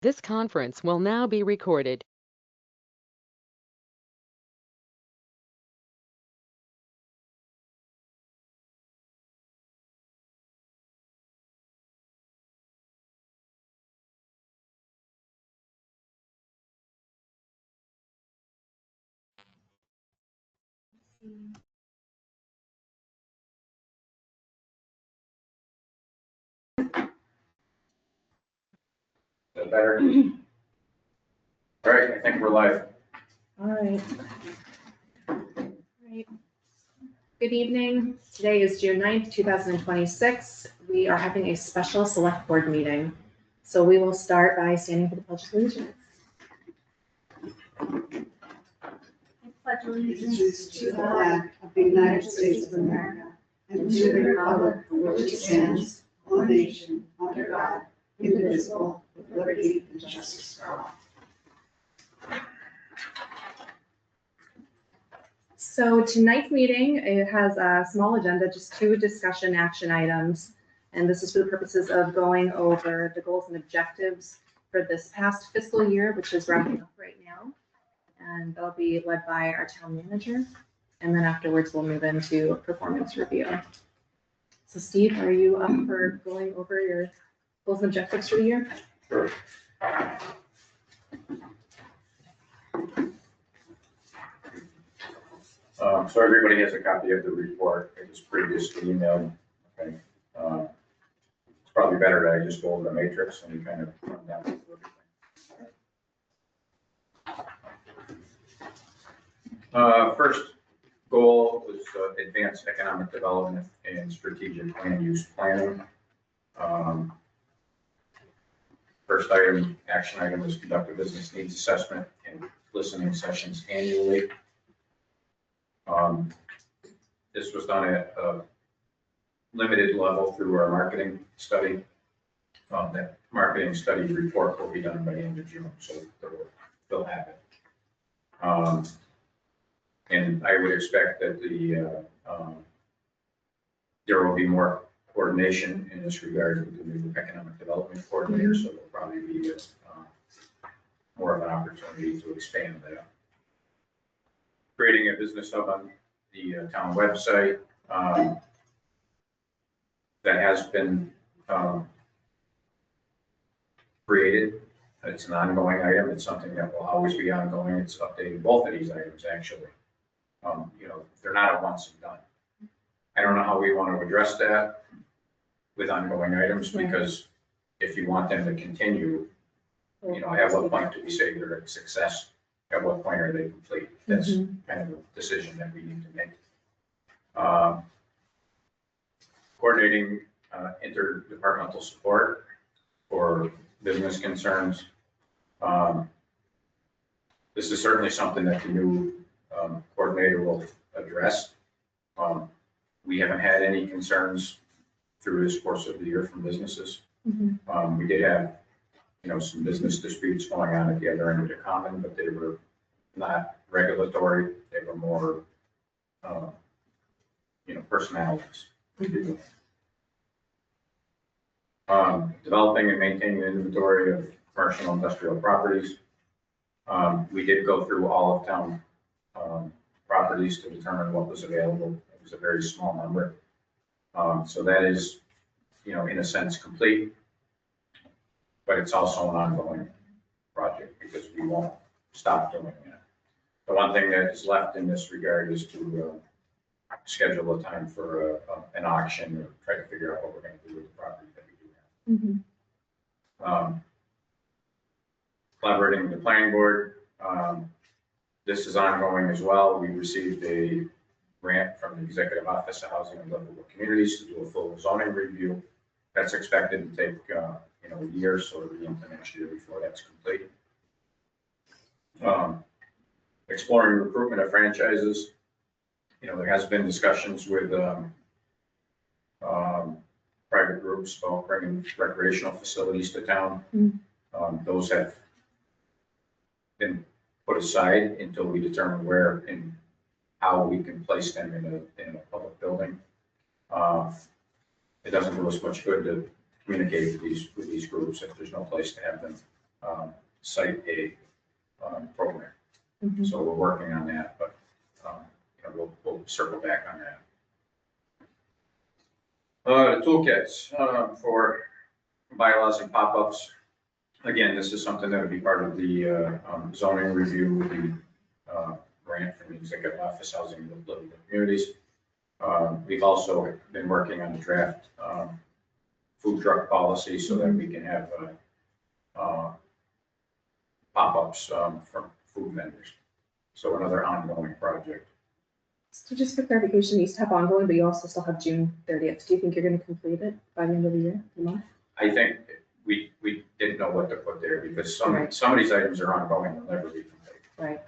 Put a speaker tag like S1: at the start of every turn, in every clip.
S1: This conference will now be recorded.
S2: Is that better? All right, I think we're live.
S3: All right. Good evening. Today is June 9th, 2026. We are having a special select board meeting. So we will start by standing for the pledge of allegiance.
S4: Pledge allegiance to the flag of the United States of America and to the republic for which it stands, one nation, under God, indivisible, with liberty and justice for all.
S3: So tonight's meeting, it has a small agenda, just 2 discussion action items. And this is for the purposes of going over the goals and objectives for this past fiscal year, which is wrapping up right now. And they'll be led by our town manager. And then afterwards, we'll move into a performance review. So Steve, are you up for going over your goals and objectives for the year?
S2: Sure. So everybody has a copy of the report. It was previously emailed. Okay. It's probably better that I just go over the matrix and we kind of run down through everything. First goal was advance economic development and strategic land use planning. First item, action item, was conduct a business needs assessment and listening sessions annually. This was done at a limited level through our marketing study. That marketing study report will be done by the end of June, so they'll have it. And I would expect that there will be more coordination in this regard with the new economic development coordinator, so there'll probably be more of an opportunity to expand that. Creating a business hub on the town website that has been created. It's an ongoing item. It's something that will always be ongoing. It's updating both of these items, actually. They're not a once and done. I don't know how we want to address that with ongoing items, because if you want them to continue, at what point do we say they're a success? At what point are they complete? That's kind of a decision that we need to make. Coordinating interdepartmental support for business concerns. This is certainly something that the new coordinator will address. We haven't had any concerns through this course of the year from businesses. We did have some business disputes going on at the other end of the common, but they were not regulatory. They were more, personalities. Developing and maintaining an inventory of commercial and industrial properties. We did go through all of town properties to determine what was available. It was a very small number. So that is, in a sense, complete. But it's also an ongoing project because we won't stop doing it. The one thing that is left in this regard is to schedule a time for an auction or try to figure out what we're going to do with the property that we do have. Collaborating with the planning board. This is ongoing as well. We received a grant from the Executive Office of Housing and Livable Communities to do a full zoning review. That's expected to take a year, so it'll be into next year before that's complete. Exploring recruitment of franchises. There has been discussions with private groups about bringing recreational facilities to town. Those have been put aside until we determine where and how we can place them in a public building. It doesn't do us much good to communicate with these groups if there's no place to have them Site A program.
S3: Mhm.
S2: So we're working on that, but we'll circle back on that. The toolkits for bylaws and pop-ups. Again, this is something that would be part of the zoning review, the grant from the Executive Office Housing and Living Communities. We've also been working on the draft food truck policy so that we can have pop-ups from food vendors. So another ongoing project.
S3: So just for clarification, you used to have ongoing, but you also still have June 30th. Do you think you're going to complete it by the end of the year, the month?
S2: I think we didn't know what to put there because some
S3: Right.
S2: of these items are ongoing, they'll never be complete.
S3: Right.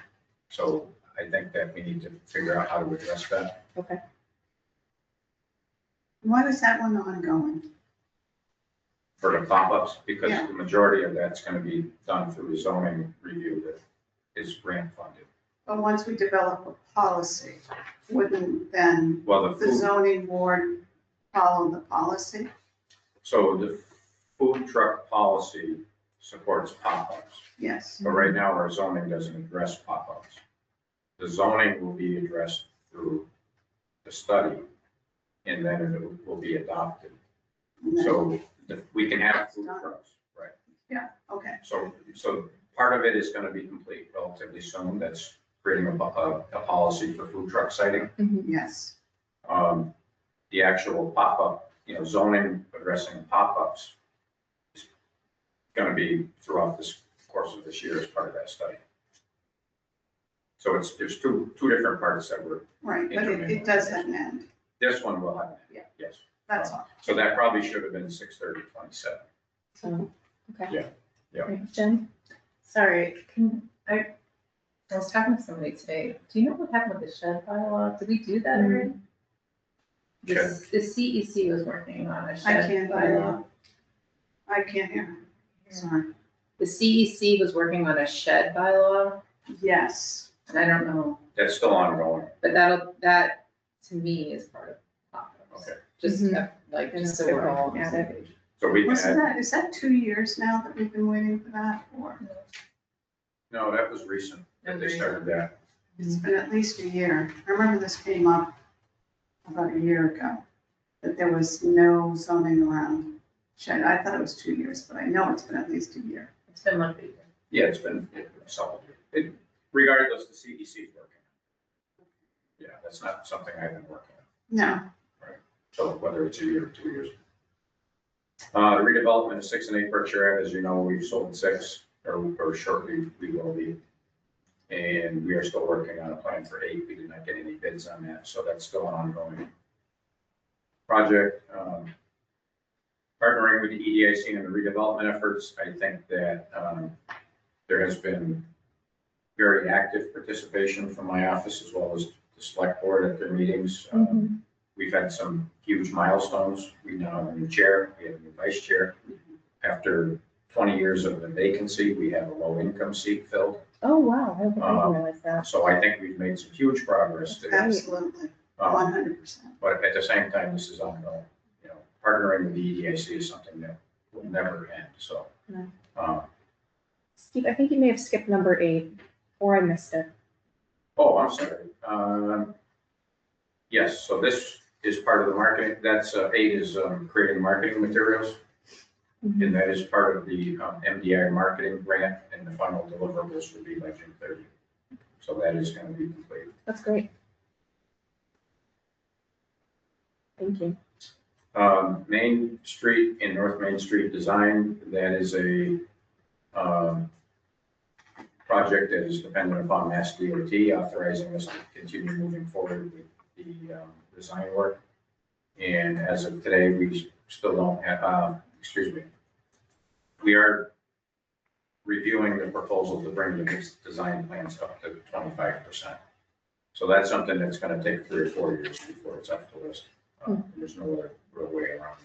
S2: So I think that we need to figure out how to address that.
S3: Okay.
S4: Why was that one ongoing?
S2: For the pop-ups, because
S4: Yeah.
S2: the majority of that's going to be done through the zoning review that is grant funded.
S4: But once we develop a policy, wouldn't then
S2: Well, the
S4: the
S2: food,
S4: zoning board follow the policy?
S2: so the food truck policy supports pop-ups,
S4: Yes.
S2: but right now our zoning doesn't address pop-ups. The zoning will be addressed through the study, and then it will be adopted.
S4: And then-
S2: So we can have food trucks, right?
S4: Okay,
S2: So part of it is going to be complete relatively soon. That's creating a policy for food truck siting.
S4: yes.
S2: The actual pop-up, zoning addressing pop-ups is going to be throughout this course of this year as part of that study. So there's two different parts that we're,
S4: Right, but it does have an end.
S2: this one will have,
S4: Yeah.
S2: yes.
S4: That's all.
S2: So that probably should have been 6/30/27.
S3: So, okay.
S2: Yeah, yeah.
S3: Great. Jen?
S5: Sorry, I was talking to somebody today. Do you know what happened with the shed bylaw? Did we do that already? The CEC was working on a
S4: I
S5: shed
S4: can't hear
S5: bylaw.
S4: you. I can't hear. Sorry.
S5: The CEC was working on a shed bylaw,
S4: Yes.
S5: and I don't know,
S2: That's still ongoing.
S5: but that to me is part of pop-ups.
S2: Okay.
S5: Just
S3: Mhm.
S5: like,
S3: And
S5: just so
S3: it's
S5: we're all on
S3: different,
S5: the
S3: add
S5: same page.
S2: So we can
S4: Wasn't
S2: add,
S4: is that 2 years now that we've been waiting for that? Or
S2: no, that was recent that they started that.
S4: it's been at least a year. I remember this came up about a year ago, that there was no zoning around shed. I thought it was 2 years, but I know it's been at least a year.
S5: It's been one week.
S2: Yeah, it's been solid. Regardless, the CEC is working. Yeah, that's not something I've been working on.
S4: No,
S2: So whether it's a year or 2 years. The redevelopment of 6 and 8 Berkshire Ave, as you know, we've sold 6, or shortly we will be. And we are still working on a plan for 8. We did not get any bids on that, so that's still an ongoing project. Partnering with the EDIC and the redevelopment efforts, I think that there has been very active participation from my office as well as the select board at their meetings. We've had some huge milestones. We now have a new chair, we have a new vice chair. After 20 years of a vacancy, we have a low income seat filled.
S3: Oh, wow. I didn't realize that.
S2: So I think we've made some huge progress there.
S4: absolutely,
S2: Um,
S4: 100%.
S2: But at the same time, this is ongoing. Partnering with the EDIC is something that will never end, so.
S3: No. Steve, I think you may have skipped number 8, or I missed it.
S2: Oh, I'm sorry. Yes, so this is part of the marketing. That's 8 is creating marketing materials.
S3: Mhm.
S2: And that is part of the MDI marketing grant, and the final deliverables will be by June 30th. So that is going to be completed.
S3: That's great. Thank you.
S2: Main Street and North Main Street design, that is a project that is dependent upon Mass DOT authorizing us to continue moving forward with the design work. And as of today, we still don't have, we are reviewing the proposal to bring the design plans up to 25%. So that's something that's going to take 3 or 4 years before it's up the list. There's no other real way around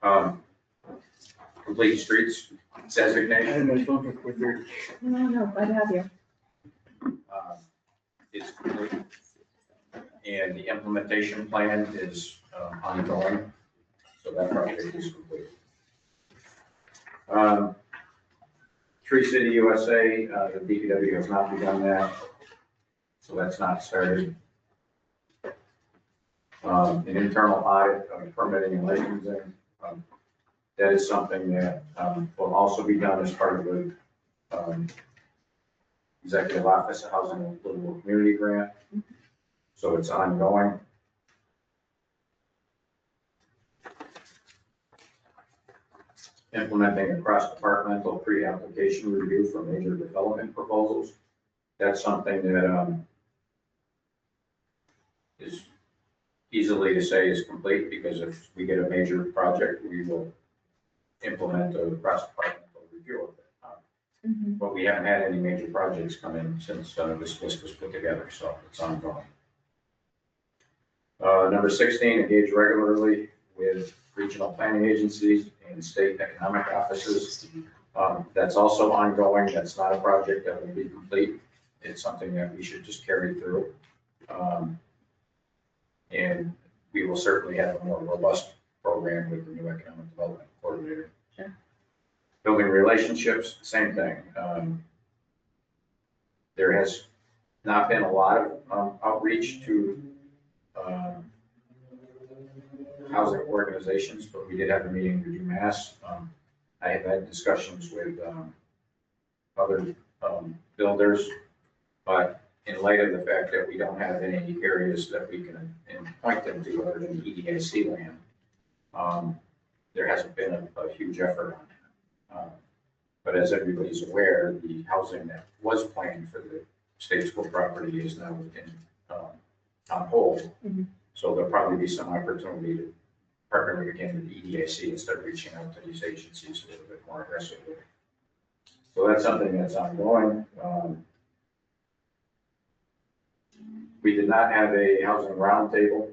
S2: that. Complete streets designation
S3: No, glad to have you.
S2: is complete. And the implementation plan is ongoing, so that project is complete. Tree City USA, the DPW has not begun that, so that's not started. An internal audit of permitting and licensing, that is something that will also be done as part of the Executive Office of Housing and Livable Community Grant, so it's ongoing. Implementing a cross-departmental pre-application review for major development proposals. That's something that is easily to say is complete, because if we get a major project, we will implement a cross-departmental review of it. But we haven't had any major projects come in since this list was put together, so it's ongoing. Number 16, engage regularly with regional planning agencies and state economic offices. That's also ongoing. That's not a project that will be complete. It's something that we should just carry through. And we will certainly have a more robust program with the new economic development coordinator.
S3: Sure.
S2: Building relationships, same thing. There has not been a lot of outreach to housing organizations, but we did have a meeting with UMass. I have had discussions with other builders, but in light of the fact that we don't have any areas that we can point them to other than EDIC land, there hasn't been a huge effort on that. But as everybody's aware, the housing that was planned for the state school property is now on hold. So there'll probably be some opportunity to partner again with EDIC and start reaching out to these agencies a little bit more aggressively. So that's something that's ongoing. We did not have a housing roundtable.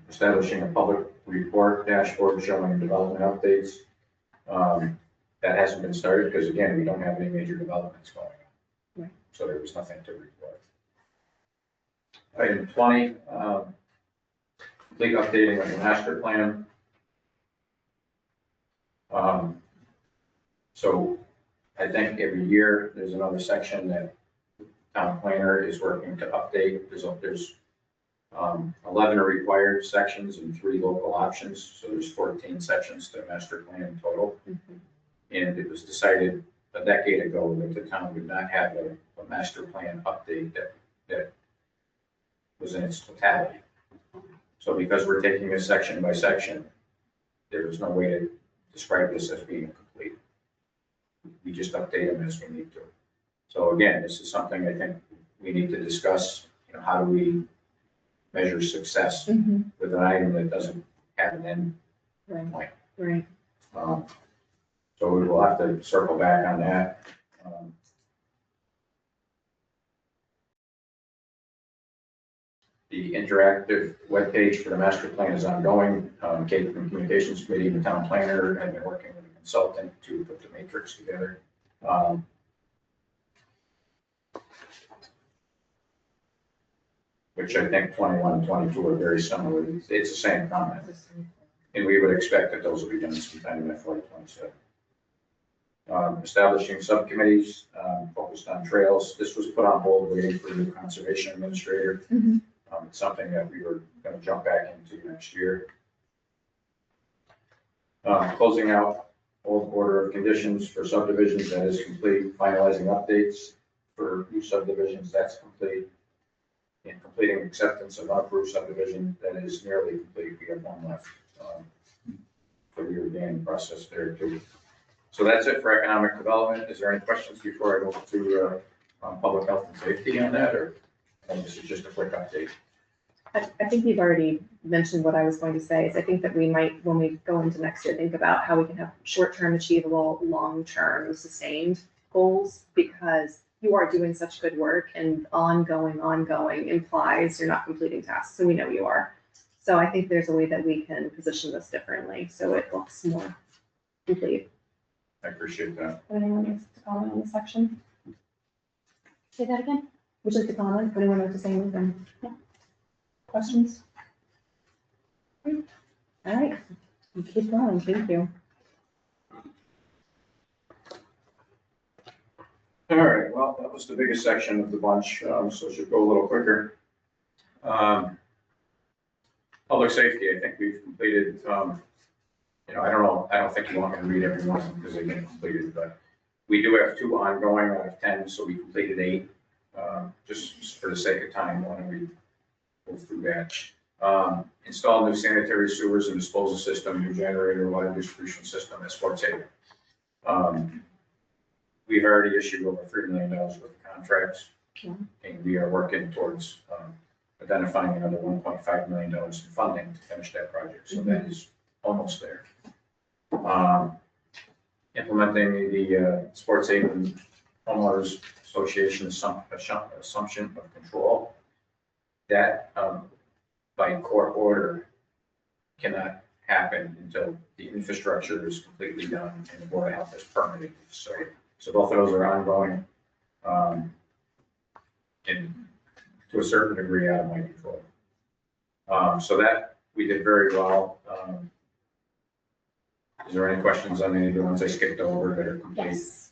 S2: Establishing a public report dashboard showing development updates. That hasn't been started because, again, we don't have any major developments going on.
S3: Right.
S2: So there was nothing to report. Item 20, complete updating of the master plan. So I think every year there's another section that town planner is working to update. There's 11 required sections and 3 local options. So there's 14 sections to master plan in total. And it was decided a decade ago that the town would not have a master plan update that was in its totality. So because we're taking this section by section, there was no way to describe this as being complete. We just update them as we need to. So again, this is something I think we need to discuss. How do we measure success with an item that doesn't have an end point?
S3: Right.
S2: So we will have to circle back on that. The interactive webpage for the master plan is ongoing. Kate from the Communications Committee and the town planner have been working with a consultant to put the matrix together. Which I think 21 and 22 are very similar. It's the same comment. And we would expect that those will be done sometime in FY27. Establishing subcommittees focused on trails. This was put on hold waiting for the conservation administrator. It's something that we were going to jump back into next year. Closing out old order of conditions for subdivisions, that is complete. Finalizing updates for new subdivisions, that's complete. And completing acceptance of unapproved subdivision, that is nearly complete. We have one left for the organic process there too. So that's it for economic development. Is there any questions before I go to public health and safety on that, or this is just a quick update?
S3: I think you've already mentioned what I was going to say. Is I think that we might, when we go into next year, think about how we can have short-term achievable, long-term sustained goals, because you are doing such good work, and ongoing implies you're not completing tasks. So we know you are. So I think there's a way that we can position this differently so it looks more complete.
S2: I appreciate that.
S3: Anyone wants to comment on this section? Say that again. Would you like to comment? Anyone want to say anything? No. Questions? All right. Keep going, thank you.
S2: All right, well, that was the biggest section of the bunch, so it should go a little quicker. Public safety, I think we've completed, I don't know, I don't think you want me to read every one because they've been completed, but we do have 2 ongoing out of 10, so we completed 8. Just for the sake of time, why don't we go through that? Install new sanitary sewers and disposal system, new generator, water distribution system at Sports Haven. We've already issued over $3 million worth of contracts, and we are working towards identifying another $1.5 million in funding to finish that project. So that is almost there. Implementing the Sports Haven Homeowners Association assumption of control. That by court order cannot happen until the infrastructure is completely done and the Board of Health is permitted. So both of those are ongoing, and to a certain degree out of my control. So that we did very well. Is there any questions on any of the ones I skipped over that are complete?
S6: Yes.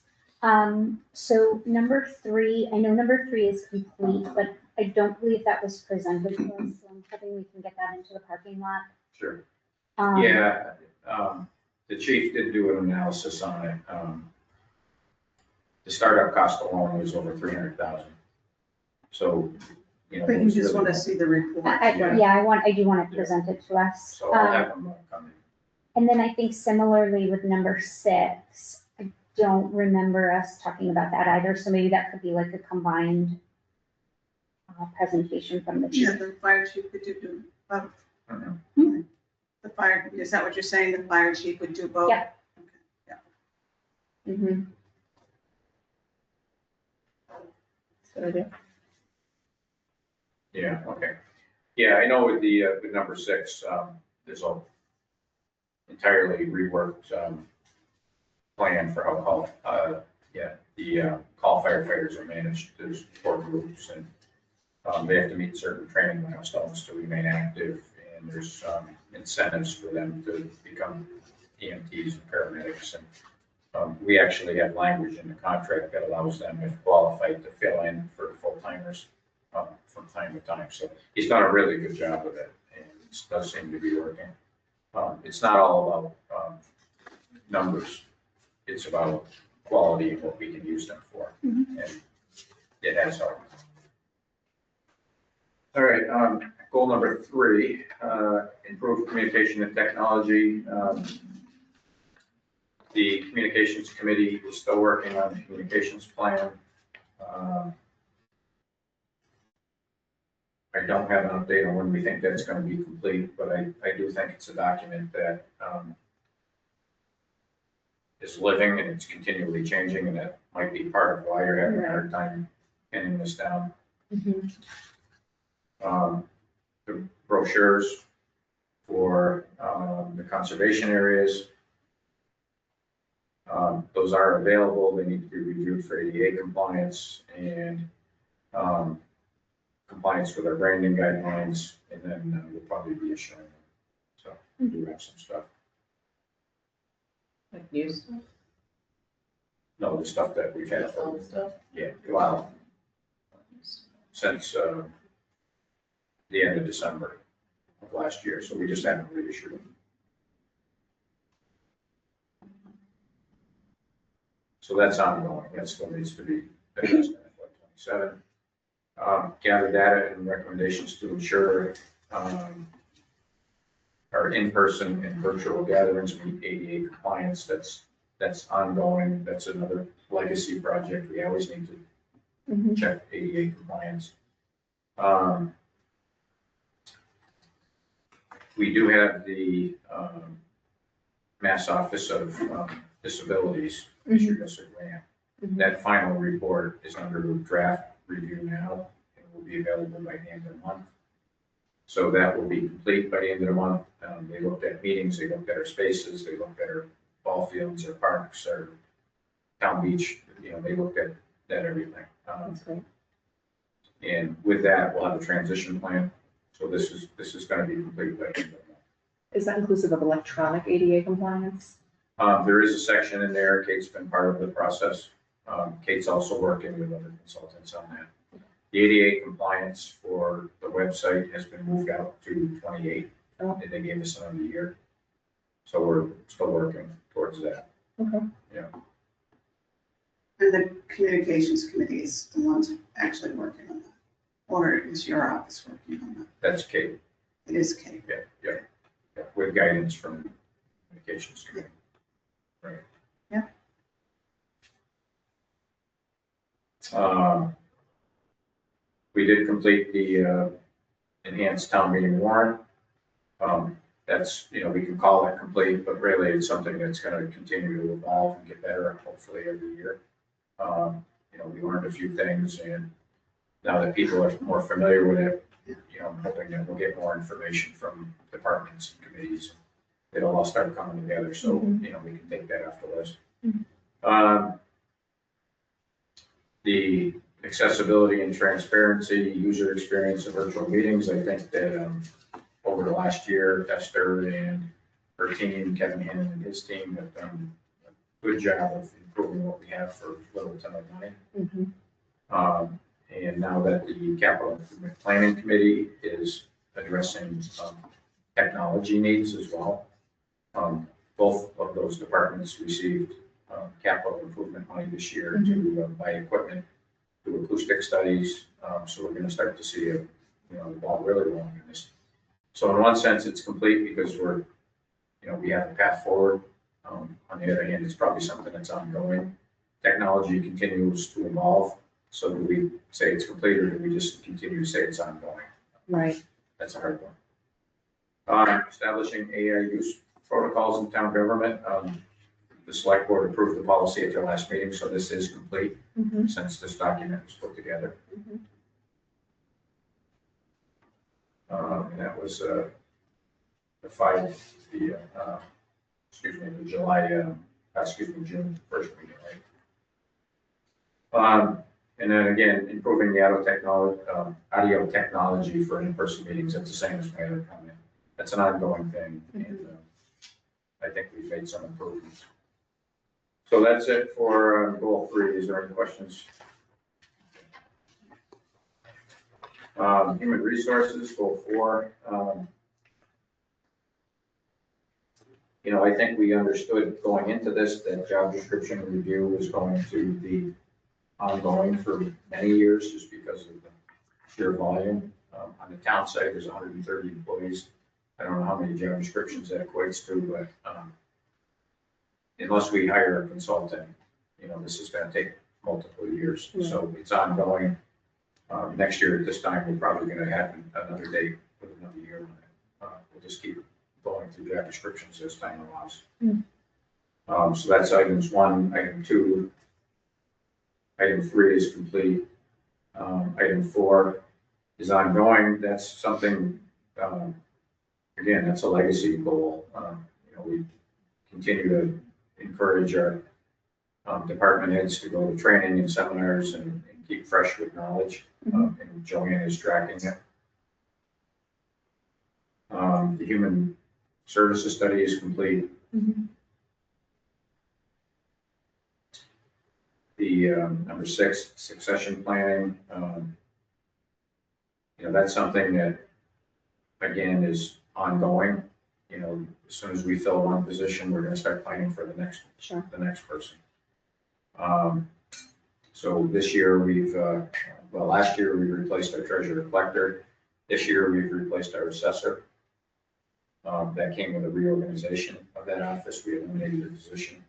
S6: So number 3, I know number 3 is complete, but I don't believe that was presented to us. So I'm hoping we can get that into the parking lot.
S2: Sure.
S6: Um,
S2: Yeah, the chief did do an analysis on it. The startup cost alone was over 300,000. So,
S4: But you just want to see the report.
S6: I do want to present it to us.
S2: So I'll have them come in.
S6: And then I think similarly with number 6, I don't remember us talking about that either. So maybe that could be like a combined presentation from the
S4: Yeah,
S6: chief.
S4: the fire chief could do both.
S2: Mhm.
S4: The fire, is that what you're saying? The fire chief would do both?
S6: Yep.
S4: Okay, yeah.
S6: Mm-hmm.
S3: Good idea.
S2: Yeah, okay. Yeah, I know with the, with number 6, there's a entirely reworked, plan for how call firefighters are managed. There's 4 groups and, they have to meet certain training milestones to remain active, and there's, incentives for them to become EMTs and paramedics. And, we actually have language in the contract that allows them, if qualified, to fill in for full-timers, from time to time. So he's done a really good job with it, and it does seem to be working. It's not all about numbers. It's about quality and what we can use them for. And it has helped. All right, goal number 3, improve communication and technology. The communications committee is still working on the communications plan. I don't have an update on when we think that's going to be complete, but I do think it's a document that is living and it's continually changing, and that might be part of why you're having a hard time pinning this down. The brochures for the conservation areas, those are available. They need to be reviewed for ADA compliance and compliance with our branding guidelines, and then we'll probably be issuing them. So we do have some stuff.
S5: Like new stuff,
S2: No, the stuff that we've had for,
S5: old stuff.
S2: yeah, wow, since the end of December of last year, so we just haven't reissued them. So that's ongoing. That still needs to be addressed in FY27. Gather data and recommendations to ensure our in-person and virtual gatherings meet ADA compliance. That's ongoing. That's another legacy project. We always need to check ADA compliance. We do have the Mass Office of Disabilities issued us a grant. That final report is under draft review now and will be available by the end of the month. So that will be complete by the end of the month. They looked at meetings, they looked at our spaces, they looked at our ball fields, our parks, our town beach, they looked at everything.
S3: That's great.
S2: And with that, we'll have a transition plan. So this is going to be complete by the end of the month.
S3: Is that inclusive of electronic ADA compliance?
S2: There is a section in there. Kate's been part of the process. Kate's also working with other consultants on that. The ADA compliance for the website has been moved out to 28.
S3: Oh.
S2: And they gave us another year. So we're still working towards that.
S3: Okay.
S2: Yeah.
S4: And the communications committee is the ones actually working on that. Or is your office working on that?
S2: That's Kate.
S4: It is Kate.
S2: Yeah. With guidance from communications committee. Right.
S4: Yeah.
S2: We did complete the enhanced town meeting warrant. That's, we can call it complete, but really it's something that's going to continue to evolve and get better, hopefully every year. We learned a few things, and now that people are more familiar with it, I'm hoping that we'll get more information from departments and committees. It'll all start coming together, so, we can take that off the list. The accessibility and transparency, user experience of virtual meetings, I think that over the last year, Esther and her team, Kevin Hannon and his team have done a good job of improving what we have for little to no money. And now that the capital improvement planning committee is addressing technology needs as well, both of those departments received capital improvement money this year to buy equipment, do acoustic studies. So we're going to start to see the ball really rolling in this. So in one sense, it's complete because we have a path forward. On the other hand, it's probably something that's ongoing. Technology continues to evolve. So do we say it's complete, or do we just continue to say it's ongoing?
S3: Right.
S2: That's a hard one. Establishing AI use protocols in town government. The select board approved the policy at their last meeting, so this is complete since this document was put together. And that was the June 1st meeting, right? And then again, improving the audio technology for in-person meetings. That's the same as my other comment. That's an ongoing thing, and I think we've made some improvements. So that's it for goal 3. Is there any questions? Human resources, goal 4. I think we understood going into this that job description review was going to be ongoing for many years just because of the sheer volume. On the town site, there's 130 employees. I don't know how many job descriptions that equates to, but unless we hire a consultant, this is going to take multiple years. So it's ongoing. Next year at this time, we're probably going to have another date with another year on it. We'll just keep going through job descriptions as time allows. So that's items 1. Item 2. Item 3 is complete. Item 4 is ongoing. That's something, again, that's a legacy goal. We continue to encourage our department heads to go to training and seminars and keep fresh with knowledge. And Joanne is tracking it. The human services study is complete. The number 6, succession planning. That's something that, again, is ongoing. As soon as we fill one position, we're going to start planning for the next person. So this year last year we replaced our treasurer collector. This year we've replaced our assessor. That came with a reorganization of that office. We eliminated the position.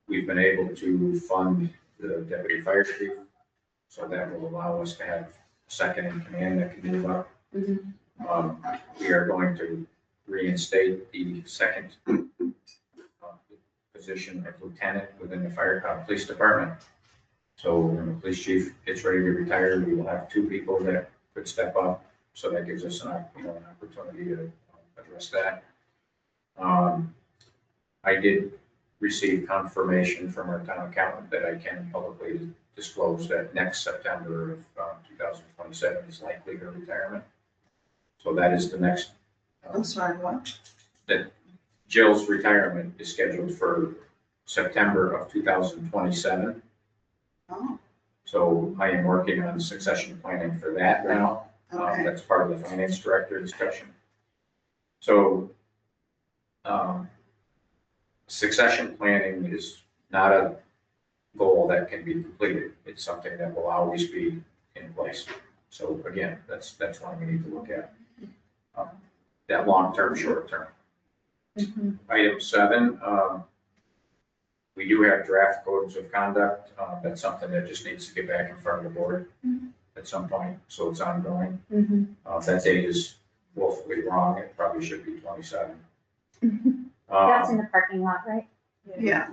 S2: We've been able to fund the deputy fire chief, so that will allow us to have a second in command that can move up. We are going to reinstate the second position of lieutenant within the police department. So when the police chief gets ready to retire, we will have 2 people that could step up. So that gives us an opportunity to address that. I did receive confirmation from our town accountant that I can publicly disclose that next September of 2027 is likely her retirement. So that is the next,
S4: I'm sorry, what?
S2: that Jill's retirement is scheduled for September of 2027.
S4: Oh,
S2: So I am working on succession planning for that now.
S4: okay.
S2: That's part of the finance director discussion. So succession planning is not a goal that can be completed. It's something that will always be in place. So again, that's one we need to look at. That long-term, short-term. Item 7, we do have draft codes of conduct. That's something that just needs to get back in front of the board at some point, so it's ongoing. That date is woefully wrong. It probably should be 27.
S6: That's in the parking lot, right?
S4: Yeah.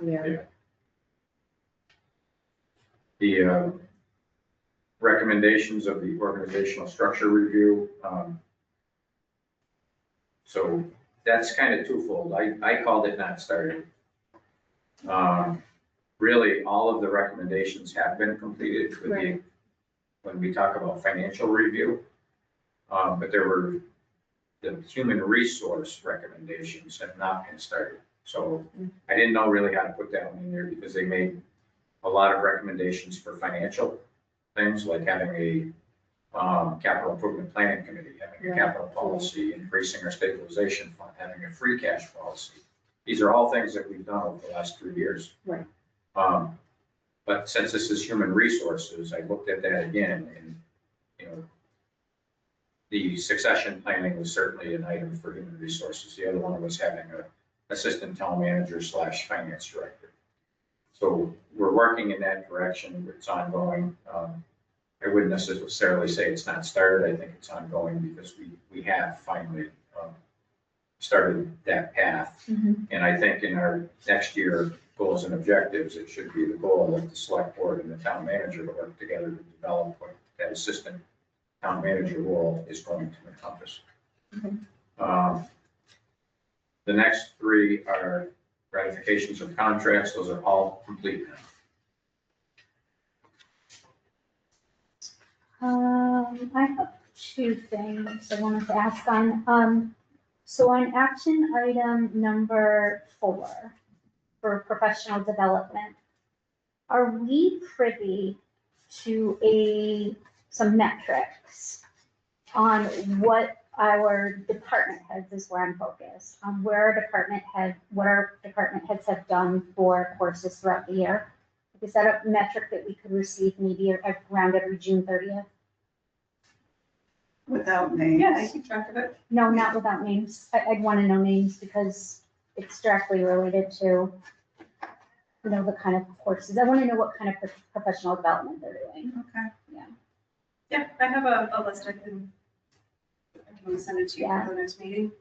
S2: The recommendations of the organizational structure review. So that's kind of twofold. I called it not started. Really, all of the recommendations have been completed with the, when we talk about financial review. But there were, the human resource recommendations have not been started. So I didn't know really how to put that one in there because they made a lot of recommendations for financial things like having a capital improvement planning committee, having a capital policy, increasing our stabilization fund, having a free cash policy. These are all things that we've done over the last 3 years.
S3: Right.
S2: But since this is human resources, I looked at that again and, you know, the succession planning was certainly an item for human resources. The other one was having a assistant town manager / finance director. So we're working in that direction. It's ongoing. I wouldn't necessarily say it's not started. I think it's ongoing because we have finally started that path. And I think in our next year goals and objectives, it should be the goal of the select board and the town manager to work together to develop what that assistant town manager role is going to encompass. The next 3 are ratifications of contracts. Those are all complete now.
S6: I have 2 things I wanted to ask on. So on action item number 4, for professional development, are we privy to some metrics on what our department heads is where I'm focused, on what our department heads have done for courses throughout the year? Is that a metric that we could receive maybe around every June 30th?
S4: Without names?
S3: Yeah, I keep track of it.
S6: No, not without names. I'd want to know names because it's directly related to, you know, the kind of courses. I want to know what kind of professional development they're doing.
S3: Okay.
S6: Yeah.
S3: Yeah, I have a list I can send it to you
S6: Yeah.
S3: for the next meeting.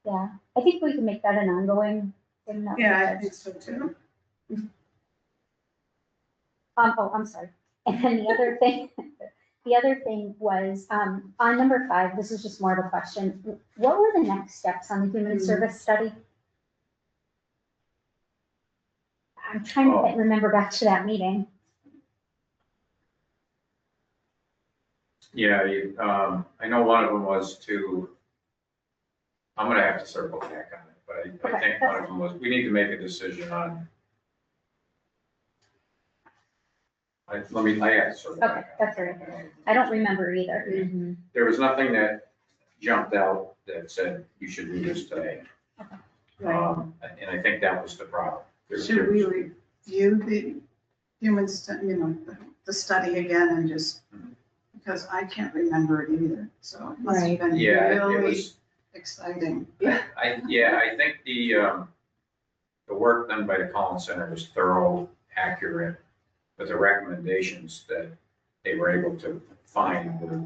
S6: Yeah, I think we can make that an ongoing thing.
S4: Yeah, I think so too.
S6: Oh, I'm sorry. And then the other thing was, on number 5, this is just more of a question. What were the next steps on the human service study? I'm trying to remember back to that meeting.
S2: Yeah, I know one of them was I'm gonna have to circle back on it, but I think one of them was, we need to make a decision on. I have to circle
S6: Okay,
S2: back.
S6: that's all right. I don't remember either.
S2: There was nothing that jumped out that said you should do this today. And I think that was the problem.
S4: Should we review the human, the study again and just, because I can't remember it either, so it must have been
S2: Yeah, it
S4: really
S2: was,
S4: exciting.
S2: I think the work done by the Collins Center was thorough, accurate, but the recommendations that they were able to find were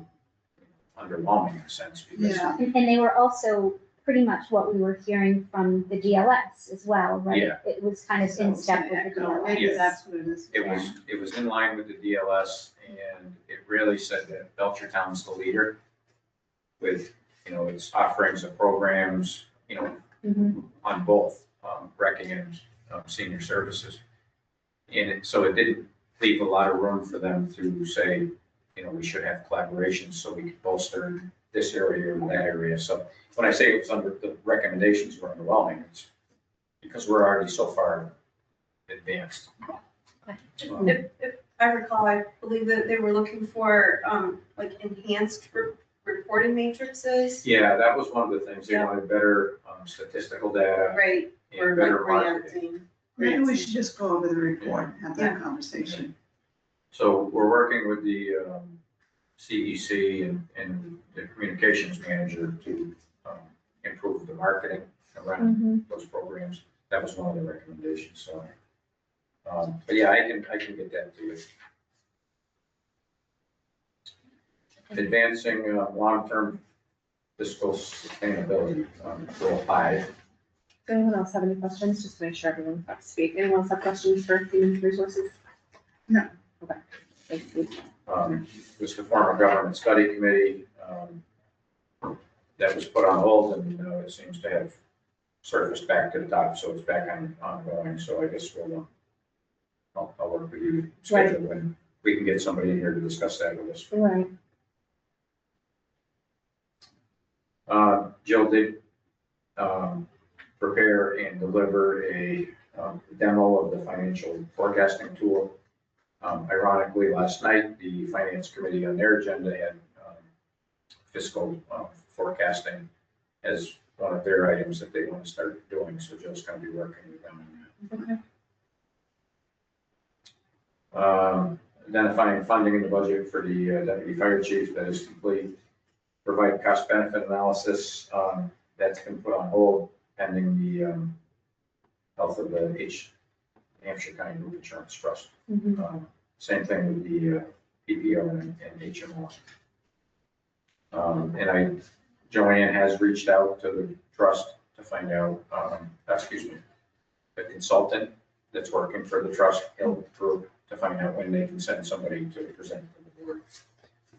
S2: underwhelming in a sense. Because
S4: Yeah.
S6: And they were also pretty much what we were hearing from the DLS as well, right?
S2: Yeah.
S6: It was kind of in step with the DLS.
S4: Maybe that's what it is.
S2: it was in line with the DLS, and it really said that Belchertown's the leader with, its offerings of programs, on both wrecking and senior services. And so it didn't leave a lot of room for them to say, we should have collaboration so we could bolster this area or that area. So when I say it was under, the recommendations were underwhelming, it's because we're already so far advanced.
S7: If I recall, I believe that they were looking for, like enhanced reporting matrices,
S2: Yeah, that was one of the things. They
S7: Yeah.
S2: wanted better statistical data
S7: right? Or
S2: and
S7: like
S2: better marketing.
S7: granting.
S4: Maybe we should just go over the report and have that conversation.
S2: So we're working with the CEC and the communications manager to improve the marketing around those programs. That was one of the recommendations, so. But yeah, I can get that to you. Advancing long-term fiscal sustainability, goal 5.
S3: Does anyone else have any questions? Just to make sure everyone's up to speak. Anyone else have questions for human resources?
S4: No.
S3: Okay. Thank you.
S2: Was to form a government study committee that was put on hold, and it seems to have surfaced back to the top, so it's back ongoing. So I guess I'll work with you, schedule when we can get somebody in here to discuss that with us.
S3: Right.
S2: Jill did prepare and deliver a demo of the financial forecasting tool. Ironically, last night, the finance committee on their agenda had fiscal forecasting as one of their items that they want to start doing. So Jill's going to be working with them on that.
S3: Okay.
S2: Identifying funding in the budget for the deputy fire chief, that is complete. Provide cost benefit analysis, that's been put on hold pending the health of the Hampshire County Group Insurance Trust. Same thing with the PPO and HMO. Joanne has reached out to the trust to find out, the consultant that's working for the trust group to find out when they can send somebody to present to the board.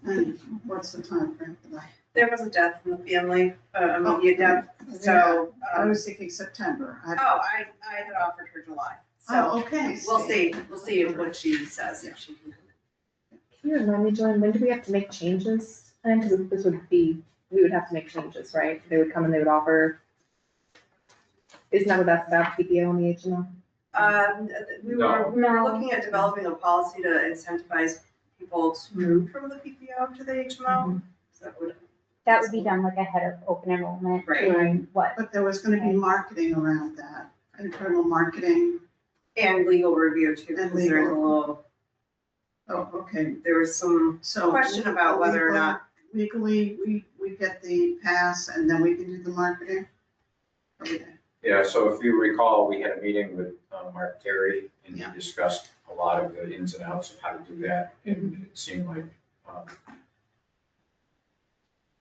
S4: And what's the time frame for that?
S7: There was a death in the family, immediate death, so,
S4: I was thinking September.
S7: I had offered her July. So
S4: Okay.
S7: we'll see what she says, if she can.
S3: Can you remind me, Joanne, when do we have to make changes? Because this would be, we would have to make changes, right? They would come and they would offer. Isn't that what that's about, PPO and the HMO?
S7: We
S2: No.
S7: were looking at developing a policy to incentivize people to move from the PPO to the HMO. So that would.
S6: That would be done like ahead of open enrollment.
S7: Right.
S6: Doing what?
S4: But there was gonna be marketing around that, internal marketing.
S7: And legal review too,
S4: And
S7: because there's a
S4: legal.
S7: little,
S4: Oh, okay.
S7: there was some
S4: So.
S7: question about whether or not.
S4: Legally, we get the pass and then we can do the marketing? Okay.
S2: Yeah, so if you recall, we had a meeting with Mark Terry, and he
S4: Yeah.
S2: discussed a lot of the ins and outs of how to do that. And it seemed like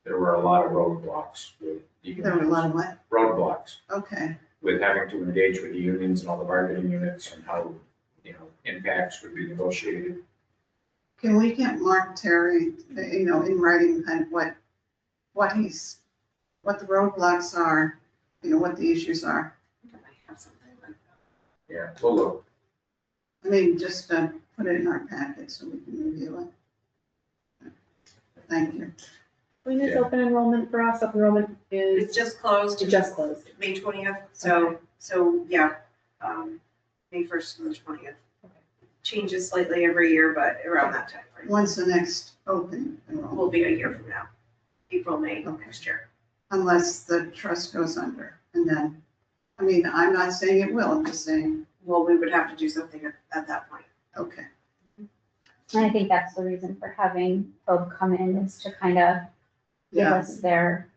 S2: there were a lot of roadblocks with
S4: There were a lot of what?
S2: roadblocks
S4: Okay,
S2: with having to engage with the unions and all the bargaining units and how, impacts would be negotiated.
S4: can we get Mark Terry, in writing kind of what the roadblocks are, what the issues are?
S2: Yeah, well, look,
S4: I mean, just put it in our packet so we can review it. Thank you.
S3: When is
S2: Yeah.
S3: open enrollment for us? Open enrollment
S7: It's
S3: is,
S7: just closed.
S3: it just closed.
S7: May 20th, so yeah, May 1st to the 20th. Changes slightly every year, but around that time frame.
S4: When's the next opening?
S7: Will be a year from now, April, May
S4: Okay.
S7: next year.
S4: Unless the trust goes under, and then, I mean, I'm not saying it will, I'm just saying,
S7: Well, we would have to do something at that point.
S4: okay.
S6: And I think that's the reason for having Hope come in, is to kind of give
S4: Yeah,
S6: us their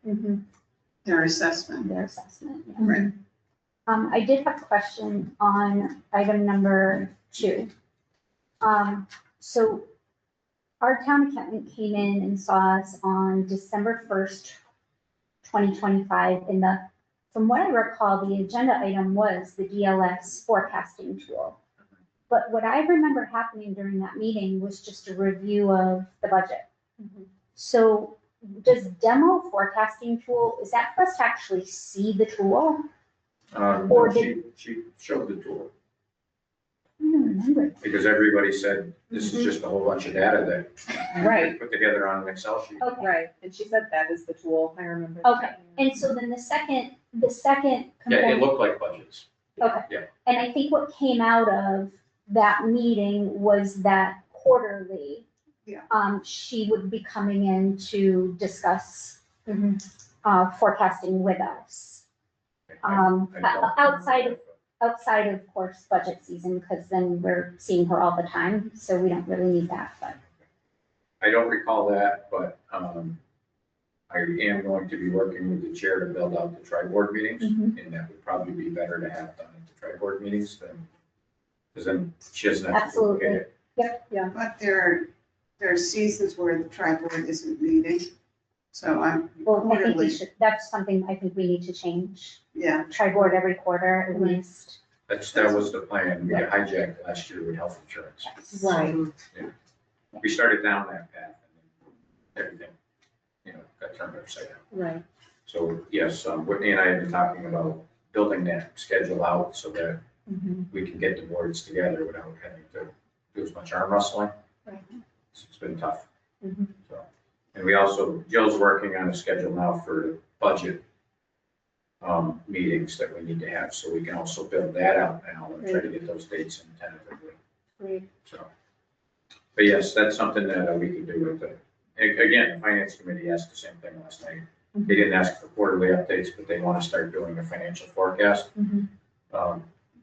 S4: their assessment.
S6: assessment. Yeah.
S4: Right.
S6: I did have a question on item number 2. So our town accountant came in and saw us on December 1st, 2025, from what I recall, the agenda item was the DLS forecasting tool. But what I remember happening during that meeting was just a review of the budget. So does demo forecasting tool, is that for us to actually see the tool? Or
S2: she showed the tool.
S6: don't remember.
S2: because everybody said, this is just a whole bunch of data that
S3: Right.
S2: put together on an Excel sheet.
S6: Okay,
S3: Right, and she said that is the tool, I remember.
S6: okay, and so then the second
S2: Yeah, it
S6: component,
S2: looked like budgets.
S6: okay.
S2: Yeah.
S6: And I think what came out of that meeting was that quarterly,
S4: Yeah.
S6: she would be coming in to discuss forecasting with us.
S2: I don't-
S6: Outside of course, budget season, because then we're seeing her all the time, so we don't really need that, but.
S2: I don't recall that, but I am going to be working with the chair to build out the tri-board meetings, and that would probably be better to have done at the tri-board meetings than, because then she doesn't have to duplicate it.
S4: But there are seasons where the tri-board isn't meeting, so I'm
S6: Well, I think we
S4: quarterly,
S6: should, that's something I think we need to change.
S4: yeah.
S6: Try board every quarter at least.
S2: That was the plan. We got hijacked last year with health insurance.
S3: Right.
S2: We started down that path and then everything, got turned upside down.
S3: Right.
S2: So yes, Whitney and I have been talking about building that schedule out so that we can get the boards together without having to do as much arm wrestling.
S3: Right.
S2: It's been tough.
S3: Mhm.
S2: So, and we also, Jill's working on a schedule now for budget meetings that we need to have, so we can also build that out now and try to get those dates in tentatively.
S3: Right.
S2: So, but yes, that's something that we could do with the, again, the finance committee asked the same thing last night. They didn't ask for quarterly updates, but they want to start doing a financial forecast.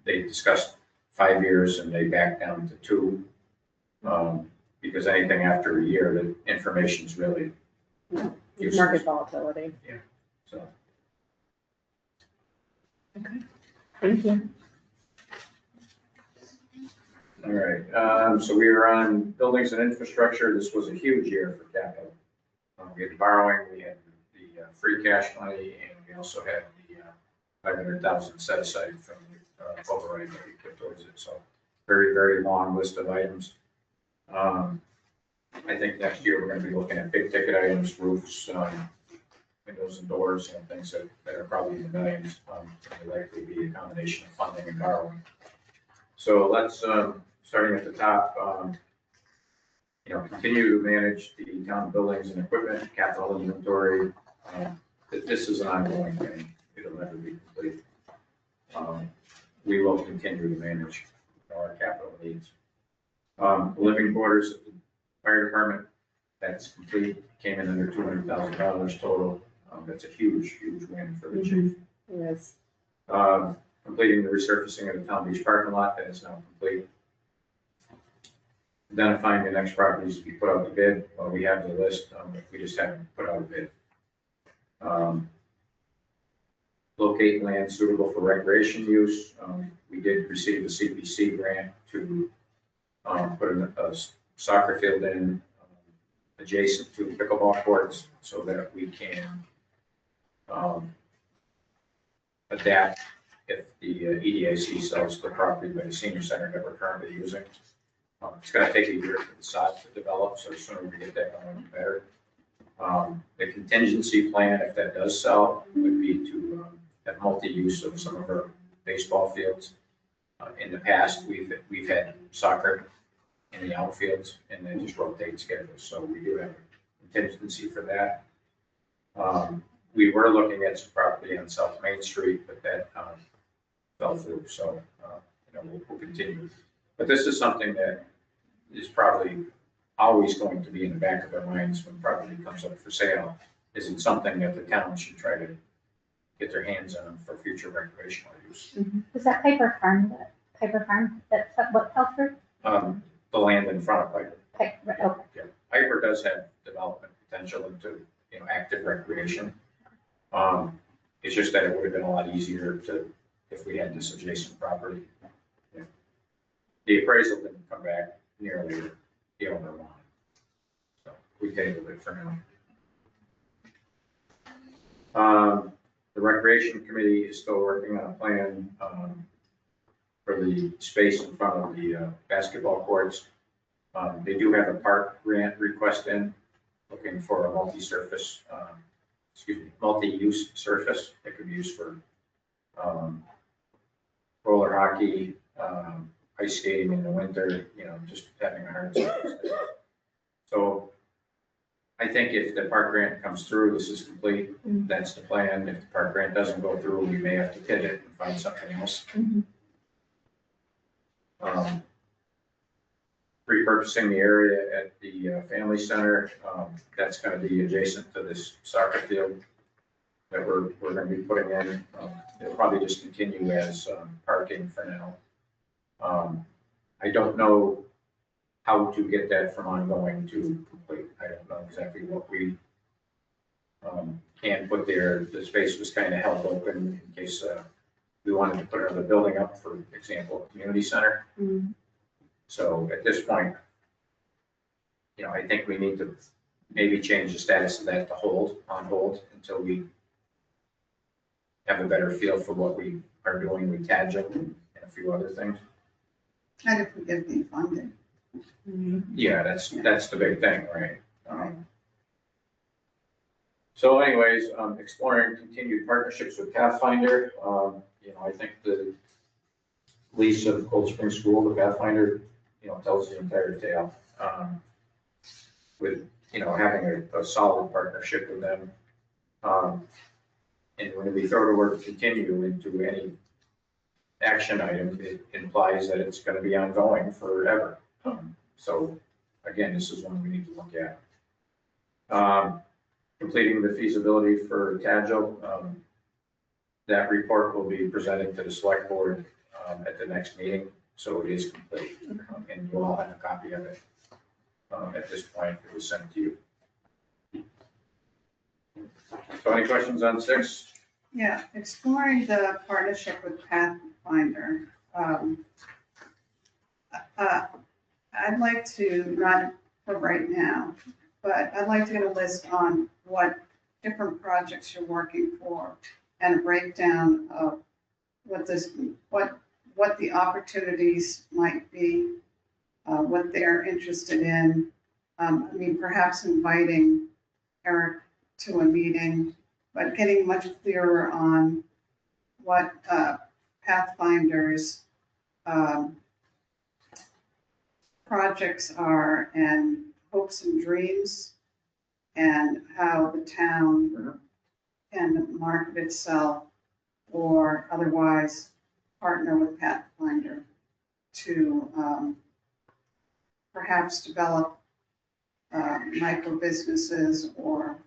S2: They discussed 5 years and they backed down to 2. Because anything after a year, the information's really useless.
S3: Market volatility.
S2: So,
S3: Thank you.
S2: all right, so we are on buildings and infrastructure. This was a huge year for capital. We had borrowing, we had the free cash money, and we also had the 500,000 set aside from override that we put towards it. So very, very long list of items. I think next year we're going to be looking at big ticket items, roofs, windows and doors, and things that are probably in the millions. Will likely be a combination of funding and borrowing. So let's, starting at the top, continue to manage the town buildings and equipment, capital inventory. This is an ongoing thing. It'll never be complete. We will continue to manage our capital needs. Living quarters at the fire department, that's complete, came in under $200,000 total. That's a huge, huge win for the chief.
S3: Yes.
S2: Completing the resurfacing of the town beach parking lot, that is now complete. Identifying the next properties to be put out to bid, well, we have the list, we just haven't put out a bid. Locate land suitable for recreation use. We did receive a CPC grant to put a soccer field in adjacent to pickleball courts so that we can adapt if the EDIC sells the property by the senior center that we're currently using. It's going to take a year for the sod to develop, so the sooner we get that going, the better. The contingency plan, if that does sell, would be to have multi-use of some of our baseball fields. In the past, we've had soccer in the outfields and then just rotate schedules, so we do have a contingency for that. We were looking at some property on South Main Street, but that fell through, so we'll continue. But this is something that is probably always going to be in the back of our minds when property comes up for sale. Is it something that the town should try to get their hands on for future recreational use?
S6: Was that Piper Farm, that's what fell through?
S2: The land in front of Piper.
S6: Okay, right, okay.
S2: Yeah. Piper does have development potential into active recreation. It's just that it would have been a lot easier if we had this adjacent property. Yeah. The appraisal didn't come back nearly the owner wanted. So we tabled it for now. The Recreation Committee is still working on a plan for the space in front of the basketball courts. They do have a park grant request in, looking for a multi-use surface that could be used for roller hockey, ice skating in the winter, just having a hard time. So I think if the park grant comes through, this is complete, that's the plan. If the park grant doesn't go through, we may have to pivot and find something else. Repurposing the area at the family center, that's gonna be adjacent to this soccer field that we're gonna be putting in. It'll probably just continue as parking for now. I don't know how to get that from ongoing to complete. I don't know exactly what we can put there. The space was kind of held open in case we wanted to put another building up, for example, a community center. So at this point, I think we need to maybe change the status of that to on hold until we have a better feel for what we are doing with TADGIP and a few other things.
S4: And if we get the funding.
S2: Yeah, that's the big thing, right? So anyways, exploring continued partnerships with Pathfinder. I think the lease of Cold Spring School, the Pathfinder, tells the entire tale. With, having a solid partnership with them. And when we throw the word continue into any action item, it implies that it's going to be ongoing forever. So again, this is one we need to look at. Completing the feasibility for TADGIP. That report will be presented to the select board at the next meeting, so it is complete. And you all have a copy of it. At this point, it was sent to you. So any questions on 6?
S4: Yeah, exploring the partnership with Pathfinder. I'd like to, not for right now, but I'd like to get a list on what different projects you're working for and a breakdown of what the opportunities might be, what they're interested in. Perhaps inviting Eric to a meeting, but getting much clearer on what Pathfinder's projects are and hopes and dreams, and how the town can market itself or otherwise partner with Pathfinder to perhaps develop micro businesses or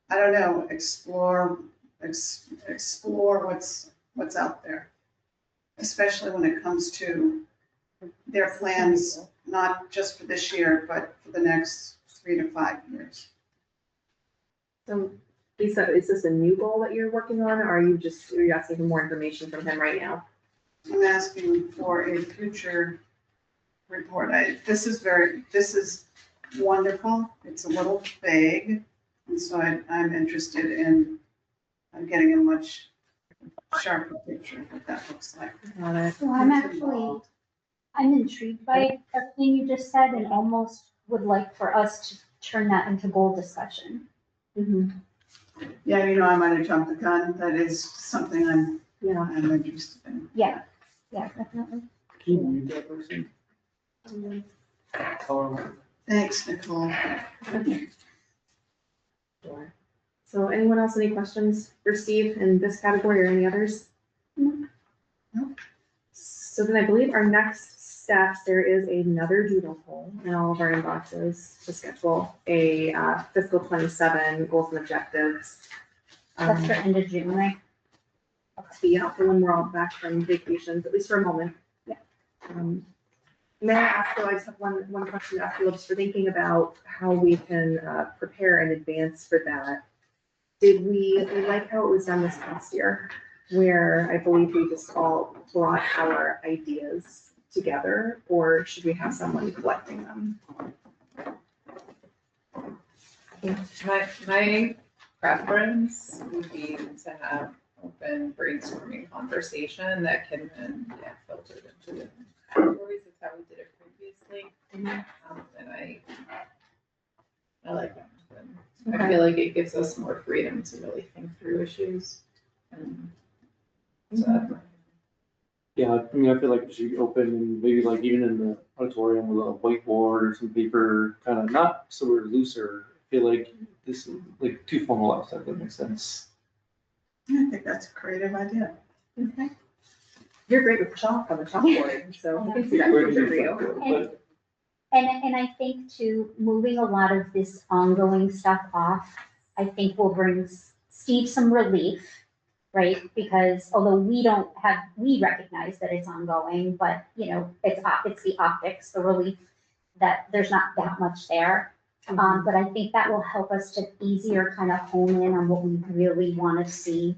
S4: I don't know, explore what's out there, especially when it comes to their plans, not just for this year, but for the next 3 to 5 years.
S8: So Lisa, is this a new goal that you're working on, or are you asking for more information from him right now?
S4: I'm asking for a future report. This is wonderful. It's a little vague, and so I'm interested in getting a much sharper picture of what that looks like.
S8: Got it.
S6: So I'm intrigued by everything you just said and almost would like for us to turn that into goal discussion.
S4: Yeah, I might have jumped the gun. That is something I'm interested in.
S6: Yeah, definitely.
S4: Thanks, Nicole.
S8: Sure. So anyone else, any questions for Steve in this category or any others?
S6: No.
S8: So then I believe our next steps, there is another doodle poll in all of our inboxes to schedule a fiscal 27 goals and objectives.
S6: That's for end of June, right?
S8: Yeah, for when we're all back from vacations, at least for a moment.
S6: Yeah.
S8: May I ask, though, I just have one question to ask you, just for thinking about how we can prepare in advance for that. Did we like how it was done this past year, where I believe we just all brought our ideas together, or should we have someone collecting them?
S5: My preference would be to have open brainstorming conversation that can then get filtered into different categories. That's how we did it previously. And I like that. I feel like it gives us more freedom to really think through issues. And so
S9: Yeah, I mean, I feel like it should be open and maybe like even in the auditorium with a whiteboard or some paper, kind of not so we're looser. I feel like this is like too formal outside, that makes sense.
S4: I think that's a creative idea.
S8: Okay. You're great with chalk on the chalkboard, so I can see that
S9: Where
S8: future
S9: do
S8: for
S9: you
S8: you.
S9: think, but
S6: And I think too, moving a lot of this ongoing stuff off, I think will bring Steve some relief, right? Because although we recognize that it's ongoing, but you know, it's the optics, the relief that there's not that much there. But I think that will help us to easier kind of hone in on what we really want to see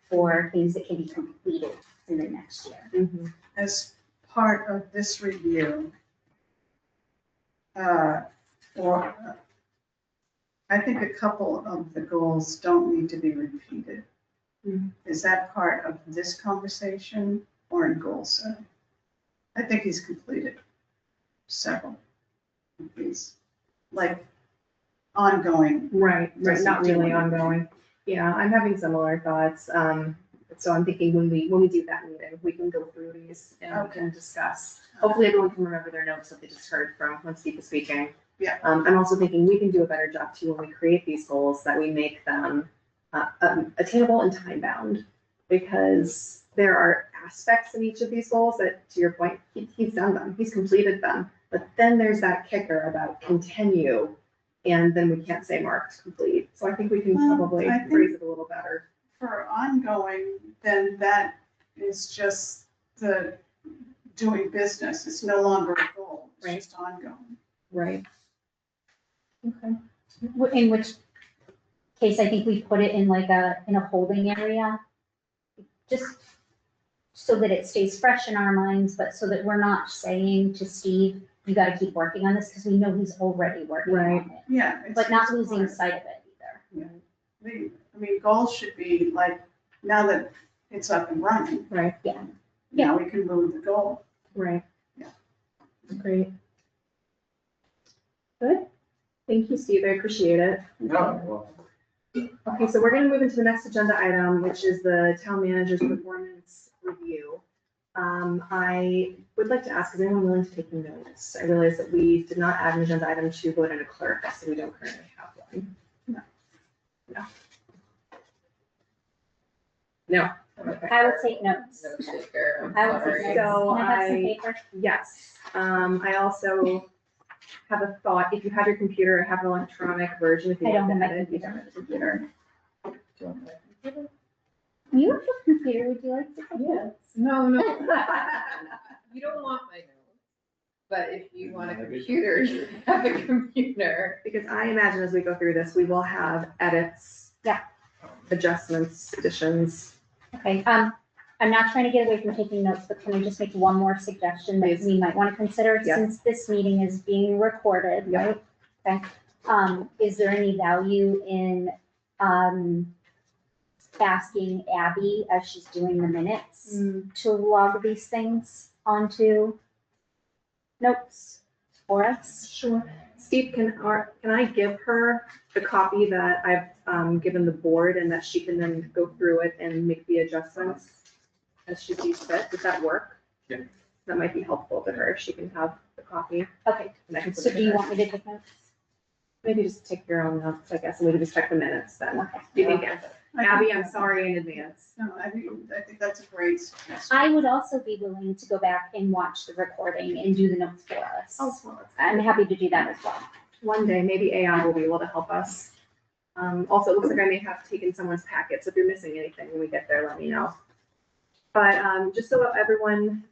S6: for things that can be completed in the next year.
S4: As part of this review, or I think a couple of the goals don't need to be repeated. Is that part of this conversation or in goal setting? I think he's completed several of these, like ongoing.
S8: Right, not really ongoing. Yeah, I'm having similar thoughts. So I'm thinking when we do that meeting, we can go through these and discuss. Hopefully everyone can remember their notes that they just heard from when Steve was speaking.
S4: Yeah.
S8: I'm also thinking we can do a better job too when we create these goals, that we make them attainable and time bound. Because there are aspects in each of these goals that, to your point, he's done them, he's completed them. But then there's that kicker about continue, and then we can't say marked complete. So I think we can probably
S4: I think-
S8: phrase it a little better.
S4: For ongoing, then that is just the doing business. It's no longer a goal, it's
S8: Right.
S4: just ongoing.
S8: Right.
S6: Okay. In which case, I think we put it in like in a holding area, just so that it stays fresh in our minds, but so that we're not saying to Steve, you gotta keep working on this, because we know he's already working
S8: Right.
S6: on it.
S4: Yeah. it's
S6: But not
S4: just
S6: losing
S4: part.
S6: sight of it either.
S4: I mean, goals should be like, now that it's up and running,
S8: Right.
S4: now we can move the goal.
S8: Right.
S4: Yeah.
S8: Great. Good. Thank you, Steve. I appreciate it.
S2: No, well,
S8: Okay, so we're gonna move into the next agenda item, which is the town manager's performance review. I would like to ask, is anyone willing to take notes? I realize that we did not add an agenda item to vote in a clerk, so we don't currently have one. No. Okay.
S6: I will take notes.
S5: No taker, I'm
S6: I will
S5: sorry.
S6: take notes.
S8: So
S6: Can I have some
S8: I-
S6: paper?
S8: Yes, I also have a thought, if you have your computer, I have an electronic version, if you
S6: I don't
S8: want to
S6: have my
S8: edit, you don't have a computer.
S6: You have a computer, would you like to? take
S5: Yes, no, no. You don't want my notes, but if you want a computer, you have a computer.
S8: Because I imagine as we go through this, we will have edits.
S6: Yeah.
S8: Adjustments, additions.
S6: Okay, I'm not trying to get away from taking notes, but can I just make one more suggestion that
S8: Please.
S6: we might want to consider,
S8: Yeah.
S6: since this meeting is being recorded,
S8: Yeah.
S6: right? Okay, is there any value in, asking Abby, as she's doing the minutes, to log these things onto notes for us?
S8: Sure. Steve, can I give her the copy that I've given the board, and that she can then go through it and make the adjustments as she sees fit? Does that work?
S2: Yeah.
S8: That might be helpful to her, if she can have the copy.
S6: Okay,
S8: And I can put
S6: so
S8: it
S6: do
S8: in
S6: you
S8: her.
S6: want me to take notes?
S8: Maybe just take your own notes, I guess, and we can just check the minutes then.
S6: Okay.
S8: Do you think, Abby, I'm sorry in advance.
S4: No, I think that's a great suggestion.
S6: I would also be willing to go back and watch the recording and do the notes for us.
S8: Well,
S6: I'm happy to do that as well.
S8: one day, maybe AI will be able to help us. Also, it looks like I may have taken someone's packet, so if you're missing anything when we get there, let me know. But just so everyone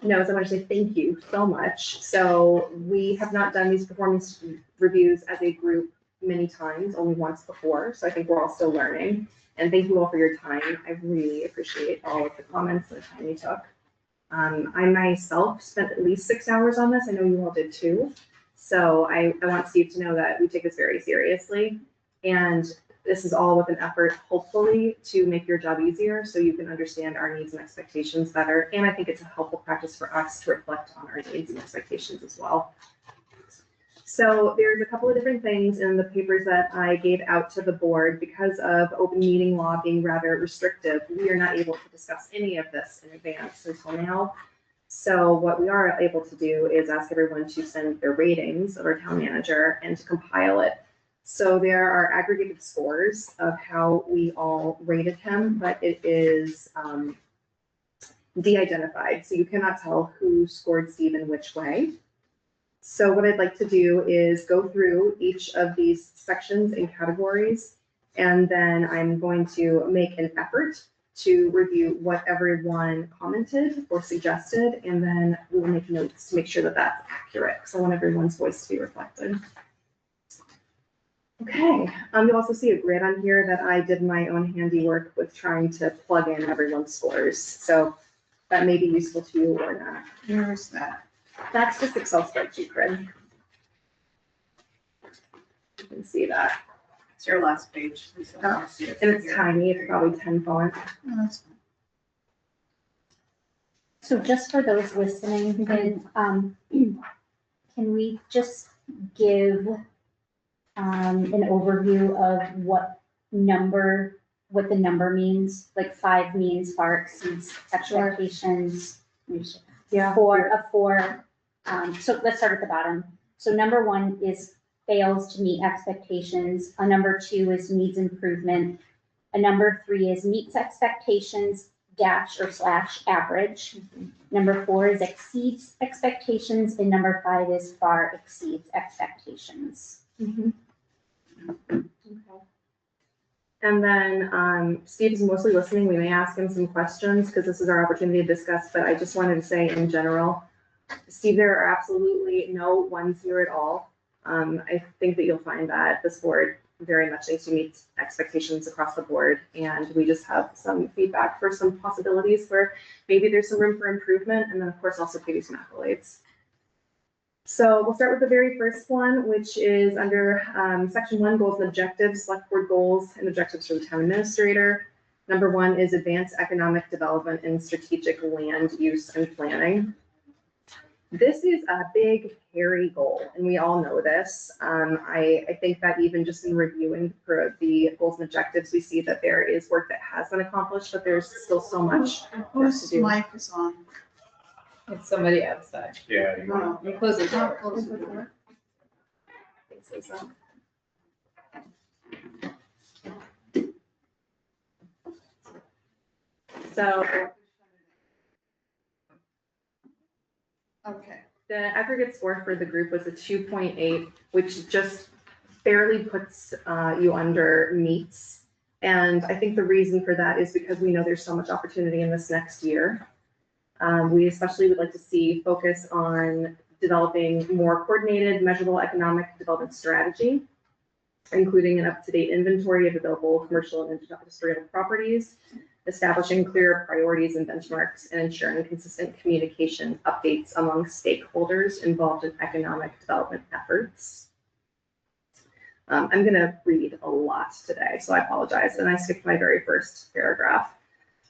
S8: knows, I want to say thank you so much. So we have not done these performance reviews as a group many times, only once before, so I think we're all still learning. And thank you all for your time. I really appreciate all of the comments and the time you took. I myself spent at least 6 hours on this. I know you all did too. So I want Steve to know that we take this very seriously. And this is all with an effort, hopefully, to make your job easier so you can understand our needs and expectations better. And I think it's a helpful practice for us to reflect on our needs and expectations as well.
S3: So there's a couple of different things in the papers that I gave out to the board. Because of open meeting law being rather restrictive, we are not able to discuss any of this in advance until now. So what we are able to do is ask everyone to send their ratings of our town manager and to compile it. So there are aggregated scores of how we all rated him, but it is de-identified. So you cannot tell who scored Steve in which way. So what I'd like to do is go through each of these sections and categories, and then I'm going to make an effort to review what everyone commented or suggested, and then we will make notes to make sure that that's accurate, because I want everyone's voice to be reflected. Okay, you'll also see a grid on here that I did my own handiwork with trying to plug in everyone's scores. So that may be useful to you or not.
S7: Where is that?
S3: That's just Excel spreadsheet grid. You can see that.
S7: It's your last page.
S3: And it's tiny, it's probably 10 font.
S7: Oh, that's fine.
S6: So just for those listening, then, can we just give an overview of what the number means? Like 5 means far exceeds expectations.
S3: Yeah.
S6: So let's start at the bottom. So number 1 is fails to meet expectations. A number 2 is needs improvement. A number 3 is meets expectations / average. Number 4 is exceeds expectations, and number 5 is far exceeds expectations.
S3: Okay. And then Steve is mostly listening. We may ask him some questions because this is our opportunity to discuss, but I just wanted to say in general, Steve, there are absolutely no ones here at all. I think that you'll find that this board very much needs to meet expectations across the board, and we just have some feedback for some possibilities where maybe there's some room for improvement, and then of course also give you some accolades. So we'll start with the very first one, which is under section 1, goals and objectives, select board goals and objectives for the town administrator. Number 1 is advance economic development and strategic land use and planning. This is a big, hairy goal, and we all know this. I think that even just in reviewing for the goals and objectives, we see that there is work that has been accomplished, but there's still so much
S7: Whose mic is on?
S5: It's somebody outside.
S2: Yeah.
S7: Oh,
S5: You close the door.
S7: close the door.
S3: So
S7: Okay.
S3: the aggregate score for the group was a 2.8, which just barely puts you under meets. And I think the reason for that is because we know there's so much opportunity in this next year. We especially would like to see focus on developing more coordinated, measurable economic development strategy, including an up-to-date inventory of available commercial and industrial properties, establishing clear priorities and benchmarks, and ensuring consistent communication updates among stakeholders involved in economic development efforts. I'm going to read a lot today, so I apologize. And I skipped my very first paragraph.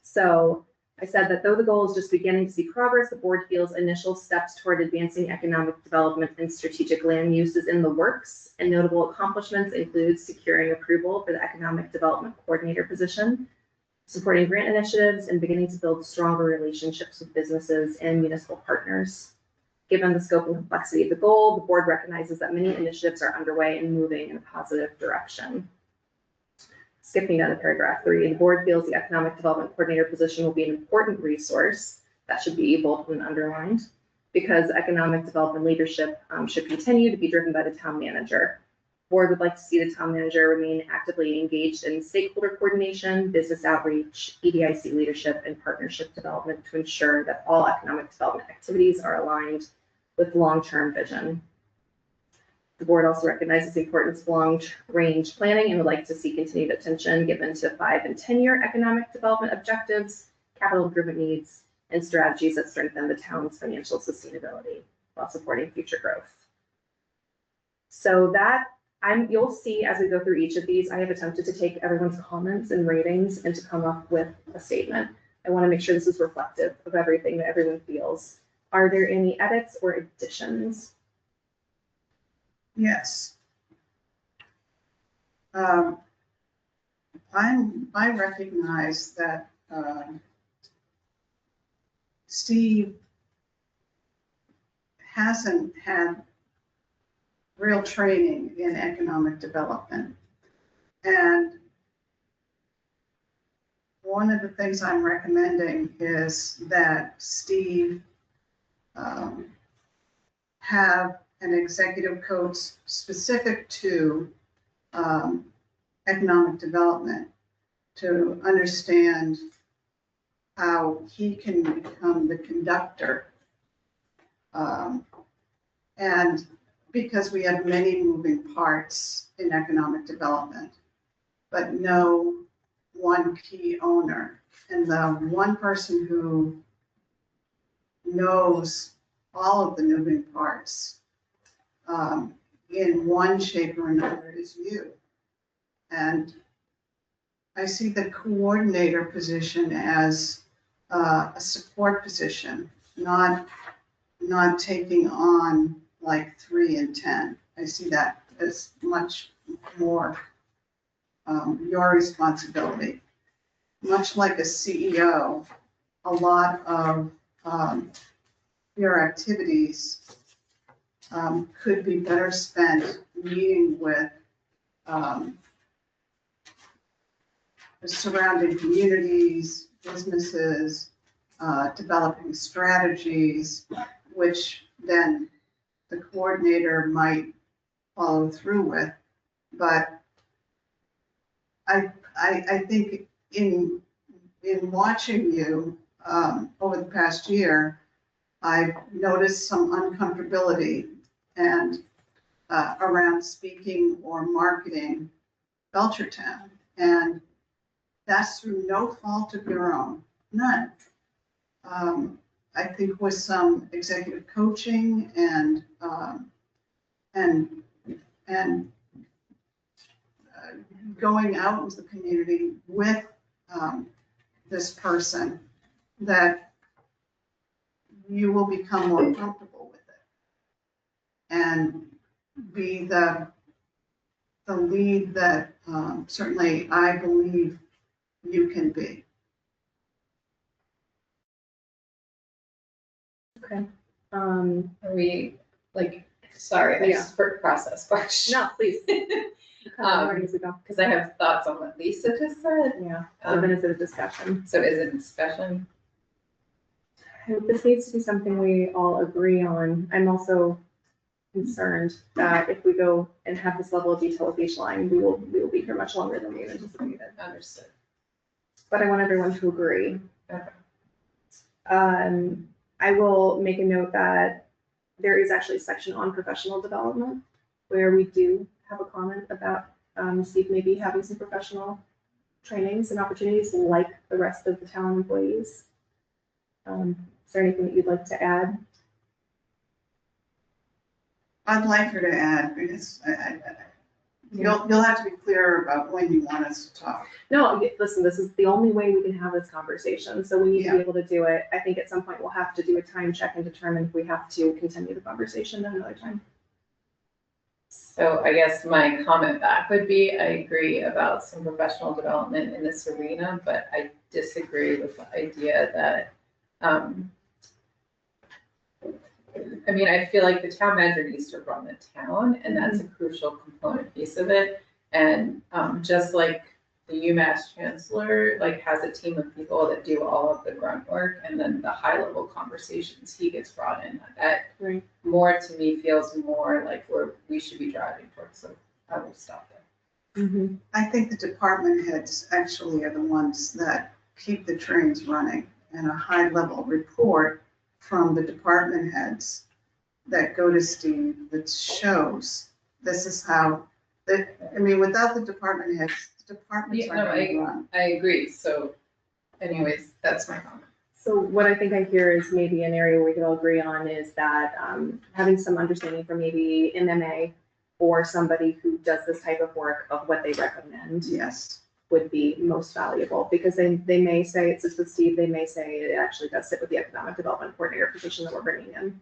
S3: So I said that though the goal is just beginning to see progress, the board feels initial steps toward advancing economic development and strategic land use is in the works, and notable accomplishments include securing approval for the economic development coordinator position, supporting grant initiatives, and beginning to build stronger relationships with businesses and municipal partners. Given the scope and complexity of the goal, the board recognizes that many initiatives are underway and moving in a positive direction. Skipping down to paragraph 3, the board feels the economic development coordinator position will be an important resource that should be bolded and underlined, because economic development leadership should continue to be driven by the town manager. Board would like to see the town manager remain actively engaged in stakeholder coordination, business outreach, EDIC leadership, and partnership development to ensure that all economic development activities are aligned with long-term vision. The board also recognizes the importance of long-range planning and would like to see continued attention given to 5- and 10-year economic development objectives, capital improvement needs, and strategies that strengthen the town's financial sustainability while supporting future growth. So that you'll see as we go through each of these, I have attempted to take everyone's comments and ratings and to come up with a statement. I want to make sure this is reflective of everything that everyone feels. Are there any edits or additions?
S4: Yes. I recognize that Steve hasn't had real training in economic development. And one of the things I'm recommending is that Steve have an executive coach specific to economic development to understand how he can become the conductor. And because we have many moving parts in economic development, but no one key owner. And the one person who knows all of the moving parts in one shape or another is you. And I see the coordinator position as a support position, not taking on like 3 and 10. I see that as much more your responsibility. Much like a CEO, a lot of your activities could be better spent meeting with the surrounding communities, businesses, developing strategies, which then the coordinator might follow through with. But I think in watching you over the past year, I've noticed some uncomfortability and around speaking or marketing Belchertown. And that's through no fault of your own, none. I think with some executive coaching and going out into the community with this person, that you will become more comfortable with it and be the lead that certainly I believe you can be.
S3: Okay.
S5: Are we, like, sorry,
S3: Yeah.
S5: I just process question.
S3: No, please. Where does it go?
S5: Because I have thoughts on what Lisa just said.
S3: Yeah, so then it's a discussion.
S5: So is it a discussion?
S3: This needs to be something we all agree on. I'm also concerned that if we go and have this level of detail with each line, we will be here much longer than we had anticipated.
S5: Understood.
S3: But I want everyone to agree.
S5: Okay.
S3: I will make a note that there is actually a section on professional development where we do have a comment about Steve maybe having some professional trainings and opportunities like the rest of the town employees. Is there anything that you'd like to add?
S4: I'd like her to add, because you'll have to be clear about when you want us to talk.
S3: No, listen, this is the only way we can have this conversation, so we need to be able to do it. I think at some point we'll have to do a time check and determine if we have to continue the conversation at another time.
S5: So I guess my comment back would be, I agree about some professional development in this arena, but I disagree with the idea that, I mean, I feel like the town manager needs to run the town, and that's a crucial component piece of it. And just like the UMass chancellor, like, has a team of people that do all of the grunt work, and then the high level conversations he gets brought in. That
S3: Right.
S5: more to me feels more like we should be driving towards. So I will stop there.
S3: Mm-hmm.
S4: I think the department heads actually are the ones that keep the trains running, and a high level report from the department heads that go to Steve that shows this is how, I mean, without the department heads, the departments
S5: Yeah,
S4: are
S5: no,
S4: going to run.
S5: I agree. So anyways, that's my comment.
S3: So what I think I hear is maybe an area we could all agree on is that having some understanding from maybe MMA or somebody who does this type of work of what they recommend
S4: Yes.
S3: would be most valuable, because they may say it sits with Steve, they may say it actually does sit with the economic development coordinator position that we're bringing in.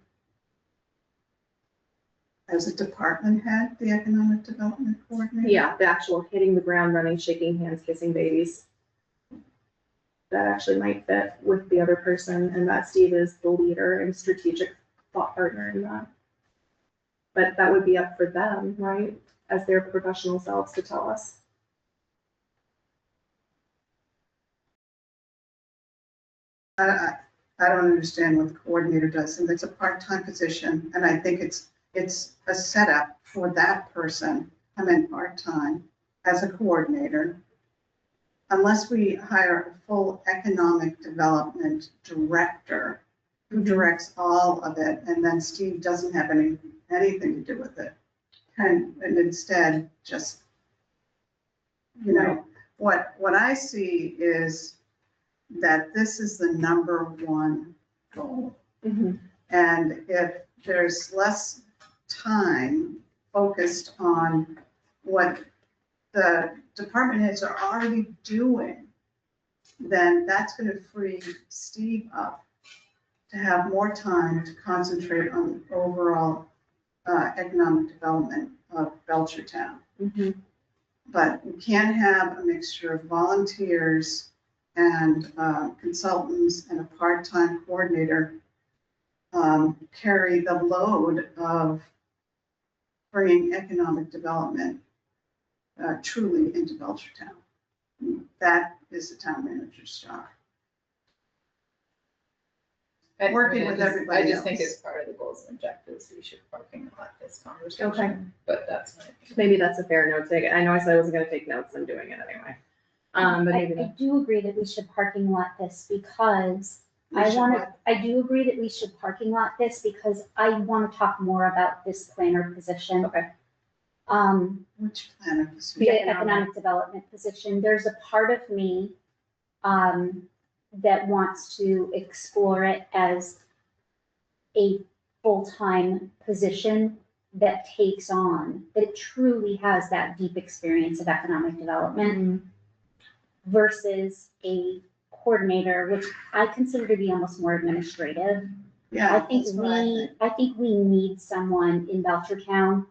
S4: as a department head, the economic development coordinator?
S8: Yeah, the actual hitting the ground running, shaking hands, kissing babies. That actually might fit with the other person, and that Steve is the leader and strategic thought partner in that. But that would be up for them, right, as their professional selves to tell us.
S4: I don't understand what the coordinator does, and it's a part-time position, and I think it's a setup for that person, come in part-time as a coordinator. Unless we hire a full economic development director who directs all of it, and then Steve doesn't have anything to do with it. And instead, just, you know, what I see is that this is the number one goal.
S8: Mhm.
S4: And if there's less time focused on what the department heads are already doing, then that's going to free Steve up to have more time to concentrate on the overall economic development of Belchertown.
S8: Mhm.
S4: But we can't have a mixture of volunteers and consultants and a part-time coordinator carry the load of bringing economic development truly into Belchertown. That is the town manager's job. Working with everybody
S5: I just think
S4: else.
S5: as part of the goals and objectives, we should parking lot this conversation.
S8: Okay.
S5: But that's my opinion.
S8: Maybe that's a fair note take. I know I said I wasn't gonna take notes, I'm doing it anyway. But maybe
S6: I
S8: that,
S6: do agree that we should parking lot this because
S4: We
S6: I
S4: should
S6: want to,
S4: what?
S6: I do agree that we should parking lot this because I want to talk more about this planner position.
S8: Okay.
S4: Which planner is
S6: The
S8: The economic-
S6: economic development position, there's a part of me that wants to explore it as a full-time position that takes on, that truly has that deep experience of economic development versus a coordinator, which I consider to be almost more administrative. I
S4: Yeah,
S6: think
S4: that's what I think.
S6: I think we need someone in Belchertown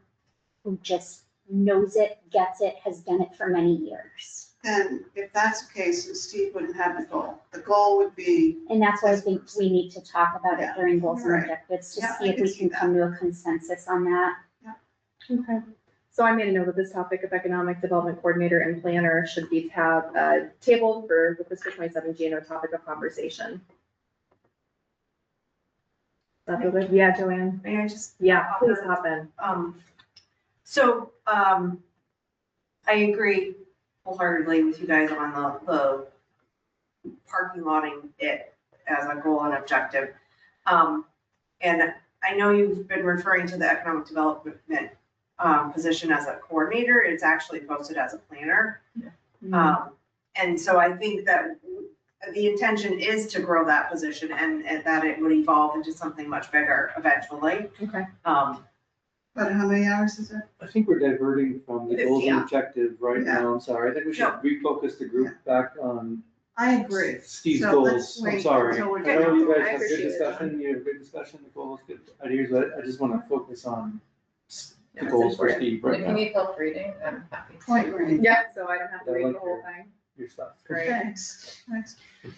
S6: who just knows it, gets it, has done it for many years.
S4: Then if that's the case, then Steve wouldn't have the goal. The goal would be,
S6: And that's why I think we need to talk about it
S4: Yeah,
S6: during goals and
S4: right.
S6: objectives, to
S4: Yeah,
S6: see
S4: I
S6: if
S4: can
S6: we
S4: see
S6: can
S4: that.
S6: come to a consensus on that.
S8: Okay. So I made a note that this topic of economic development coordinator and planner should be tabled for the fiscal 27 GNO topic of conversation. That's good. Yeah, Joanne.
S7: May I just
S8: Yeah, please hop in.
S7: I agree wholeheartedly with you guys on the parking lotting it as a goal and objective. And I know you've been referring to the economic development position as a coordinator. It's actually posted as a planner. And so I think that the intention is to grow that position and that it would evolve into something much bigger eventually.
S8: Okay.
S4: but how many hours is it?
S9: I think we're diverting from the goals and
S7: Yeah.
S9: objectives right
S4: Yeah.
S9: now, I'm sorry, I think we should
S7: No.
S9: refocus the group back on
S4: I agree.
S9: Steve's
S4: So let's
S9: goals, I'm
S4: wait
S9: sorry.
S4: until we're
S9: I know you
S8: done.
S9: guys
S8: I
S9: have good
S8: appreciate it.
S9: discussion, you have good discussion, the goals, good ideas, but I just wanna focus on
S8: Yeah,
S9: the
S8: it's
S9: goals for
S8: important.
S9: Steve
S5: And
S9: right
S5: if you
S9: now,
S5: need help reading, I'm happy to.
S4: Point reading.
S8: Yeah, so I don't have to
S9: I
S8: read
S9: like
S8: the whole
S9: your-
S8: thing.
S9: your stuff.
S8: Great.
S4: Thanks.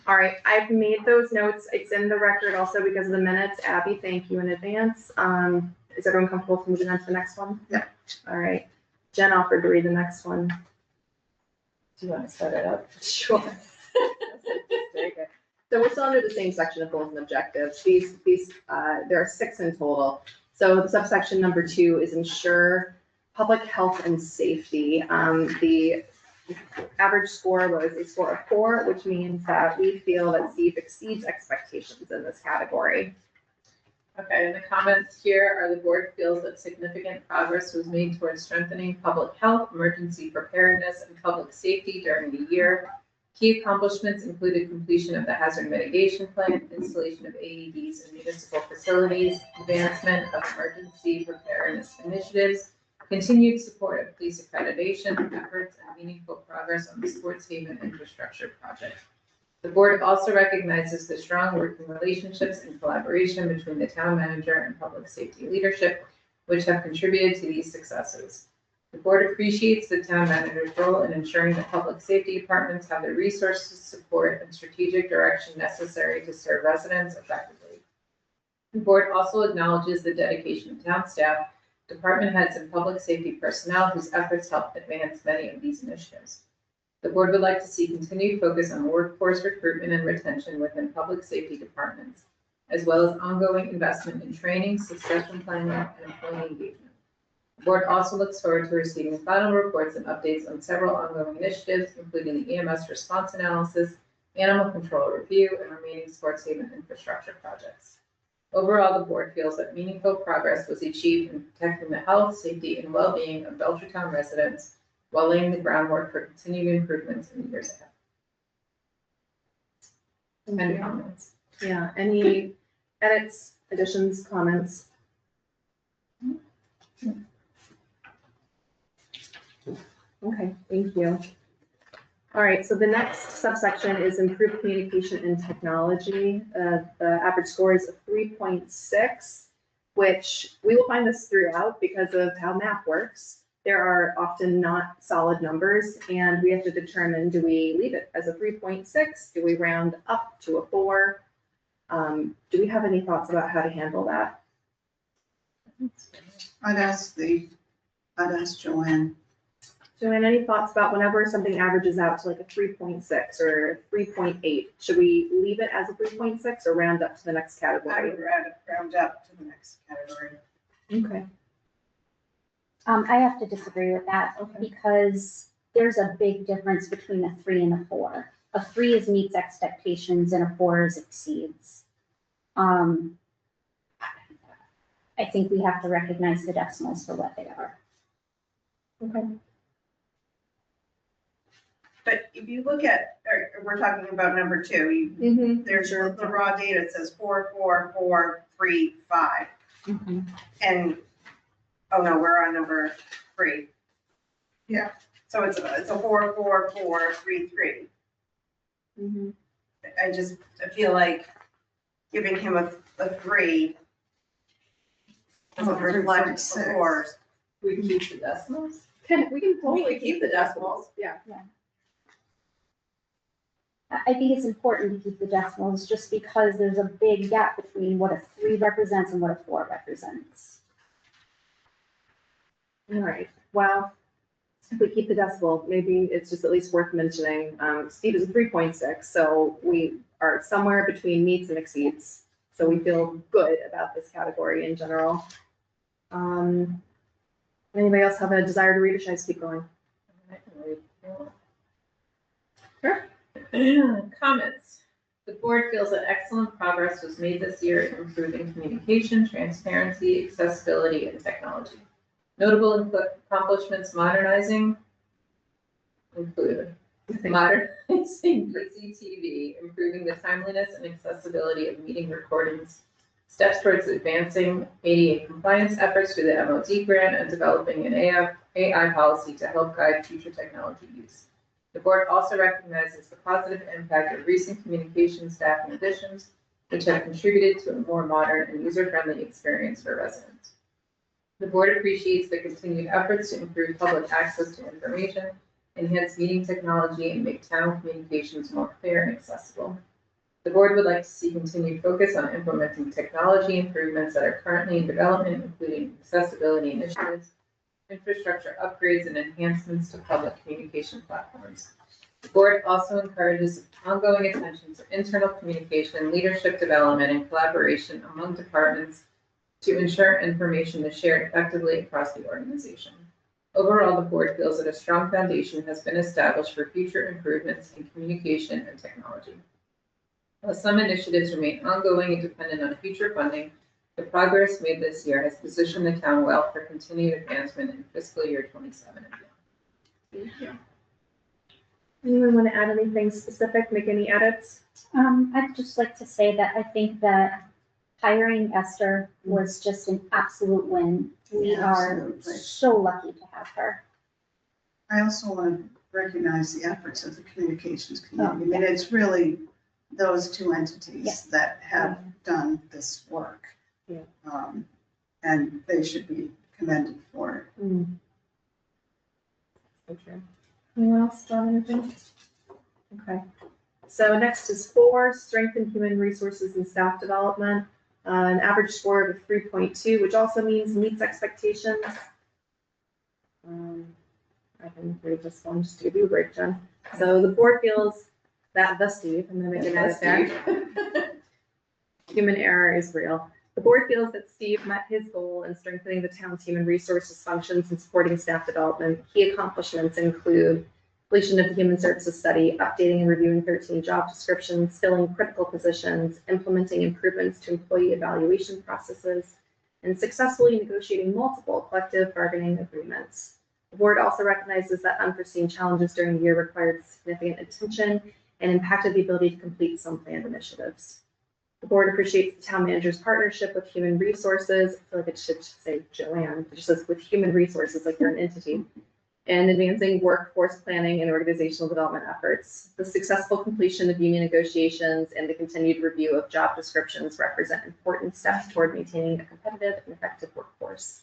S8: All right, I've made those notes. It's in the record also because of the minutes. Abby, thank you in advance. Is everyone comfortable with moving on to the next one?
S4: Yeah.
S8: All right. Jen offered to read the next one.
S5: Do you want to set it up?
S8: Sure. So we're still under the same section of goals and objectives. These, there are 6 in total. So the subsection number 2 is ensure public health and safety. The average score was a score of 4, which means that we feel that Steve exceeds expectations in this category.
S5: Okay, and the comments here are the board feels that significant progress was made towards strengthening public health, emergency preparedness, and public safety during the year. Key accomplishments included completion of the hazard mitigation plan, installation of AEDs in municipal facilities, advancement of emergency preparedness initiatives, continued support of police accreditation efforts, and meaningful progress on the Sports Haven infrastructure project. The board also recognizes the strong working relationships and collaboration between the town manager and public safety leadership, which have contributed to these successes. The board appreciates the town manager's role in ensuring that public safety departments have the resources, support, and strategic direction necessary to serve residents effectively. The board also acknowledges the dedication of town staff, department heads, and public safety personnel whose efforts help advance many of these initiatives. The board would like to see continued focus on workforce recruitment and retention within public safety departments, as well as ongoing investment in training, succession planning, and employee engagement. The board also looks forward to receiving final reports and updates on several ongoing initiatives, including the EMS response analysis, animal control review, and remaining sports haven infrastructure projects. Overall, the board feels that meaningful progress was achieved in protecting the health, safety, and well-being of Belchertown residents while laying the groundwork for continued improvements in the years ahead. Any comments?
S8: Yeah, any edits, additions, comments? Okay, thank you. All right, so the next subsection is improved communication and technology. The average score is a 3.6, which we will find this throughout because of how math works. There are often not solid numbers, and we have to determine, do we leave it as a 3.6? Do we round up to a 4? Do we have any thoughts about how to handle that?
S4: I'd ask Joanne.
S8: Joanne, any thoughts about whenever something averages out to like a 3.6 or 3.8? Should we leave it as a 3.6 or round up to the next
S7: I
S8: category?
S7: would round up to the next category.
S8: Okay.
S6: I have to disagree with that
S8: Okay.
S6: because there's a big difference between a 3 and a 4. A 3 is meets expectations and a 4 is exceeds. I think we have to recognize the decimals for what they are.
S8: Okay.
S7: But if you look at, we're talking about number 2,
S8: Mm-hmm.
S7: there's the raw data, it says 4, 4, 4, 3, 5.
S8: Mm-hmm.
S7: And, oh no, we're on number 3.
S4: Yeah.
S7: So it's a 4, 4, 4, 3, 3.
S8: Mm-hmm.
S7: I feel like giving him a 3 doesn't reflect the 4s.
S5: We can keep the decimals.
S8: We can totally
S7: keep the decimals.
S8: Yeah.
S6: I think it's important to keep the decimals just because there's a big gap between what a 3 represents and what a 4 represents.
S8: All right. Well, if we keep the decibel, maybe it's just at least worth mentioning. Steve is a 3.6, so we are somewhere between meets and exceeds. So we feel good about this category in general. Anybody else have a desire to read or should I just keep going? Sure.
S5: Comments. The board feels that excellent progress was made this year in improving communication, transparency, accessibility, and technology. Notable accomplishments include modernizing CCTV, improving the timeliness and accessibility of meeting recordings, steps towards advancing ADA compliance efforts through the MOD grant, and developing an AI policy to help guide future technology use. The board also recognizes the positive impact of recent communication staffing additions, which have contributed to a more modern and user-friendly experience for residents. The board appreciates the continued efforts to improve public access to information, enhance meeting technology, and make town communications more clear and accessible. The board would like to see continued focus on implementing technology improvements that are currently in development, including accessibility initiatives, infrastructure upgrades, and enhancements to public communication platforms. The board also encourages ongoing attention to internal communication, leadership development, and collaboration among departments to ensure information is shared effectively across the organization. Overall, the board feels that a strong foundation has been established for future improvements in communication and technology. While some initiatives remain ongoing and dependent on future funding, the progress made this year has positioned the town well for continued advancement in fiscal year 27 and beyond.
S8: Thank you. Anyone want to add anything specific, make any edits?
S6: I'd just like to say that I think that hiring Esther was just an absolute win. We are
S4: Absolutely.
S6: so lucky to have her.
S4: I also want to recognize the efforts of the communications community. I mean, it's really those two entities that have done this work.
S8: Yeah.
S4: and they should be commended for it.
S3: Okay. Anyone else, John, anything? Okay. So next is 4, strengthen human resources and staff development. An average score of a 3.2, which also means meets expectations. I can read this one just to give you a breakdown. So the board feels that Steve, I'm gonna make an edit there. Human error is real. The board feels that Steve met his goal in strengthening the town's human resources functions and supporting staff development. Key accomplishments include completion of the human services study, updating and reviewing 13 job descriptions, filling critical positions, implementing improvements to employee evaluation processes, and successfully negotiating multiple collective bargaining agreements. The board also recognizes that unforeseen challenges during the year required significant attention and impacted the ability to complete some planned initiatives. The board appreciates the town manager's partnership with human resources. I feel like it should say Joanne, it just says with human resources, like they're an entity, and advancing workforce planning and organizational development efforts. The successful completion of union negotiations and the continued review of job descriptions represent important steps toward maintaining a competitive and effective workforce.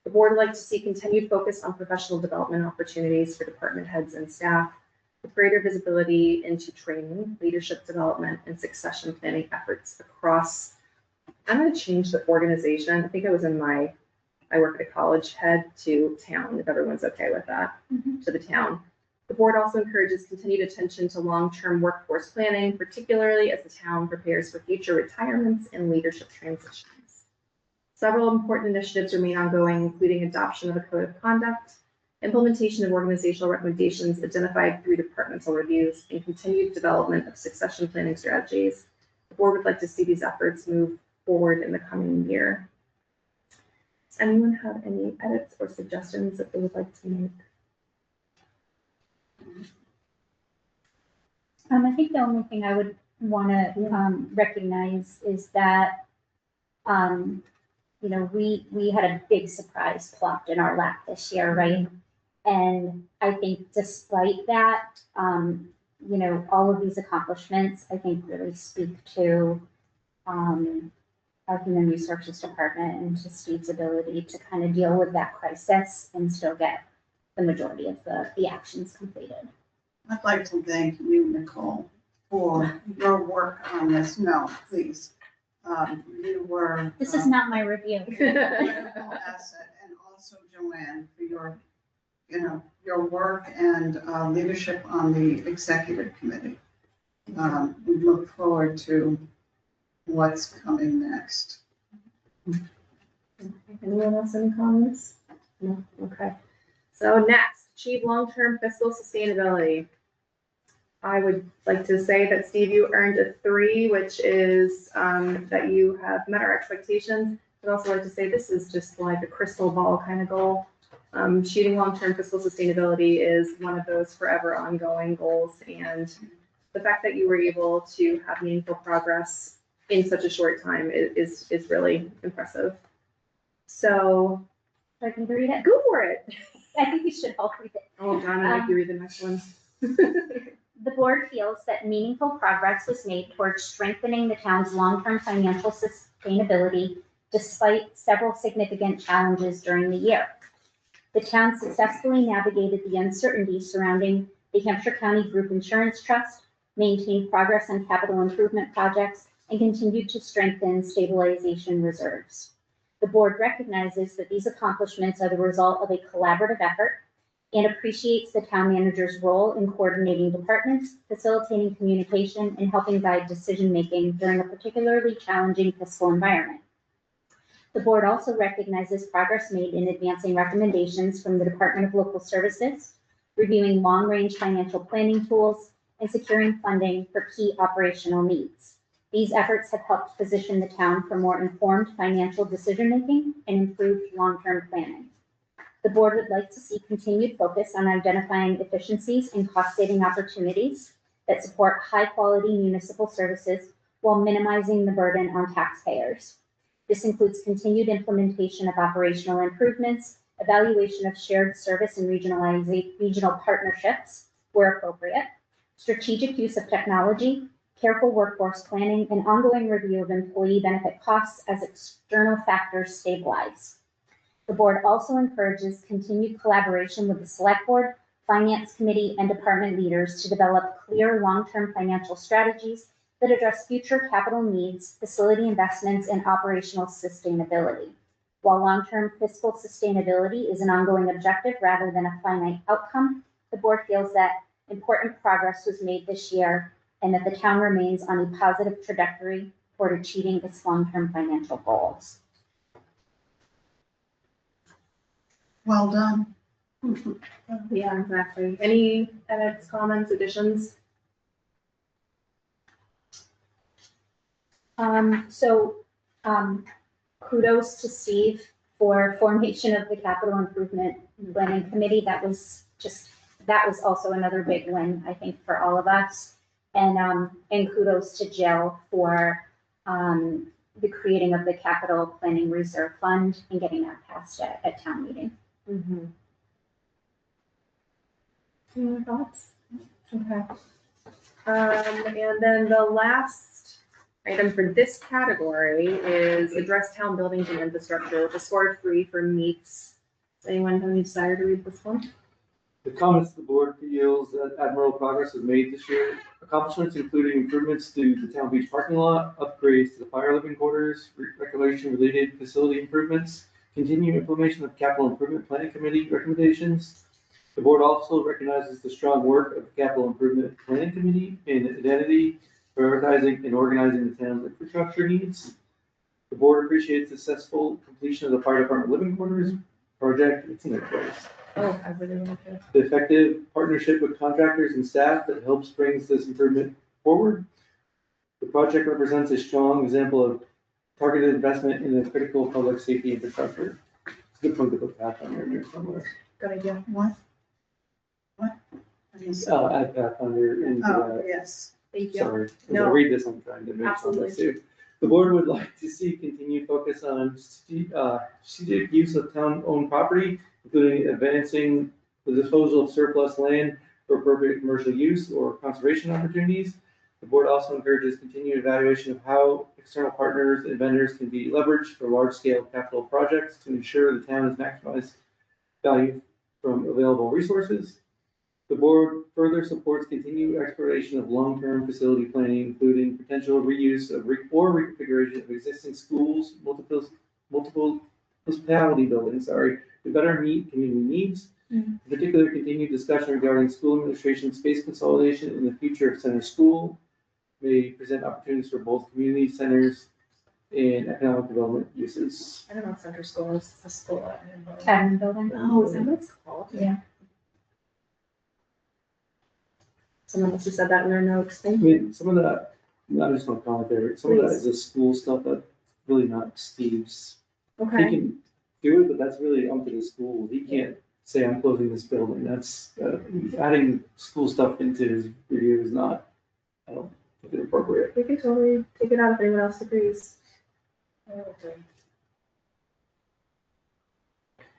S3: The board would like to see continued focus on professional development opportunities for department heads and staff, with greater visibility into training, leadership development, and succession planning efforts across. I'm going to change the organization. I think I was in I work at a college head to town, if everyone's okay with that, to the town. The board also encourages continued attention to long-term workforce planning, particularly as the town prepares for future retirements and leadership transitions. Several important initiatives remain ongoing, including adoption of a code of conduct, implementation of organizational recommendations identified through departmental reviews, and continued development of succession planning strategies. The board would like to see these efforts move forward in the coming year. Does anyone have any edits or suggestions that they would like to make?
S6: I think the only thing I would want to recognize is that, we had a big surprise plopped in our lap this year, right? And I think despite that, all of these accomplishments, I think really speak to our human resources department and to Steve's ability to kind of deal with that crisis and still get the majority of the actions completed.
S4: I'd like to thank you, Nicole, for your work on this. No, please. You were.
S6: This is not my review.
S4: A wonderful asset, and also Joanne for your work and leadership on the executive committee. We look forward to what's coming next.
S3: Anyone else any comments? No? Okay. So next, achieve long-term fiscal sustainability. I would like to say that Steve, you earned a 3, which is that you have met our expectations. I'd also like to say this is just like a crystal ball kind of goal. Achieving long-term fiscal sustainability is one of those forever ongoing goals, and the fact that you were able to have meaningful progress in such a short time is really impressive. So,
S6: I can read it.
S3: go for it.
S6: I think we should all read it.
S3: Oh, John, I'd like you read the next one.
S6: The board feels that meaningful progress was made towards strengthening the town's long-term financial sustainability despite several significant challenges during the year. The town successfully navigated the uncertainties surrounding the Hampshire County Group Insurance Trust, maintained progress on capital improvement projects, and continued to strengthen stabilization reserves. The board recognizes that these accomplishments are the result of a collaborative effort and appreciates the town manager's role in coordinating departments, facilitating communication, and helping guide decision-making during a particularly challenging fiscal environment. The board also recognizes progress made in advancing recommendations from the Department of Local Services, reviewing long-range financial planning tools, and securing funding for key operational needs. These efforts have helped position the town for more informed financial decision-making and improved long-term planning. The board would like to see continued focus on identifying efficiencies and cost-saving opportunities that support high-quality municipal services while minimizing the burden on taxpayers. This includes continued implementation of operational improvements, evaluation of shared service and regional partnerships where appropriate, strategic use of technology, careful workforce planning, and ongoing review of employee benefit costs as external factors stabilize. The board also encourages continued collaboration with the select board, finance committee, and department leaders to develop clear long-term financial strategies that address future capital needs, facility investments, and operational sustainability. While long-term fiscal sustainability is an ongoing objective rather than a finite outcome, the board feels that important progress was made this year and that the town remains on a positive trajectory toward achieving its long-term financial goals.
S4: Well done.
S3: Yeah, exactly. Any edits, comments, additions?
S6: Kudos to Steve for formation of the capital improvement planning committee. That was also another big win, I think, for all of us. And kudos to Jill for the creating of the capital planning reserve fund and getting that passed at town meeting.
S3: Mm-hmm. Any other thoughts? Okay. And then the last item for this category is address town buildings and infrastructure, which is scored 3 for meets. Does anyone have any desire to read this one?
S9: The comments of the board feels that admirable progress was made this year. Accomplishments including improvements to the town beach parking lot, upgrades to the fire living quarters, recreation-related facility improvements, continued implementation of capital improvement planning committee recommendations. The board also recognizes the strong work of the capital improvement planning committee in identity, prioritizing and organizing the town's infrastructure needs. The board appreciates the successful completion of the fire department living quarters project. It's in their place.
S3: Oh, I really want to.
S9: The effective partnership with contractors and staff that helps brings this improvement forward. The project represents a strong example of targeted investment in the critical public safety infrastructure. It's a good point to put Pathfinder in there somewhere.
S3: Good idea.
S4: What? I missed it.
S9: Add Pathfinder into
S4: Oh,
S9: that.
S4: yes.
S3: Thank you.
S9: Sorry, as I
S3: No.
S9: read this, I'm trying to make
S3: Absolutely.
S9: something too. The board would like to see continued focus on strategic use of town-owned property, including advancing the disposal of surplus land for appropriate commercial use or conservation opportunities. The board also encourages continued evaluation of how external partners and vendors can be leveraged for large-scale capital projects to ensure the town has maximized value from available resources. The board further supports continued exploration of long-term facility planning, including potential reuse of or reconfiguration of existing schools, multiple hospitality buildings, to better meet community needs. In particular, continued discussion regarding school administration space consolidation in the future of center school may present opportunities for both community centers and economic development uses.
S3: I don't know what center school is. It's a school at
S6: Admin building.
S3: Oh, is that what it's called?
S6: Yeah.
S3: Someone must have said that in their notes.
S9: I
S3: Thank you.
S9: mean, some of that, I just want to comment there, some of that is the school stuff that's really not Steve's. He
S3: Okay.
S9: can do it, but that's really up to the school. He can't say, I'm closing this building. That's, adding school stuff into his review is not, I don't think it's appropriate.
S3: We can totally take it out if anyone else agrees.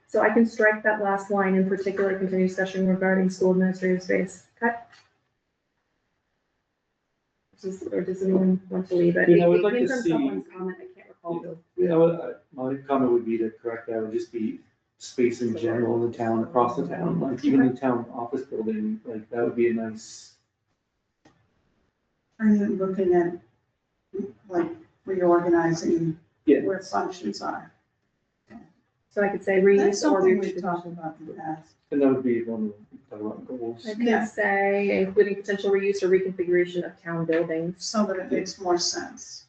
S3: So I can strike that last line, in particular, continue discussion regarding school administrative space. Cut. Or does anyone want to leave it?
S9: Yeah, I would
S3: It
S9: like
S3: came
S9: to
S3: from
S9: see-
S3: someone's comment, I can't recall who.
S9: Yeah, my comment would be to correct that, would just be space in general in the town, across the town, like even the town office building, like that would be a nice.
S4: Are you looking at, like, reorganizing
S9: Yeah.
S4: where functions are?
S3: So I could say
S4: That's
S3: reuse or
S4: something we've talked
S3: reconfiguration.
S4: about in the past.
S9: And that would be one of the talk about goals.
S3: I
S4: Yeah.
S3: could say including potential reuse or reconfiguration of town buildings.
S4: So that it makes more sense.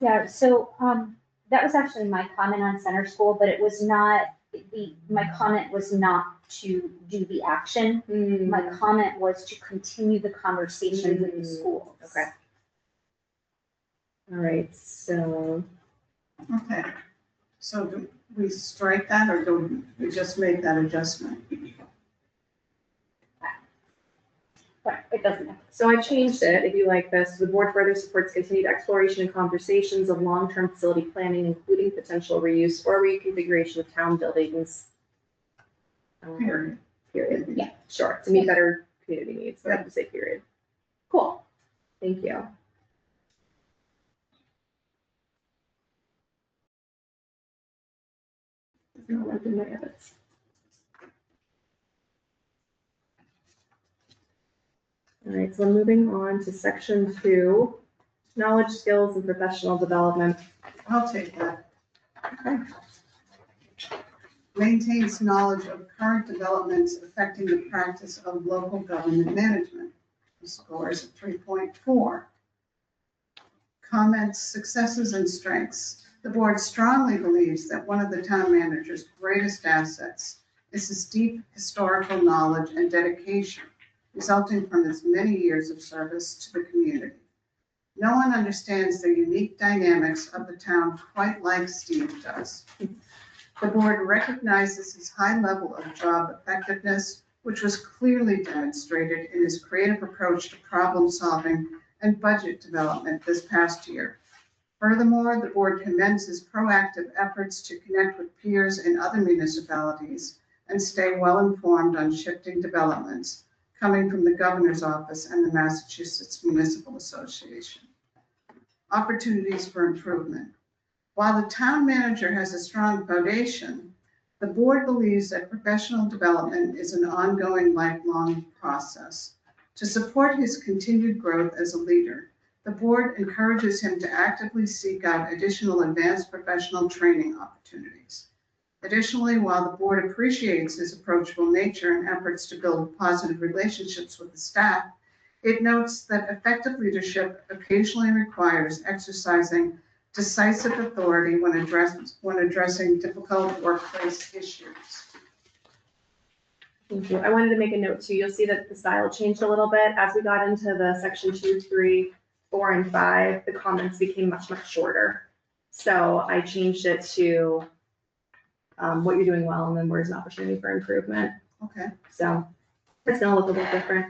S6: Yeah, so, that was actually my comment on center school, but it was not, my comment was not to do the action. My comment was to continue the conversation with the schools.
S3: Okay. All right, so
S4: Okay. So do we strike that or do we just make that adjustment?
S6: But it doesn't matter.
S3: So I changed it, if you like this, the board further supports continued exploration and conversations of long-term facility planning, including potential reuse or reconfiguration of town buildings.
S4: Period.
S3: Period.
S6: Yeah.
S3: Sure, to meet better community needs, so I have to say period. Cool, thank you. No, I didn't have it. All right, so moving on to section 2, knowledge, skills, and professional development.
S4: I'll take that.
S3: Okay.
S4: Maintains knowledge of current developments affecting the practice of local government management. The score is at 3.4. Comments, successes, and strengths. The board strongly believes that one of the town manager's greatest assets is his deep historical knowledge and dedication resulting from his many years of service to the community. No one understands the unique dynamics of the town quite like Steve does. The board recognizes his high level of job effectiveness, which was clearly demonstrated in his creative approach to problem solving and budget development this past year. Furthermore, the board commends his proactive efforts to connect with peers in other municipalities and stay well informed on shifting developments coming from the governor's office and the Massachusetts Municipal Association. Opportunities for improvement. While the town manager has a strong foundation, the board believes that professional development is an ongoing, lifelong process. To support his continued growth as a leader, the board encourages him to actively seek out additional advanced professional training opportunities. Additionally, while the board appreciates his approachable nature and efforts to build positive relationships with the staff, it notes that effective leadership occasionally requires exercising decisive authority when addressing difficult workplace issues.
S3: Thank you. I wanted to make a note too. You'll see that the style changed a little bit as we got into the section 2, 3, 4, and 5. The comments became much shorter. So I changed it to what you're doing well, and then where's an opportunity for improvement.
S4: Okay.
S3: So it's gonna look a little different.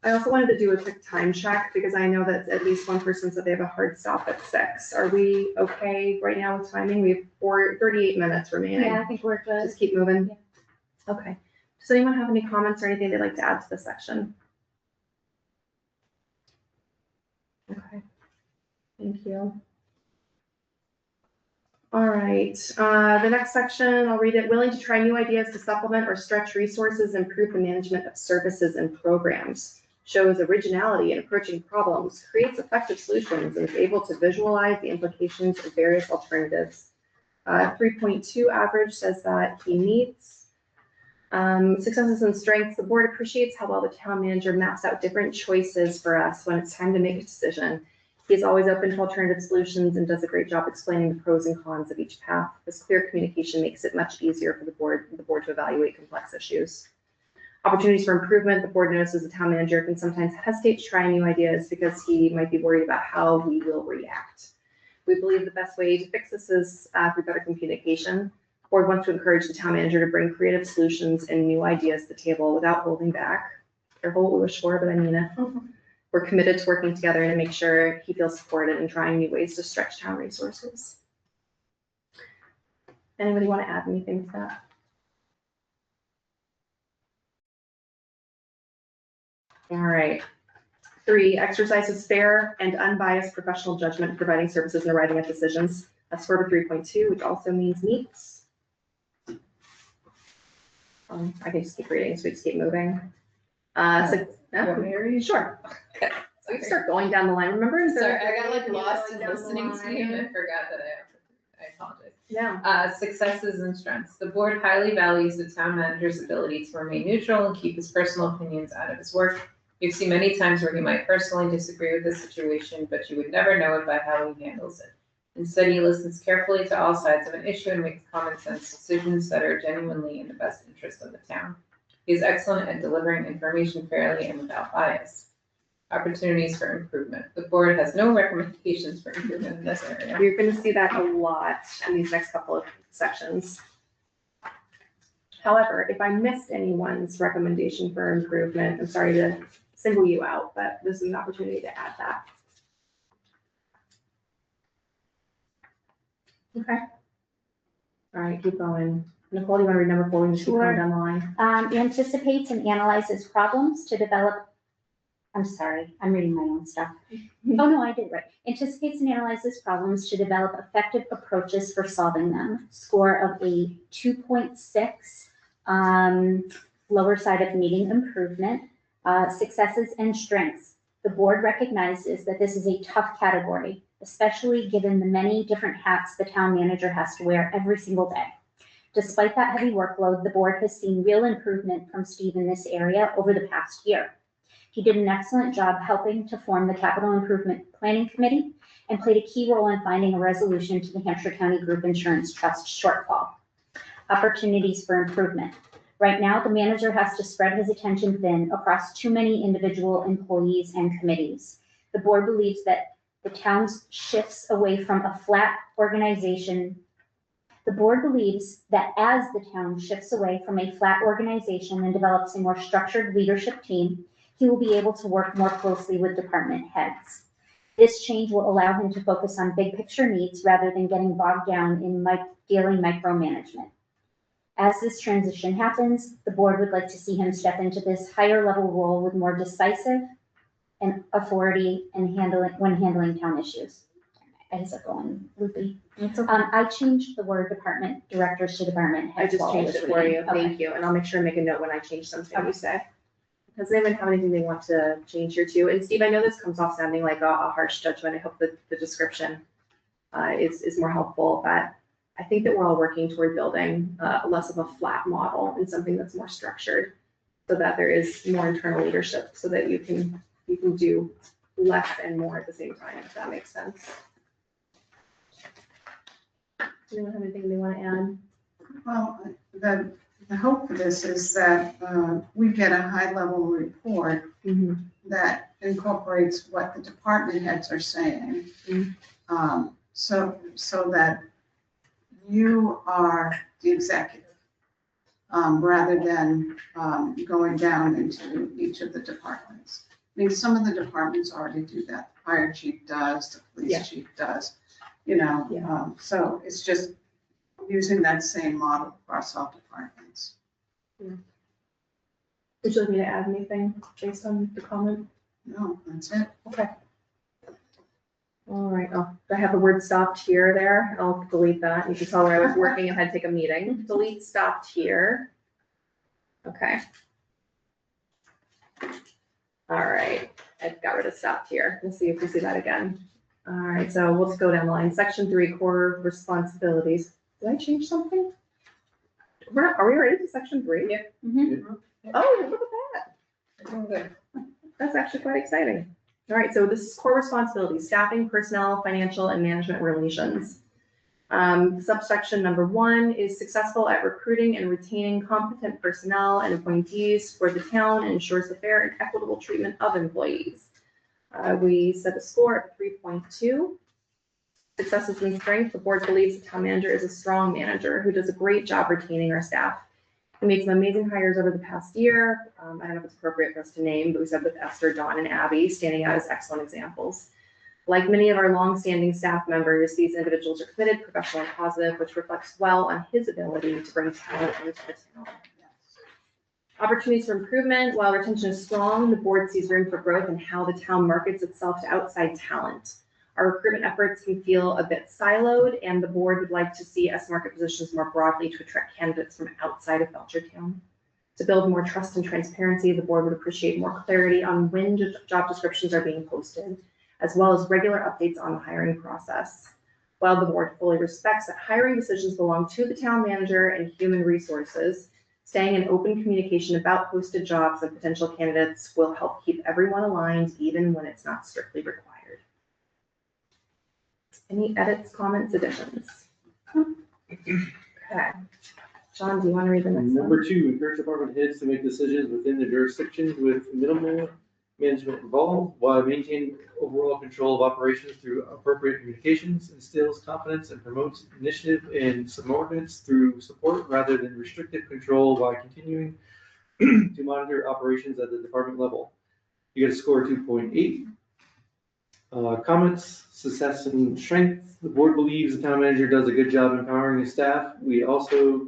S3: I also wanted to do a quick time check because I know that at least one person said they have a hard stop at 6. Are we okay right now with timing? We have 38 minutes remaining.
S6: Yeah, I think we're good.
S3: Just keep moving. Okay. Does anyone have any comments or anything they'd like to add to this section? Okay. Thank you. All right, the next section, I'll read it. Willing to try new ideas to supplement or stretch resources, improve the management of services and programs. Shows originality in approaching problems, creates effective solutions, and is able to visualize the implications of various alternatives. 3.2 average says that he meets. Successes and strengths. The board appreciates how well the town manager maps out different choices for us when it's time to make a decision. He is always open to alternative solutions and does a great job explaining the pros and cons of each path. This clear communication makes it much easier for the board to evaluate complex issues. Opportunities for improvement. The board notices the town manager can sometimes hesitate to try new ideas because he might be worried about how we will react. We believe the best way to fix this is through better communication. The board wants to encourage the town manager to bring creative solutions and new ideas to the table without holding back. Careful what we wish for, but I mean it. We're committed to working together to make sure he feels supported and trying new ways to stretch town resources. Anybody want to add anything to that? All right. 3, exercises fair and unbiased professional judgment, providing services and arriving at decisions. That's score of 3.2, which also means meets. I can just keep reading, so we just keep moving. Sure.
S5: Okay.
S3: We can start going down the line. Remember?
S5: Sorry, I got like lost in
S3: Going down the
S5: listening to you and I
S3: line.
S5: forgot that I apologize.
S3: Yeah.
S5: Successes and strengths. The board highly values the town manager's ability to remain neutral and keep his personal opinions out of his work. You've seen many times where he might personally disagree with the situation, but you would never know it by how he handles it. Instead, he listens carefully to all sides of an issue and makes common sense decisions that are genuinely in the best interest of the town. He is excellent at delivering information fairly and without bias. Opportunities for improvement. The board has no recommendations for improvement in this area.
S3: You're going to see that a lot in these next couple of sections. However, if I missed anyone's recommendation for improvement, I'm sorry to single you out, but this is an opportunity to add that. Okay. All right, keep going. Nicole, do you want to read number 4? We can just keep going
S6: Sure.
S3: down the line.
S6: Anticipates and analyzes problems to develop I'm sorry, I'm reading my own stuff. Oh, no, I did it right. Anticipates and analyzes problems to develop effective approaches for solving them. Score of a 2.6, lower side of needing improvement. Successes and strengths. The board recognizes that this is a tough category, especially given the many different hats the town manager has to wear every single day. Despite that heavy workload, the board has seen real improvement from Steve in this area over the past year. He did an excellent job helping to form the Capital Improvement Planning Committee and played a key role in finding a resolution to the Hampshire County Group Insurance Trust shortfall. Opportunities for improvement. Right now, the manager has to spread his attention thin across too many individual employees and committees. The board believes that the town's shifts away from a flat organization. The board believes that as the town shifts away from a flat organization and develops a more structured leadership team, he will be able to work more closely with department heads. This change will allow him to focus on big picture needs rather than getting bogged down in daily micromanagement. As this transition happens, the board would like to see him step into this higher level role with more decisive and authority and when handling town issues. I just kept going loopy. I changed the word department directors to department
S8: I
S6: heads.
S8: just
S6: while
S8: changed
S6: was
S8: it for
S6: reading.
S8: you,
S6: Okay.
S8: thank you, and I'll make sure to make a note when I change something you say. Does anyone have anything they want to change here too? And Steve, I know this comes off sounding like a harsh judgment, I hope that the description is more helpful, but I think that we're all working toward building less of a flat model and something that's more structured, so that there is more internal leadership, so that you can do less and more at the same time, if that makes sense. Does anyone have anything they want to add?
S4: Well, the hope for this is that we get a high-level report that incorporates what the department heads are saying. So that you are the executive, rather than going down into each of the departments. I mean, some of the departments already do that. The fire chief does, the police chief does, so it's just using that same model across all departments.
S8: Would you like me to add anything based on the comment?
S4: No, that's it.
S8: Okay. All right, I have the word stopped here there. I'll delete that. You can tell where I was working and had to take a meeting. Delete stopped here. Okay. All right, I got rid of stopped here. We'll see if we see that again. All right, so we'll just go down the line. Section 3, core responsibilities. Did I change something? Are we already to section 3?
S5: Yeah.
S8: Oh, look at that. That's actually quite exciting. All right, so this is core responsibilities, staffing, personnel, financial, and management relations. Subsection number 1 is successful at recruiting and retaining competent personnel and appointees for the town and ensures the fair and equitable treatment of employees. We set a score at 3.2. Successes and strengths. The board believes the town manager is a strong manager who does a great job retaining our staff. He made some amazing hires over the past year. I don't know if it's appropriate for us to name, but we said with Esther, Dawn, and Abby standing out as excellent examples. Like many of our longstanding staff members, these individuals are committed, professional, and positive, which reflects well on his ability to bring talent into the town. Opportunities for improvement. While retention is strong, the board sees room for growth in how the town markets itself to outside talent. Our recruitment efforts can feel a bit siloed, and the board would like to see us market positions more broadly to attract candidates from outside of Belchertown. To build more trust and transparency, the board would appreciate more clarity on when job descriptions are being posted, as well as regular updates on the hiring process. While the board fully respects that hiring decisions belong to the town manager and human resources, staying in open communication about posted jobs and potential candidates will help keep everyone aligned, even when it's not strictly required. Any edits, comments, additions? Okay. John, do you want to read the next one?
S9: Number 2, encourage department heads to make decisions within their jurisdictions with minimal management involved while maintaining overall control of operations through appropriate communications, instills confidence, and promotes initiative in subordinates through support rather than restrictive control while continuing to monitor operations at the department level. You get a score of 2.8. Comments, success, and strength. The board believes the town manager does a good job empowering his staff. We also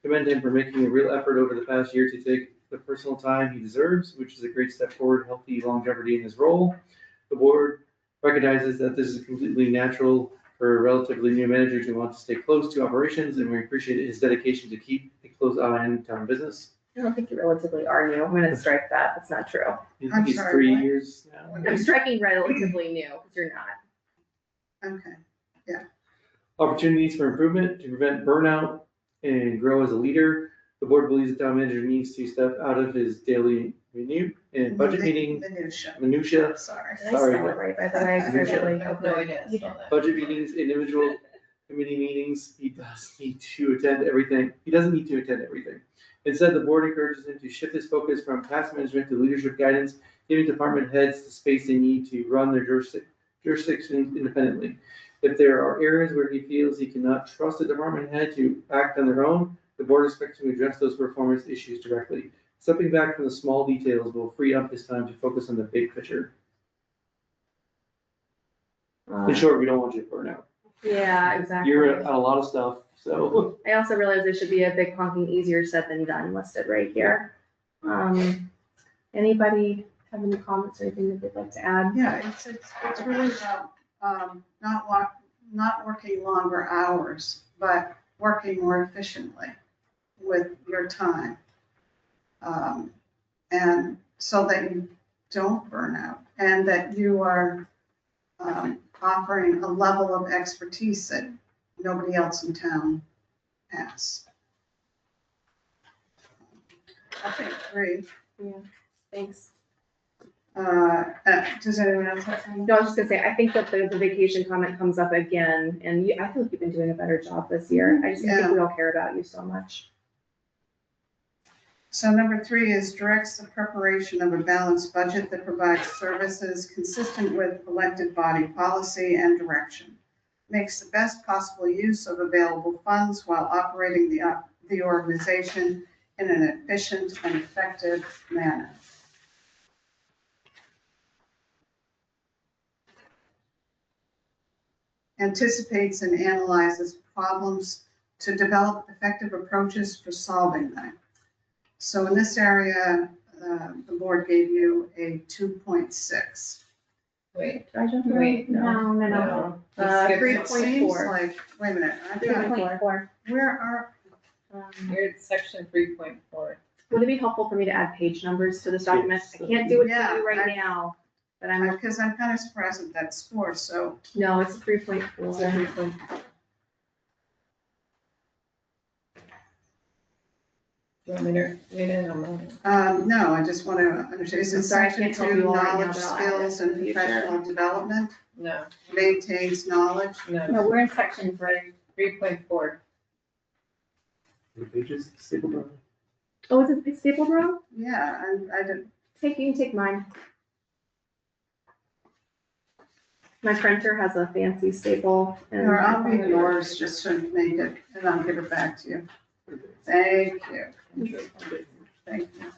S9: commend him for making a real effort over the past year to take the personal time he deserves, which is a great step forward, healthy longevity in his role. The board recognizes that this is completely natural for a relatively new manager to want to stay close to operations, and we appreciate his dedication to keep a close eye on town business.
S8: I don't think you relatively are new. I'm gonna strike that. That's not true.
S9: I think
S4: I'm
S9: he's
S4: sorry,
S9: 3
S4: what?
S9: years now.
S8: I'm striking relatively new, because you're not.
S4: Okay,
S9: Opportunities for improvement to prevent burnout and grow as a leader. The board believes the town manager needs to step out of his daily review and budget meeting minutia.
S4: Sorry.
S8: Did I
S9: Sorry.
S8: spell it right, by the way? 'Cause I really
S5: I
S8: hope
S5: have no
S8: that-
S5: idea. how to spell that.
S9: Budget meetings, individual committee meetings, he doesn't need to attend everything. Instead, the board encourages him to shift his focus from task management to leadership guidance, giving department heads the space they need to run their jurisdiction independently. If there are areas where he feels he cannot trust the department head to act on their own, the board expects him to address those performance issues directly. Stepping back from the small details will free up his time to focus on the big picture. In short, we don't want you to burn out.
S8: Yeah, exactly.
S9: You're at a lot of stuff, so.
S8: I also realize there should be a big honking easier said than done listed right here. Anybody have any comments or anything that they'd like to add?
S4: Yeah, it's really about, not working longer hours, but working more efficiently with your time. And so that you don't burn out and that you are, offering a level of expertise that nobody else in town has. I think 3.
S8: Thanks.
S4: Does anyone else have something?
S8: No, I was just gonna say, I think that the vacation comment comes up again, and I feel like you've been doing a better job this year. I think we all care about you so much.
S4: So number 3 is directs the preparation of a balanced budget that provides services consistent with elected body policy and direction. Makes the best possible use of available funds while operating the organization in an efficient and effective manner. Anticipates and analyzes problems to develop effective approaches for solving them. So in this area, the board gave you a 2.6.
S5: Wait,
S8: Did I jump in?
S5: Wait,
S6: No.
S5: no.
S8: Uh,
S5: You skipped
S4: It seems
S8: 3.4.
S4: like, wait a minute,
S6: Three point four.
S4: where are,
S5: You're at section 3.4.
S8: Would it be helpful for me to add page numbers to this document? I can't do it for
S4: Yeah,
S8: you right
S4: I-
S8: now, but I'm,
S4: because I'm kind of surprised at that score, so.
S8: no, it's 3.4.
S5: Do you want me to read it? I'm not-
S4: No, I just want to understand, is
S8: I'm
S4: it
S8: sorry, I
S4: section
S8: can't tell
S4: 2,
S8: you all right now,
S4: knowledge,
S8: but I'll add it
S4: skills,
S8: in
S4: and
S8: the future.
S4: professional development,
S5: No,
S4: maintains knowledge?
S5: no.
S6: No, we're in section 3.
S5: 3.4.
S9: The pages, staple brown.
S8: Oh, is it stapled wrong?
S4: Yeah, I did,
S8: You can take mine. My printer has a fancy staple. and-
S4: or I'll read yours just to make it, and I'll give it back to you. Thank you. Thank you.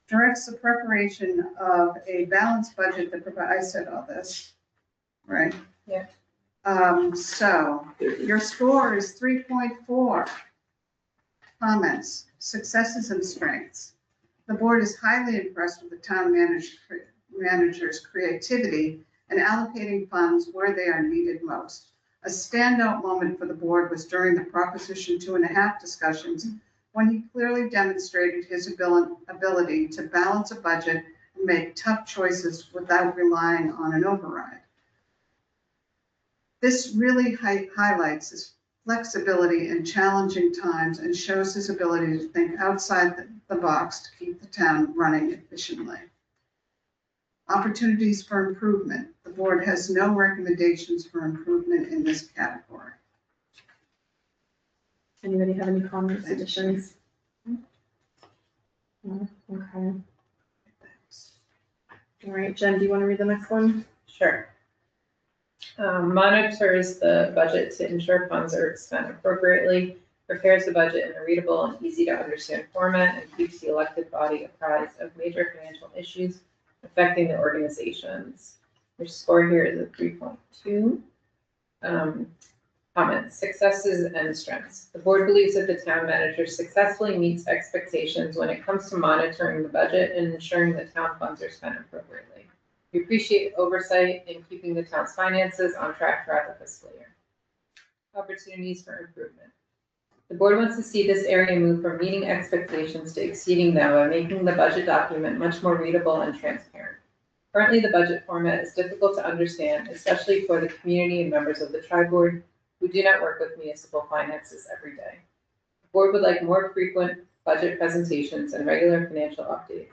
S4: Directs the preparation of a balanced budget that provides, I said all this, right?
S5: Yeah.
S4: So your score is 3.4. Comments, successes and strengths. The board is highly impressed with the town manager's creativity and allocating funds where they are needed most. A standout moment for the board was during the Proposition 2.5 discussions, when he clearly demonstrated his ability to balance a budget and make tough choices without relying on an override. This really highlights his flexibility in challenging times and shows his ability to think outside the box to keep the town running efficiently. Opportunities for improvement. The board has no recommendations for improvement in this category.
S8: Anybody have any comments, additions? No? Okay. All right, Jen, do you want to read the next one?
S5: Sure. Monitors the budget to ensure funds are spent appropriately, prepares the budget in a readable and easy to understand format, and keeps the elected body apprised of major financial issues affecting the organizations. Your score here is a 3.2. Comments, successes and strengths. The board believes that the town manager successfully meets expectations when it comes to monitoring the budget and ensuring that town funds are spent appropriately. We appreciate oversight in keeping the town's finances on track throughout the fiscal year. Opportunities for improvement. The board wants to see this area move from meeting expectations to exceeding them by making the budget document much more readable and transparent. Currently, the budget format is difficult to understand, especially for the community and members of the tri-board who do not work with municipal finances every day. The board would like more frequent budget presentations and regular financial updates.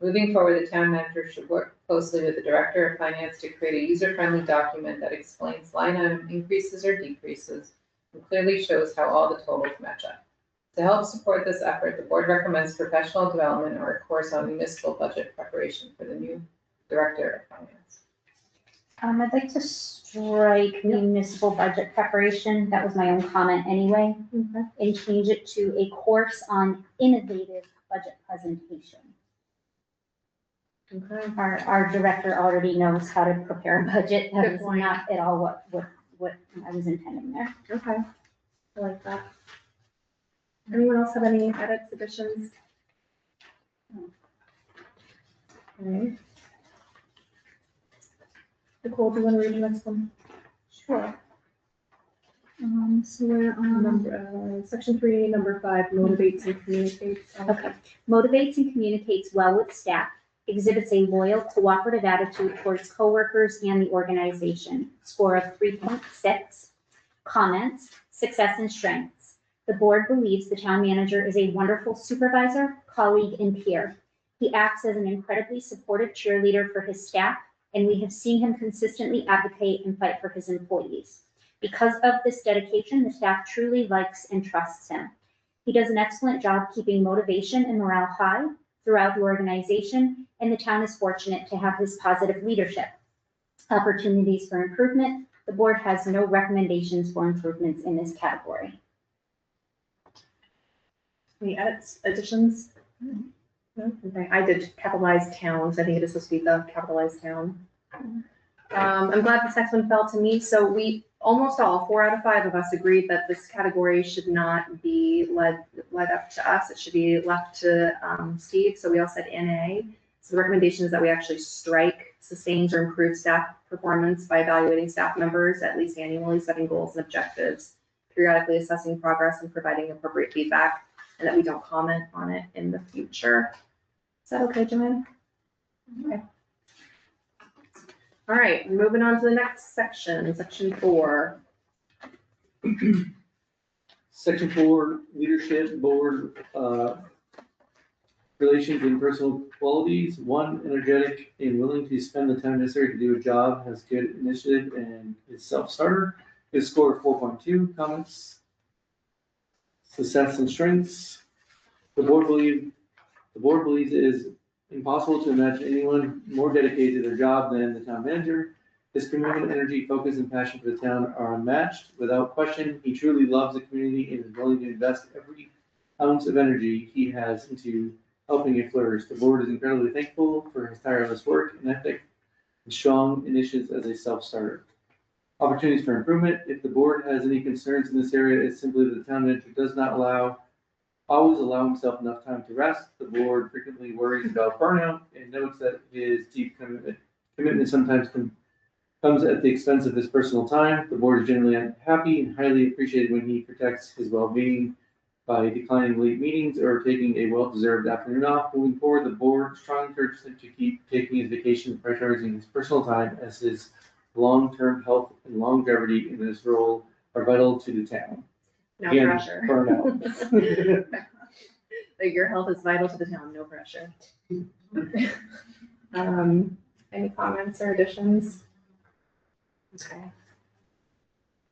S5: Moving forward, the town manager should work closely with the director of finance to create a user-friendly document that explains line item increases or decreases and clearly shows how all the totals match up. To help support this effort, the board recommends professional development or a course on municipal budget preparation for the new director of finance.
S6: I'd like to strike municipal budget preparation, that was my own comment anyway, and change it to a course on innovative budget presentation.
S3: Okay.
S6: Our director already knows how to prepare a budget, that
S3: Good
S6: is
S3: point.
S6: not at all what I was intending there.
S3: Okay, I like that. Anyone else have any edits, additions? Okay. Nicole, do you want to read the next one?
S6: Sure. So we're on
S3: Number, section 3, number 5, motivates and communicates.
S6: Okay. Motivates and communicates well with staff, exhibits a loyal, cooperative attitude towards coworkers and the organization. Score of 3.6. Comments, success and strengths. The board believes the town manager is a wonderful supervisor, colleague, and peer. He acts as an incredibly supportive cheerleader for his staff, and we have seen him consistently advocate and fight for his employees. Because of this dedication, the staff truly likes and trusts him. He does an excellent job keeping motivation and morale high throughout the organization, and the town is fortunate to have his positive leadership. Opportunities for improvement. The board has no recommendations for improvements in this category.
S3: Any edits, additions? No? Okay, I did capitalized towns. I think it is supposed to be the capitalized town. I'm glad this next one fell to me. So we, almost all, 4 out of 5 of us agreed that this category should not be led up to us. It should be left to Steve. So we all said NA. So the recommendation is that we actually strike sustains or improves staff performance by evaluating staff members at least annually, setting goals and objectives, periodically assessing progress and providing appropriate feedback, and that we don't comment on it in the future. Is that okay, Joanne? Okay. All right, moving on to the next section, section 4.
S9: Section 4, leadership, board, relations and personal qualities. 1, energetic and willing to spend the time necessary to do a job, has good initiative and is self-starter. His score of 4.2. Comments, success and strengths. The board believes it is impossible to imagine anyone more dedicated to their job than the town manager. His commitment, energy, focus, and passion for the town are unmatched. Without question, he truly loves the community and is willing to invest every ounce of energy he has into helping it flourish. The board is incredibly thankful for his tireless work and ethic and strong initiatives as a self-starter. Opportunities for improvement. If the board has any concerns in this area, it's simply that the town manager does not always allow himself enough time to rest. The board frequently worries about burnout and notes that his deep commitment sometimes comes at the expense of his personal time. The board is generally happy and highly appreciated when he protects his well-being by declining late meetings or taking a well-deserved afternoon off. Moving forward, the board strongly encourages him to keep taking his vacation, prioritizing his personal time, as his long-term health and longevity in this role are vital to the town.
S3: No
S9: Again,
S3: pressure.
S9: burnout.
S3: Like, your health is vital to the town, no pressure. Any comments or additions? Okay.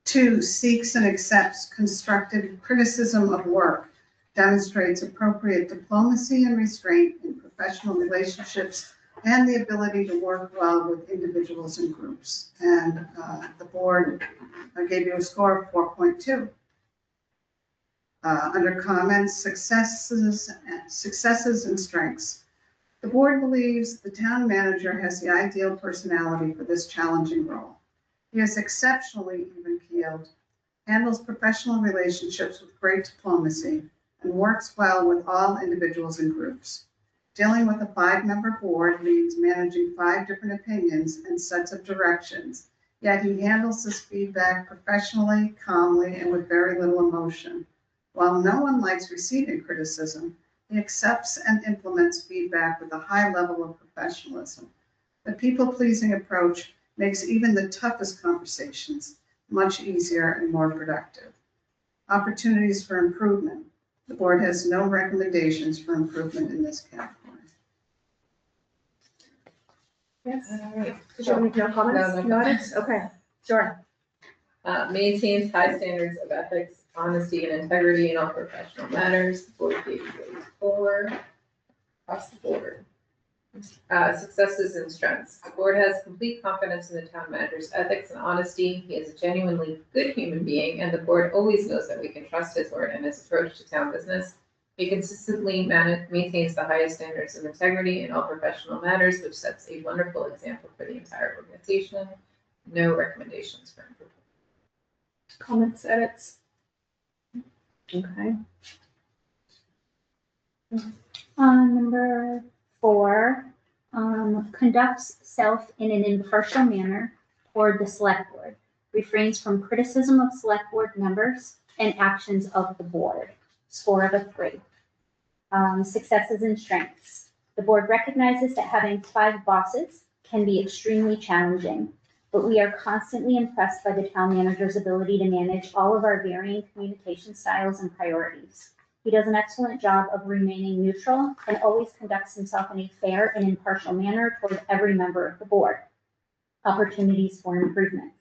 S4: 2, seeks and accepts constructive criticism of work, demonstrates appropriate diplomacy and restraint in professional relationships, and the ability to work well with individuals and groups. And the board gave you a score of 4.2. Under comments, successes and strengths. The board believes the town manager has the ideal personality for this challenging role. He is exceptionally even-keeled, handles professional relationships with great diplomacy, and works well with all individuals and groups. Dealing with a 5-member board means managing 5 different opinions and sets of directions, yet he handles this feedback professionally, calmly, and with very little emotion. While no one likes receiving criticism, he accepts and implements feedback with a high level of professionalism. The people-pleasing approach makes even the toughest conversations much easier and more productive. Opportunities for improvement. The board has no recommendations for improvement in this category.
S3: Yes.
S5: All right.
S3: Did you have no comments?
S5: No
S3: No
S5: comments.
S3: comments? Okay, sure.
S5: Maintains high standards of ethics, honesty, and integrity in all professional matters. Board gave grades 4 across the board. Successes and strengths. The board has complete confidence in the town manager's ethics and honesty. He is a genuinely good human being, and the board always knows that we can trust his word and his approach to town business. He consistently maintains the highest standards of integrity in all professional matters, which sets a wonderful example for the entire organization. No recommendations for improvement.
S3: Comments, edits? Okay.
S6: Number 4, conducts self in an impartial manner toward the select board, refrains from criticism of select board members and actions of the board. Score of a 3. Successes and strengths. The board recognizes that having 5 bosses can be extremely challenging, but we are constantly impressed by the town manager's ability to manage all of our varying communication styles and priorities. He does an excellent job of remaining neutral and always conducts himself in a fair and impartial manner toward every member of the board. Opportunities for improvement.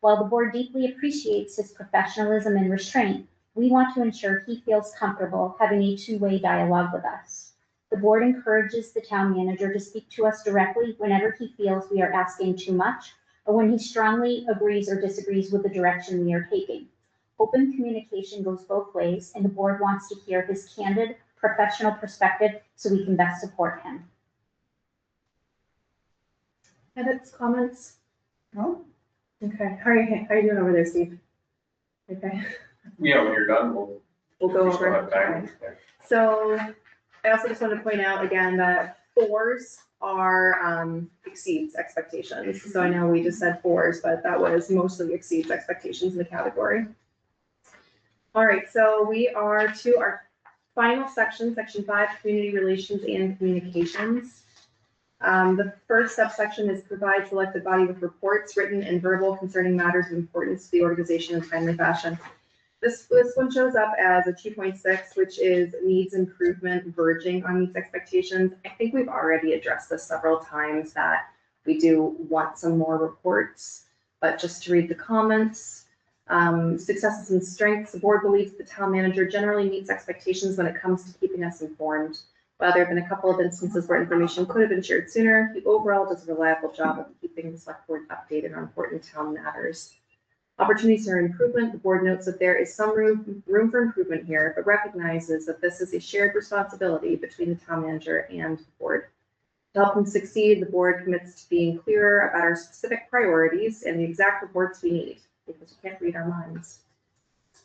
S6: While the board deeply appreciates his professionalism and restraint, we want to ensure he feels comfortable having a 2-way dialogue with us. The board encourages the town manager to speak to us directly whenever he feels we are asking too much or when he strongly agrees or disagrees with the direction we are taking. Open communication goes both ways, and the board wants to hear his candid, professional perspective so we can best support him.
S3: Edits, comments?
S4: No?
S3: Okay, how are you doing over there, Steve? Okay,
S2: Yeah, when you're done, we'll.
S3: we'll go
S2: we still
S3: over.
S2: have time.
S3: So I also just wanted to point out again that 4s are exceeds expectations. So I know we just said 4s, but that was mostly exceeds expectations in the category. All right, so we are to our final section, section 5, community relations and communications. The first subsection is provide selected body with reports, written and verbal, concerning matters of importance to the organization in timely fashion. This one shows up as a 2.6, which is needs improvement, verging on meets expectations. I think we've already addressed this several times that we do want some more reports, but just to read the comments. Successes and strengths. The board believes the town manager generally meets expectations when it comes to keeping us informed. While there have been a couple of instances where information could have been shared sooner, he overall does a reliable job of keeping the select board updated on important town matters. Opportunities for improvement. The board notes that there is some room for improvement here, but recognizes that this is a shared responsibility between the town manager and the board. To help him succeed, the board commits to being clearer about our specific priorities and the exact reports we need, because we can't read our minds.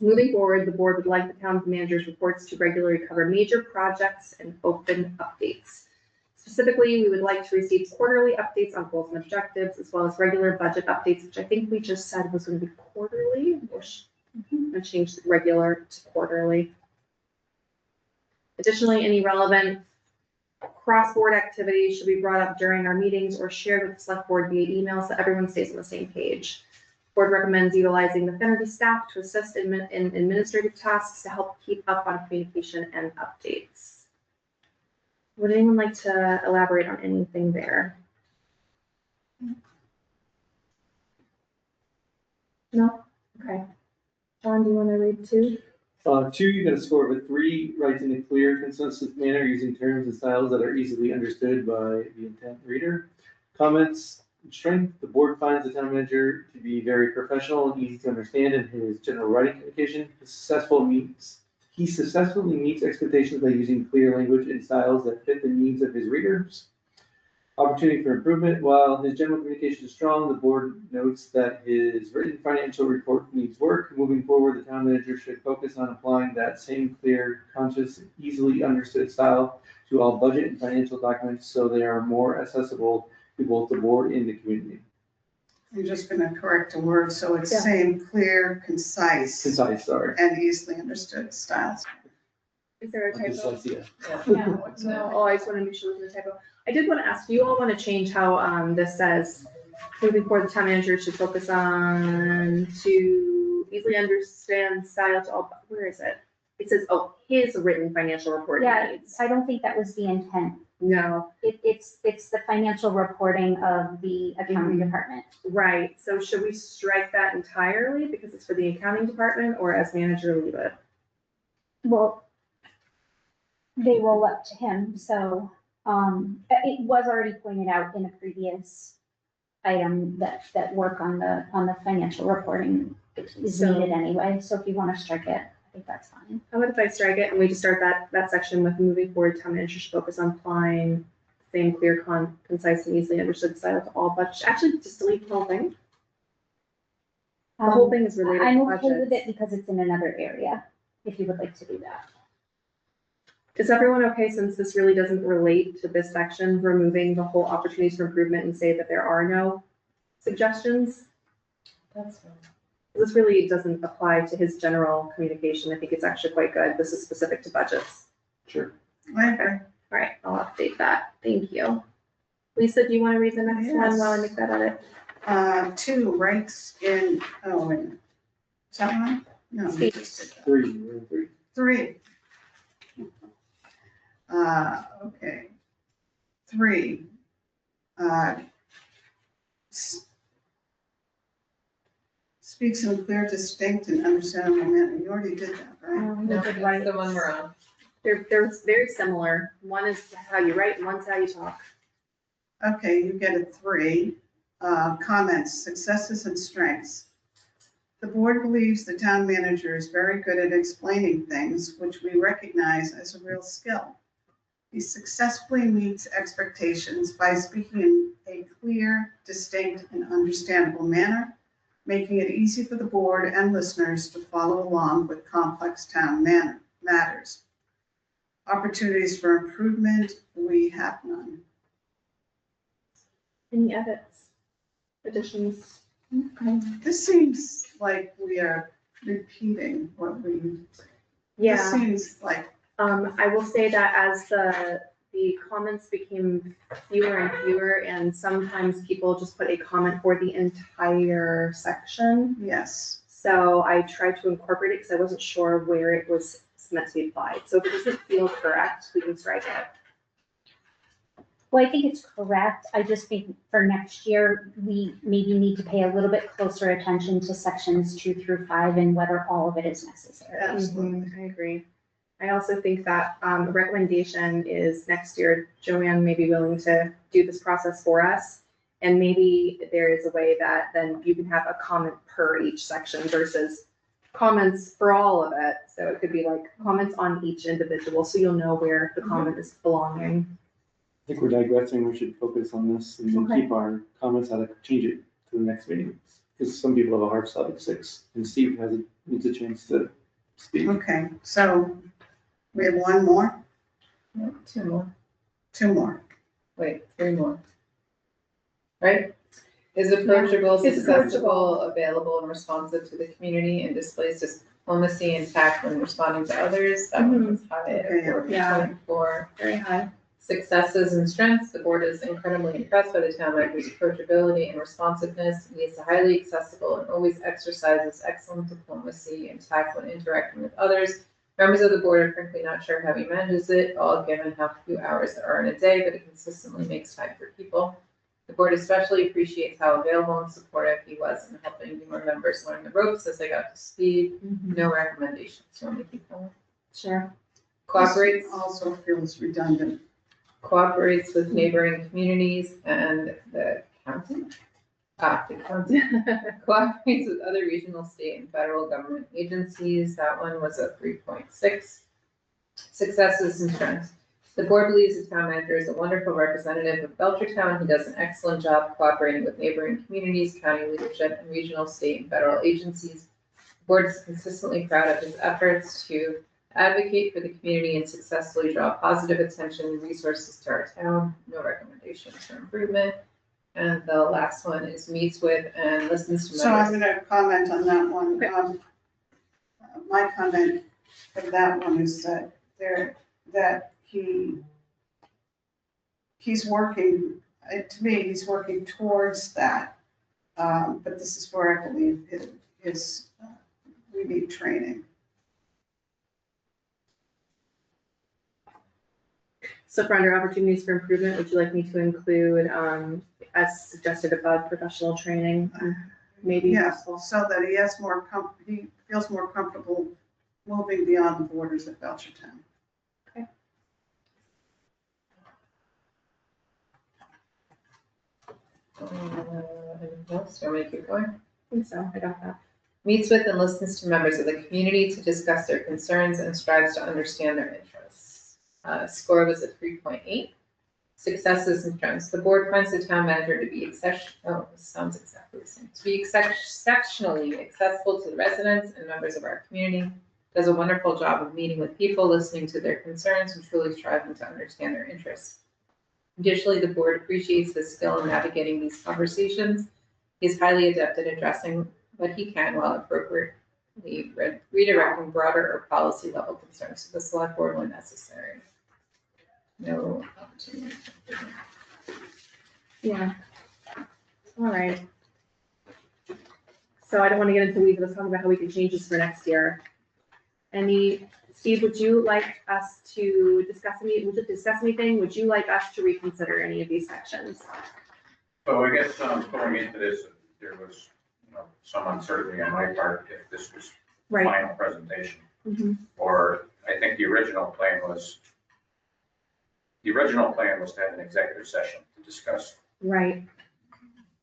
S3: Moving forward, the board would like the town manager's reports to regularly cover major projects and open updates. Specifically, we would like to receive quarterly updates on goals and objectives, as well as regular budget updates, which I think we just said was going to be quarterly. I changed regular to quarterly. Additionally, any relevant cross-board activities should be brought up during our meetings or shared with the select board via email so everyone stays on the same page. Board recommends utilizing the Finergy staff to assist in administrative tasks to help keep up on communication and updates. Would anyone like to elaborate on anything there? No? Okay. John, do you want to read 2?
S9: 2, you get a score of a 3, writes in a clear, consistent manner using terms and styles that are easily understood by the intent reader. Comments. Strength. The board finds the town manager to be very professional and easy to understand in his general writing communication. He successfully meets expectations by using clear language and styles that fit the needs of his readers. Opportunity for improvement. While his general communication is strong, the board notes that his written financial report needs work. Moving forward, the town manager should focus on applying that same clear, conscious, easily understood style to all budget and financial documents so they are more accessible to both the board and the community.
S4: I'm just gonna correct a word, so it's
S6: Yeah.
S4: same, clear, concise,
S9: Concise, sorry.
S4: and easily understood styles.
S3: Is there a typo?
S9: Dyslexia.
S3: No, oh, I just want to make sure there's no typo. I did want to ask, do you all want to change how this says, moving forward, the town manager should focus on to easily understand style to all, where is it? It says, oh, his written financial reporting
S6: Yeah,
S3: needs.
S6: I don't think that was the intent.
S3: No,
S6: It's the financial reporting of the accounting
S3: Mhm.
S6: department.
S3: right, so should we strike that entirely because it's for the accounting department, or as manager leave it?
S6: Well, they roll up to him, so, it was already pointed out in a previous item that work on the financial reporting is
S3: So-
S6: needed anyway, so if you wanna strike it, I think that's fine.
S3: How about if I strike it and we just start that section with moving forward, town manager should focus on applying same clear, concise, and easily understood style to all budget, actually, just delete the whole thing. The whole thing is related
S6: I'm
S3: to
S6: okay with it
S3: budgets.
S6: because it's in another area, if you would like to do that.
S3: Is everyone okay, since this really doesn't relate to this section, removing the whole opportunities for improvement and say that there are no suggestions?
S5: That's fine.
S3: This really doesn't apply to his general communication. I think it's actually quite good. This is specific to budgets.
S9: Sure.
S4: I agree.
S3: All right, I'll update that. Thank you. Lisa, do you want to read the next one while I
S4: Yes.
S3: make that edit?
S4: 2, ranks in, oh, wait a minute. Is that one? No. we just did that.
S9: 3, we're in 3.
S4: 3. Okay. 3. Speaks in a clear, distinct, and understandable manner. You already did that, right?
S6: We
S5: No,
S6: did
S5: that's
S6: right.
S5: the one we're on.
S3: They're very similar. One is how you write and one's how you talk.
S4: Okay, you get a 3. Comments, successes and strengths. The board believes the town manager is very good at explaining things, which we recognize as a real skill. He successfully meets expectations by speaking in a clear, distinct, and understandable manner, making it easy for the board and listeners to follow along with complex town matters. Opportunities for improvement, we have none.
S3: Any edits? Additions?
S4: This seems like we are repeating what we, this
S3: Yeah.
S4: seems like,
S3: I will say that as the comments became fewer and fewer, and sometimes people just put a comment for the entire section.
S4: yes.
S3: So I tried to incorporate it because I wasn't sure where it was meant to be applied. So if it doesn't feel correct, we can strike it.
S6: Well, I think it's correct. I just think for next year, we maybe need to pay a little bit closer attention to sections 2 through 5 and whether all of it is necessary.
S4: Absolutely.
S3: I agree. I also think that the recommendation is next year, Joanne may be willing to do this process for us. And maybe there is a way that then you can have a comment per each section versus comments for all of it. So it could be like comments on each individual, so you'll know where the comment is belonging.
S9: I think we're digressing, we should focus on this and then
S3: Okay.
S9: keep our comments how to change it to the next meeting. Because some people have a hard stop at 6, and Steve needs a chance to speak.
S4: Okay, so we have one more,
S5: No, 2 more.
S4: 2 more.
S5: Wait, 3 more. Right? Is approachable,
S3: Is approachable.
S5: accessible, available, and responsive to the community, and displays diplomacy and tact when responding to others. That one was high at
S4: Okay,
S3: yeah.
S5: 4.4.
S3: Very high.
S5: Successes and strengths. The board is incredibly impressed by the town manager's approachability and responsiveness. He is highly accessible and always exercises excellent diplomacy and tact when interacting with others. Members of the board are frankly not sure how he manages it, all given how few hours there are in a day, but he consistently makes time for people. The board especially appreciates how available and supportive he was in helping newer members learn the ropes as they got to speed. No recommendations. You want me to keep going?
S3: Sure.
S5: Cooperates.
S4: This also feels redundant.
S5: Cooperates with neighboring communities and the county. The county. Cooperates with other regional, state, and federal government agencies. That one was a 3.6. Successes and strengths. The board believes the town manager is a wonderful representative of Belchertown. He does an excellent job cooperating with neighboring communities, county leadership, and regional, state, and federal agencies. The board is consistently proud of his efforts to advocate for the community and successfully draw positive attention and resources to our town. No recommendations for improvement. And the last one is meets with and listens to
S4: So I'm
S5: members.
S4: gonna comment on that one. My comment for that one is that he's working, to me, he's working towards that. But this is where I believe we need training.
S3: So for under opportunities for improvement, would you like me to include, as suggested above, professional training? Maybe
S4: Yes,
S3: possible.
S4: so that he feels more comfortable moving beyond the borders of Belchertown.
S5: Anything else? Do you want me to keep going?
S3: I think so, I got that.
S5: Meets with and listens to members of the community to discuss their concerns and strives to understand their interests. Score was a 3.8. Successes and strengths. The board finds the town manager to be exceptionally accessible to the residents and members of our community. Does a wonderful job of meeting with people, listening to their concerns, and truly striving to understand their interests. Additionally, the board appreciates his skill in navigating these conversations. He is highly adept at addressing what he can while appropriately redirecting broader or policy level concerns to the select board when necessary. No opportunity.
S3: Yeah. All right. So I don't want to get into weeds, let's talk about how we can change this for next year. Steve, would you like us to discuss anything? Would you like us to reconsider any of these sections?
S2: So I guess going into this, there was, some uncertainty on my part if this was
S3: Right.
S2: final presentation.
S3: Mhm.
S2: Or I think the original plan was to have an executive session to discuss
S3: Right,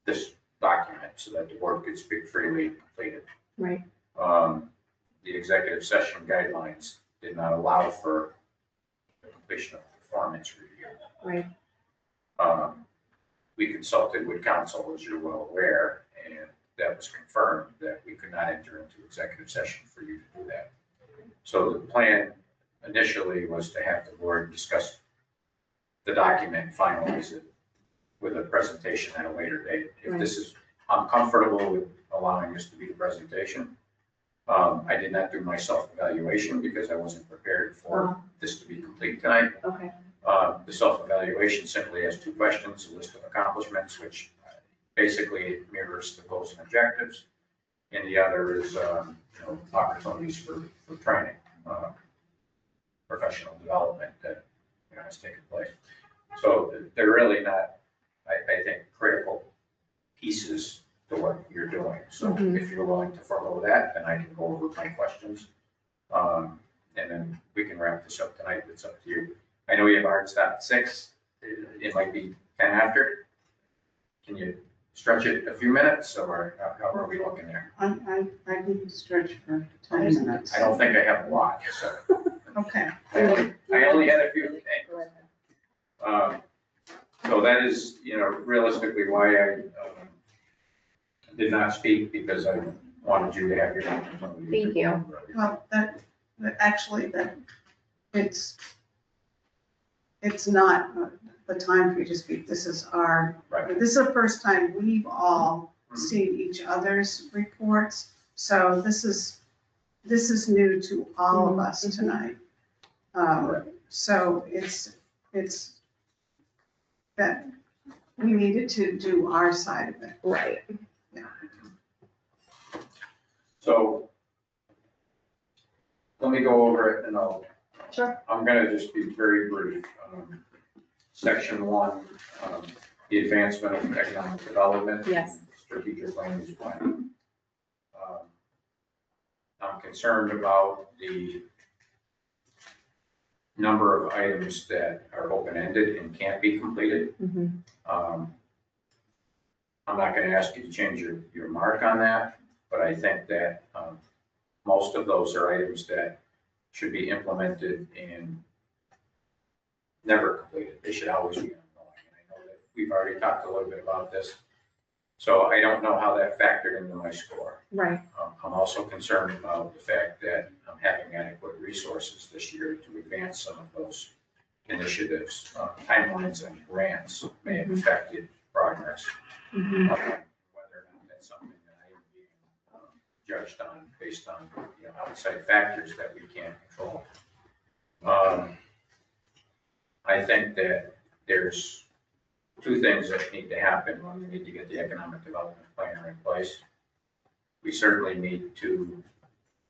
S2: this document so that the board could speak freely and complete it.
S3: right.
S2: The executive session guidelines did not allow for the completion of performance review.
S3: Right.
S2: We consulted with counsel, as you're well aware, and that was confirmed that we could not enter into executive session for you to do that. So the plan initially was to have the board discuss the document, finalize it with a presentation at a later date. If this is, I'm comfortable with allowing this to be the presentation. I did not do my self-evaluation because I wasn't prepared for this to be complete tonight.
S3: Okay.
S2: The self-evaluation simply has two questions: a list of accomplishments, which basically mirrors the goals and objectives, and the other is opportunities for training, professional development that has taken place. So they're really not, I think, critical pieces to what you're doing. So if you're willing to follow that, then I can go over my questions. And then we can wrap this up tonight. It's up to you. I know you have a hard stop at 6. It might be 10 after. Can you stretch it a few minutes, or how are we looking there?
S4: I can stretch for 10 minutes.
S2: I don't think I have a lot, so.
S4: Okay.
S2: I only had a few things. So that is, realistically why I did not speak, because I wanted you to have your opportunity.
S3: Thank you.
S4: Well, it's not the time for you to speak. This is
S2: Right.
S4: this is the first time we've all seen each other's reports. So this is new to all of us tonight. So it's that we needed to do our side of it.
S3: Right.
S2: So let me go over it, and
S3: Sure.
S2: I'm gonna just be very brief. Section 1, the advancement of economic development.
S3: Yes.
S2: Strategic land use plan. I'm concerned about the number of items that are open-ended and can't be completed.
S3: Mhm.
S2: I'm not gonna ask you to change your mark on that, but I think that most of those are items that should be implemented in never completed. They should always be ongoing. And I know that we've already talked a little bit about this. So I don't know how that factored into my score.
S8: Right.
S2: I'm also concerned about the fact that I'm having adequate resources this year to advance some of those initiatives. Timelines and grants may have affected progress.
S8: Mhm.
S2: Whether or not that's something that I am being judged on based on, outside factors that we can't control. I think that there's two things that need to happen. One, we need to get the economic development plan in place. We certainly need to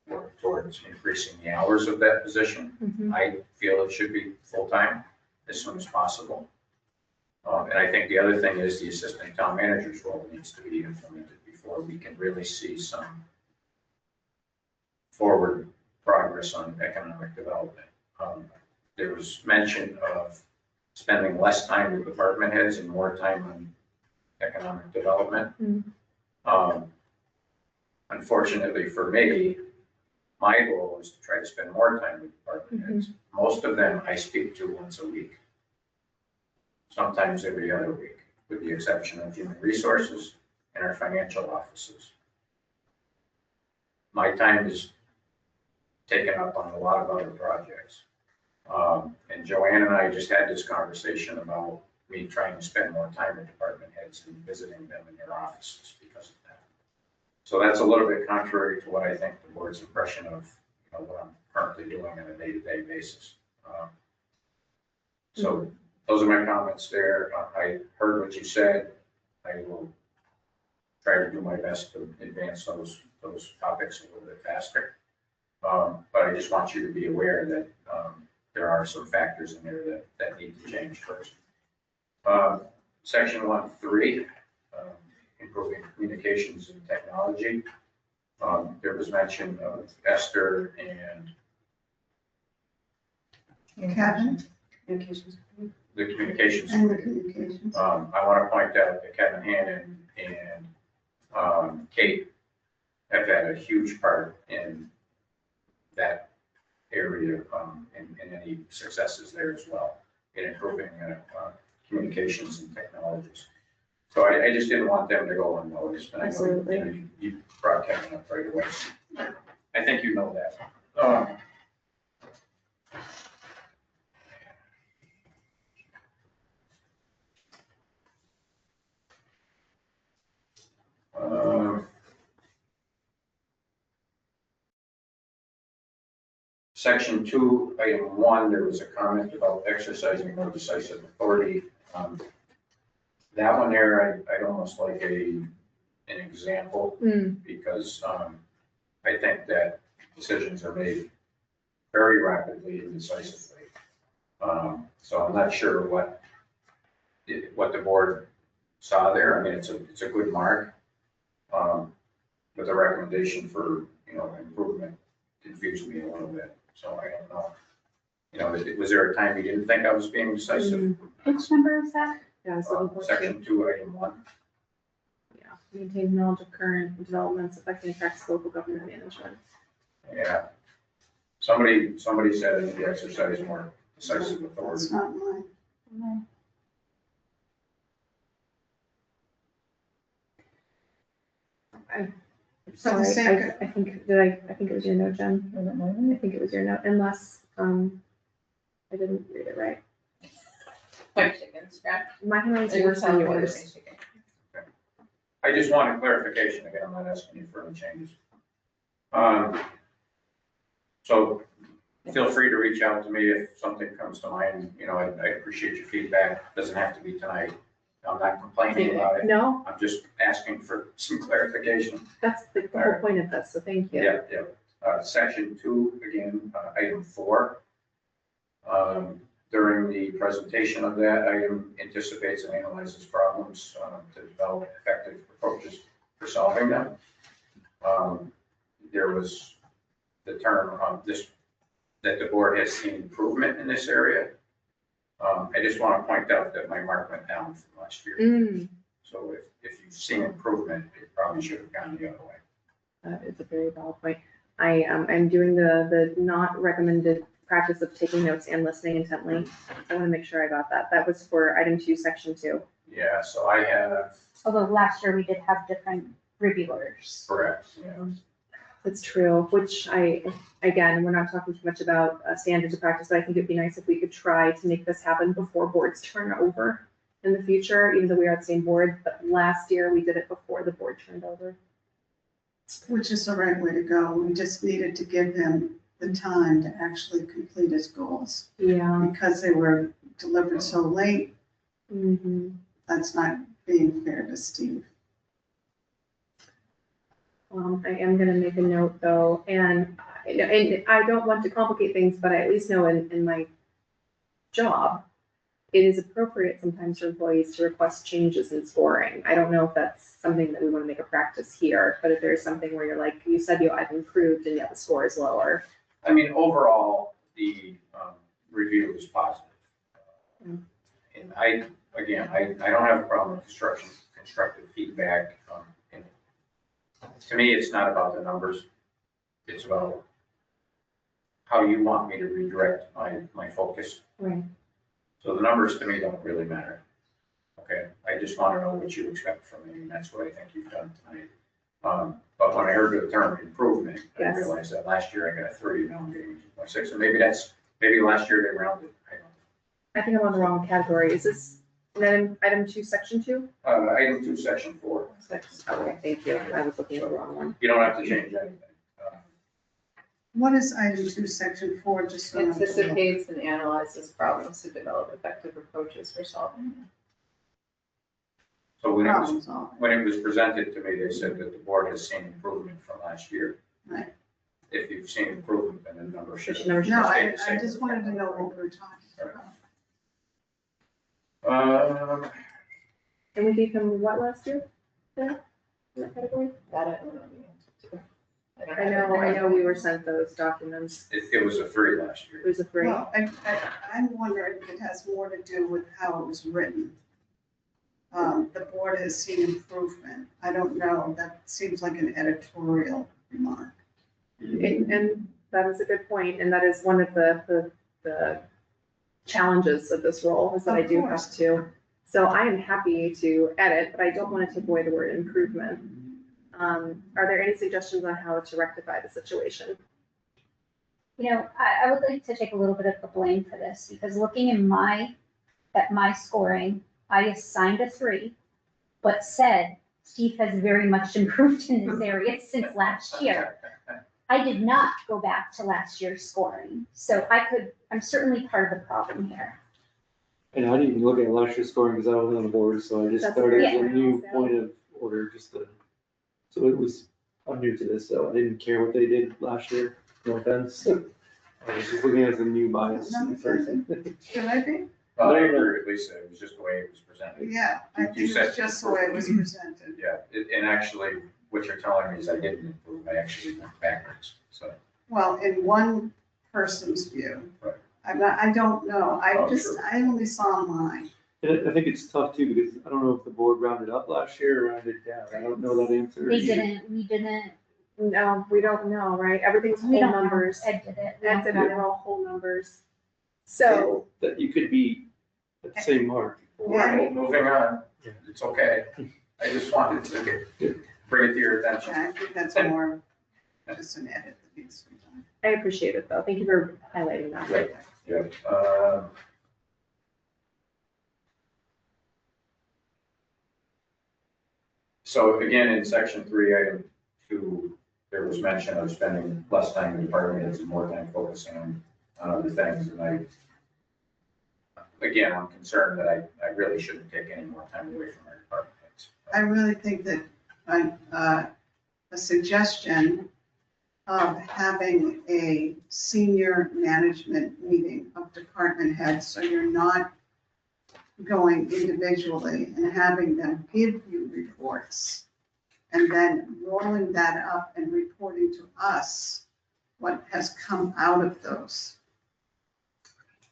S2: work towards increasing the hours of that position.
S8: Mhm.
S2: I feel it should be full-time as soon as possible. And I think the other thing is the assistant town manager's role needs to be implemented before we can really see some forward progress on economic development. There was mention of spending less time with department heads and more time on economic development. Unfortunately for me, my goal is to try to spend more time with department heads. Most of them I speak to once a week, sometimes every other week, with the exception of human resources and our financial offices. My time is taken up on a lot of other projects. And Joanne and I just had this conversation about me trying to spend more time with department heads and visiting them in their offices because of that. So that's a little bit contrary to what I think the board's impression of, what I'm currently doing on a day-to-day basis. So those are my comments there. I heard what you said. I will try to do my best to advance those topics a little bit faster. But I just want you to be aware that there are some factors in there that need to change first. Section 1.3, improving communications and technology. There was mention of Esther and
S4: Kevin
S2: the communications.
S4: and the communications.
S2: I want to point out that Kevin Hannon and Kate have had a huge part in that area and any successes there as well in improving communications and technologies. So I just didn't want them to go unnoticed. And I know,
S8: Absolutely.
S2: you brought Kevin up right away. I think you know that. Section 2, item 1, there was a comment about exercising more decisive authority. That one there, I'd almost like an example because I think that decisions are made very rapidly and decisively. So I'm not sure what the board saw there. I mean, it's a good mark. With a recommendation for, improvement confused me a little bit. So I don't know. Was there a time you didn't think I was being decisive?
S6: Which number is that?
S8: Yeah, so
S2: Section 2, item 1.
S8: yeah, maintain knowledge of current developments affecting Texas local government management.
S2: Yeah. Somebody said it should exercise more decisive authority.
S4: It's not mine. For the
S8: Sorry,
S4: sake
S8: I think it was your note, Jen. I think it was your note, unless, I didn't read it right.
S5: Like chicken scratch.
S8: My handwriting's
S5: They were
S8: worse than
S5: telling me what
S8: yours.
S5: they're chicken.
S2: I just wanted clarification. Again, I'm not asking you for any changes. So feel free to reach out to me if something comes to mind. I appreciate your feedback. Doesn't have to be tonight. I'm not complaining about it.
S8: No,
S2: I'm just asking for some clarification.
S8: that's the whole point of this, so thank you.
S2: Yeah. Section 2, again, item 4. During the presentation of that, item anticipates and analyzes problems to develop effective approaches for solving them. There was the term that the board has seen improvement in this area. I just want to point out that my mark went down from last year. So if you've seen improvement, it probably should have gone the other way.
S8: That is a very valid point. I'm doing the not recommended
S3: practice of taking notes and listening intently. I want to make sure I got that. That was for item 2, section 2.
S2: Yeah, so I have,
S6: Although last year we did have different reviewers.
S2: correct, yeah.
S3: That's true, which again, we're not talking too much about standards of practice, but I think it'd be nice if we could try to make this happen before boards turn over in the future, even though we are at the same board, but last year we did it before the board turned over.
S4: Which is the right way to go. We just needed to give him the time to actually complete his goals.
S3: Yeah.
S4: Because they were delivered so late,
S3: Mm-hmm.
S4: that's not being fair to Steve.
S3: I am gonna make a note though, and I don't want to complicate things, but I at least know in my job, it is appropriate sometimes for employees to request changes in scoring. I don't know if that's something that we want to make a practice here, but if there's something where you're like, you said I've improved and yet the score is lower.
S2: I mean, overall, the review was positive.
S3: Mm.
S2: And I don't have a problem with constructive feedback. And to me, it's not about the numbers. It's about how you want me to redirect my focus.
S3: Right.
S2: So the numbers to me don't really matter. Okay, I just want to know what you expect from me, and that's what I think you've done tonight. But when I heard the term improvement, I
S3: Yes.
S2: realized that last year I got a 3, now I'm getting 2.6, and maybe last year they rounded. I don't know.
S3: I think I'm on the wrong category. Is this item 2, section 2?
S2: Item 2, section 4.
S3: Okay, thank you. I was looking at the wrong one.
S2: You don't have to change anything.
S4: What is item 2, section 4, just so I know?
S5: Anticipates and analyzes problems to develop effective approaches for solving them.
S2: So
S4: Problem solving.
S2: when it was presented to me, they said that the board has seen improvement from last year.
S4: Right.
S2: If you've seen improvement, then the number should.
S3: Number should
S4: No,
S2: stay
S4: I
S2: the same.
S4: just wanted to know what we're talking about.
S3: And we gave him what last year? Yeah, in that category?
S5: That I don't know the answer to.
S3: I know we were sent those documents.
S2: It was a 3 last year.
S3: It was a 3.
S4: Well, I'm wondering if it has more to do with how it was written. The board has seen improvement. I don't know, that seems like an editorial remark.
S3: And that is a good point, and that is one of the challenges of this role, is that I
S4: Of
S3: do
S4: course.
S3: have to. So I am happy to edit, but I don't want to take away the word improvement. Are there any suggestions on how to rectify the situation?
S6: You know, I would like to take a little bit of the blame for this, because looking at my scoring, I assigned a 3, but said Steve has very much improved in this area since last year. I did not go back to last year's scoring, so I'm certainly part of the problem here.
S9: And I didn't even look at last year's scoring because I wasn't on the board, so I just
S3: That's
S9: started
S6: okay.
S9: as a new point of order, so it was, I'm new to this, so I didn't care what they did last year, no offense. I was just looking at it as a new bias.
S4: No, Should I be?
S2: Well, I agree with Lisa, it was just the way it was presented.
S4: Yeah, I
S2: You
S4: think it
S2: said-
S4: was just the way it was presented.
S2: Yeah, and actually, what you're telling me is I didn't improve, I actually went backwards, so.
S4: Well, in one person's view.
S2: Right.
S4: I don't know,
S2: Oh, sure.
S4: I only saw mine.
S9: And I think it's tough too, because I don't know if the board rounded up last year or rounded down. I don't know that answer.
S6: We didn't,
S3: No, we don't know, right? Everything's
S6: we
S3: whole
S6: don't know.
S3: numbers.
S6: Ed did it. We
S3: Ed
S6: don't
S3: said
S6: know.
S3: they're all whole numbers. So,
S9: That you could be at the same mark.
S3: right,
S2: Moving on,
S9: Yeah.
S2: it's okay, I just wanted to bring it to your attention.
S4: Yeah, I think that's more just an edit that needs to be done.
S3: I appreciate it though. Thank you for highlighting that.
S2: Yeah. So again, in section 3, item 2, there was mention of spending less time in department heads and more time focusing on other things. And again, I'm concerned that I really shouldn't take any more time away from our department heads.
S4: I really think that a suggestion of having a senior management meeting of department heads, so you're not going individually and having them give you reports, and then rolling that up and reporting to us what has come out of those.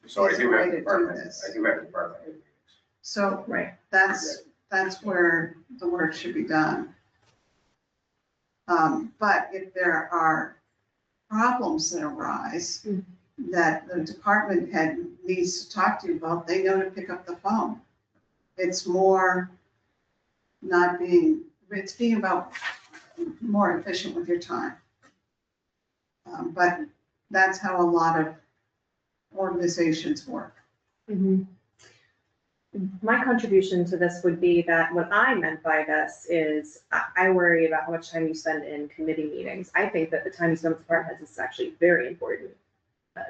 S2: So I
S4: There's a
S2: do
S4: way
S2: have
S4: to do
S2: department,
S4: this.
S2: I do have department head meetings.
S4: So
S3: Right.
S4: that's where the work should be done. But if there are problems that arise, that the department head needs to talk to you about, they know to pick up the phone. It's more it's being about more efficient with your time. But that's how a lot of organizations work.
S3: Mhm. My contribution to this would be that what I meant by this is I worry about how much time you spend in committee meetings. I think that the time you spend with department heads is actually very important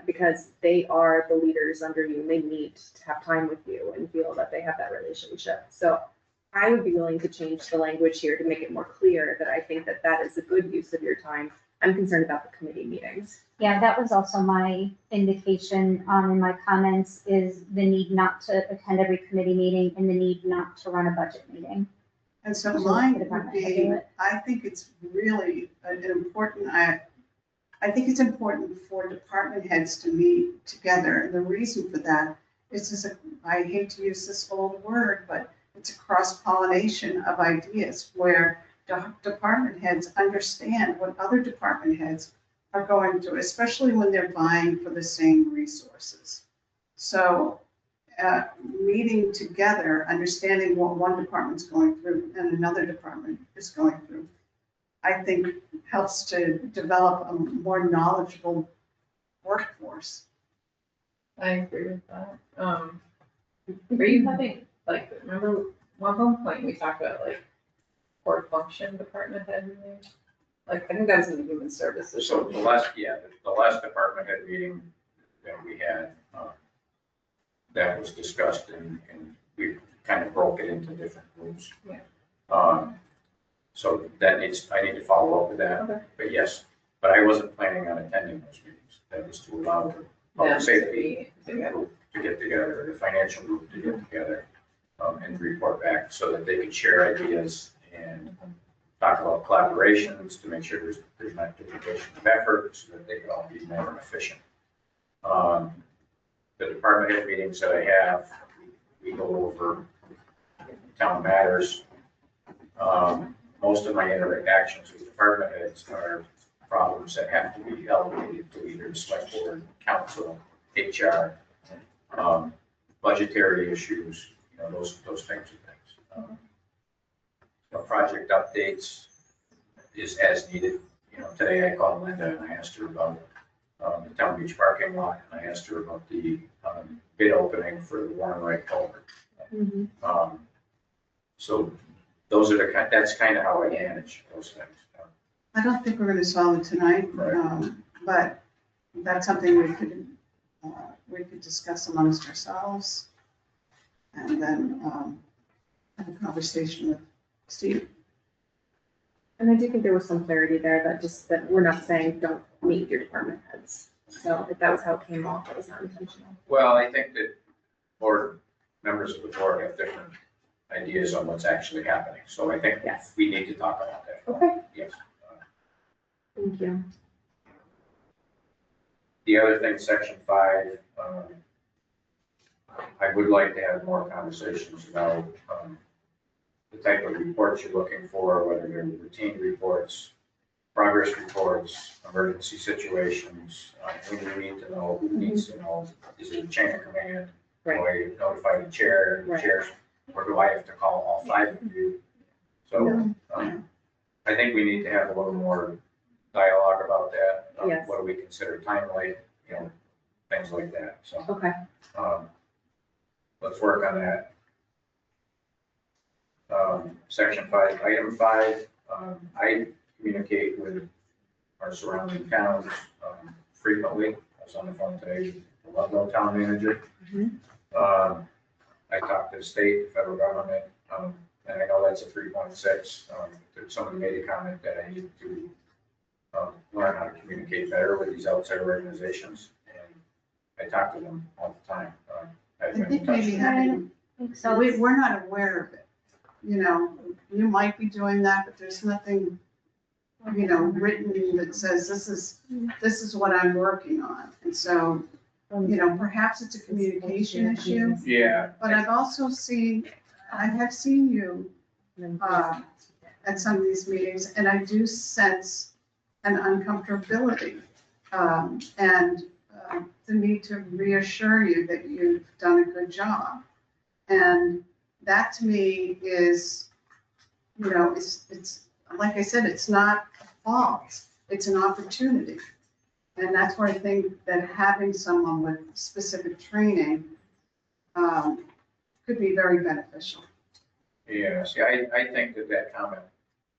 S3: because they are the leaders under you and they need to have time with you and feel that they have that relationship. So I would be willing to change the language here to make it more clear that I think that that is a good use of your time. I'm concerned about the committee meetings.
S6: Yeah, that was also my indication in my comments is the need not to attend every committee meeting and the need not to run a budget meeting.
S4: And so
S6: So
S4: mine
S6: the
S4: would
S6: department head
S4: be,
S6: do it.
S4: I think it's really an important, I think it's important for department heads to meet together. And the reason for that is I hate to use this old word, but it's a cross-pollination of ideas where department heads understand what other department heads are going through, especially when they're vying for the same resources. So meeting together, understanding what one department's going through and another department is going through, I think helps to develop a more knowledgeable workforce.
S5: I agree with that. Were you having, like, remember one point we talked about like core function department head meeting? Like, I think that was in the human services.
S2: So the last department head meeting that we had, that was discussed and we kind of broke it into different groups.
S5: Yeah.
S2: So I need to follow up with that.
S5: Okay.
S2: But yes, but I wasn't planning on attending those meetings. That was to allow the public safety group to get together, the financial group to get together, and report back so that they could share ideas and talk about collaborations to make sure there's not duplication of effort so that they can all be more efficient. The department head meetings that I have, we go over town matters. Most of my interactions with department heads are problems that have to be delegated to either the select board, council, HR, budgetary issues, those types of things. Project updates is as needed. Today I called Linda and I asked her about the Town Beach parking lot, and I asked her about the bid opening for the Warren Wright culvert. So those are that's kind of how I manage those things.
S4: I don't think we're going to solve it tonight,
S2: Right.
S4: but that's something we could discuss amongst ourselves and then have a conversation with Steve.
S3: And I do think there was some clarity there that we're not saying don't meet your department heads. So if that was how it came off, it was not intentional.
S2: Well, I think that members of the board have different ideas on what's actually happening. So I think
S3: Yes.
S2: we need to talk about that.
S3: Okay.
S2: Yes.
S3: Thank you.
S2: The other thing, section 5, I would like to have more conversations about the type of reports you're looking for, whether they're routine reports, progress reports, emergency situations, when you need to know, who needs to know, is it a chain of command? Do I notify the chair,
S3: Right.
S2: chairs, or do I have to call all 5 of you? So I think we need to have a little more dialogue about that.
S3: Yes.
S2: What do we consider timely, things like that. So
S3: Okay.
S2: let's work on that. Section 5, item 5, I communicate with our surrounding towns frequently. I was on the phone today with the Ludlow town manager. I talked to the state, the federal government, and I know that's a 3.6. Somebody made a comment that I need to learn how to communicate better with these outside organizations, and I talk to them all the time.
S4: I
S2: I've been in
S4: think
S2: touch
S4: maybe
S2: with
S4: having,
S6: So
S4: we're not aware of it. You might be doing that, but there's nothing, written that says this is what I'm working on. And so, perhaps it's a communication issue,
S2: Yeah,
S4: but I have seen you at some of these meetings, and I do sense an uncomfortability. And the need to reassure you that you've done a good job. And that to me is, it's, like I said, it's not a fault, it's an opportunity. And that's where I think that having someone with specific training could be very beneficial.
S2: Yeah, see, I think that comment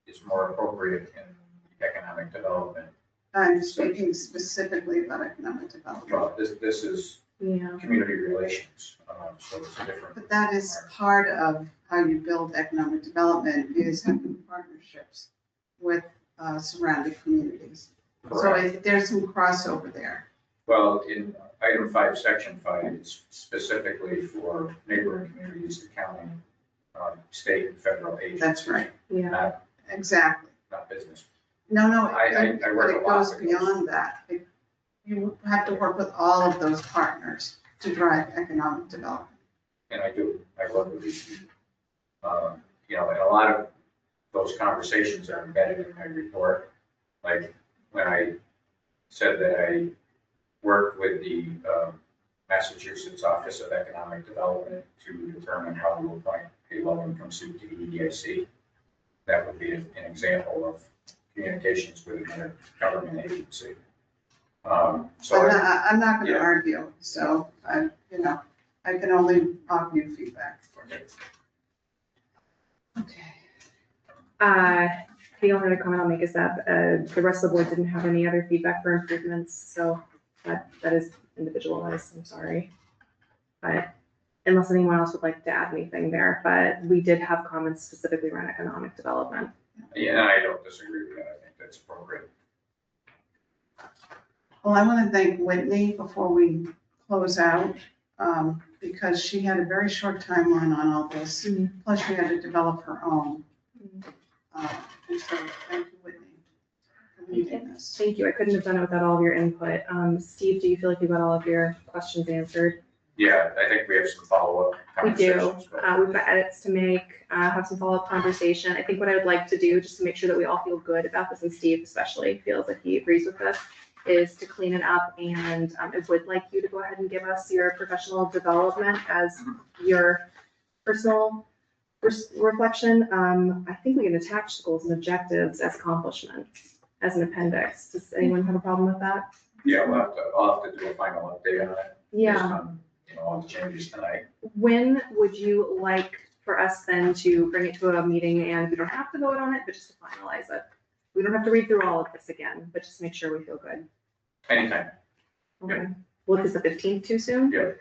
S2: is more appropriate in economic development.
S4: I'm speaking specifically about economic development.
S2: Well, this is
S3: Yeah.
S2: community relations, so it's a different.
S4: But that is part of how you build economic development, is having partnerships with surrounding communities. So
S2: Correct.
S4: there's some crossover there.
S2: Well, in item 5, section 5, it's specifically for neighboring communities, accounting, state and federal agencies.
S4: That's right,
S3: Yeah.
S2: Not,
S4: exactly.
S2: not business.
S4: No,
S2: I
S4: but
S2: work a
S4: it
S2: lot
S4: goes
S2: with those.
S4: beyond that. You have to work with all of those partners to drive economic development.
S2: And I do, I work with these people. And a lot of those conversations are embedded in my report. Like when I said that I worked with the Massachusetts Office of Economic Development to determine how to appoint a low-income suit to the EDIC. That would be an example of communications with another government agency. So
S4: I'm not going to
S2: yeah.
S4: argue, so I can only offer you feedback. Okay.
S3: The only other comment I'll make is that the rest of the board didn't have any other feedback for improvements, so that is individualized, I'm sorry. But unless anyone else would like to add anything there, but we did have comments specifically around economic development.
S2: yeah, I don't disagree with that. I think that's appropriate.
S4: Well, I want to thank Whitney before we close out, because she had a very short timeline on all this. Plus, she had to develop her own. And so, thank you, Whitney, for leading this.
S3: Thank you. I couldn't have done it without all of your input. Steve, do you feel like you got all of your questions answered?
S2: Yeah, I think we have some follow-up
S3: We do.
S2: conversations. but-
S3: We've got edits to make, have some follow-up conversation. I think what I would like to do, just to make sure that we all feel good about this, and Steve especially feels like he agrees with this, is to clean it up, and I would like you to go ahead and give us your professional development as your personal reflection. I think we can attach the goals and objectives as accomplishments, as an appendix. Does anyone have a problem with that?
S2: Yeah, I'll have to do a final update on it.
S3: Yeah.
S2: Based on, all the changes tonight.
S3: When would you like for us then to bring it to a meeting, and we don't have to vote on it, but just to finalize it? We don't have to read through all of this again, but just make sure we feel good.
S2: Anytime.
S3: Okay. Well, is the 15th too soon?
S2: Yeah.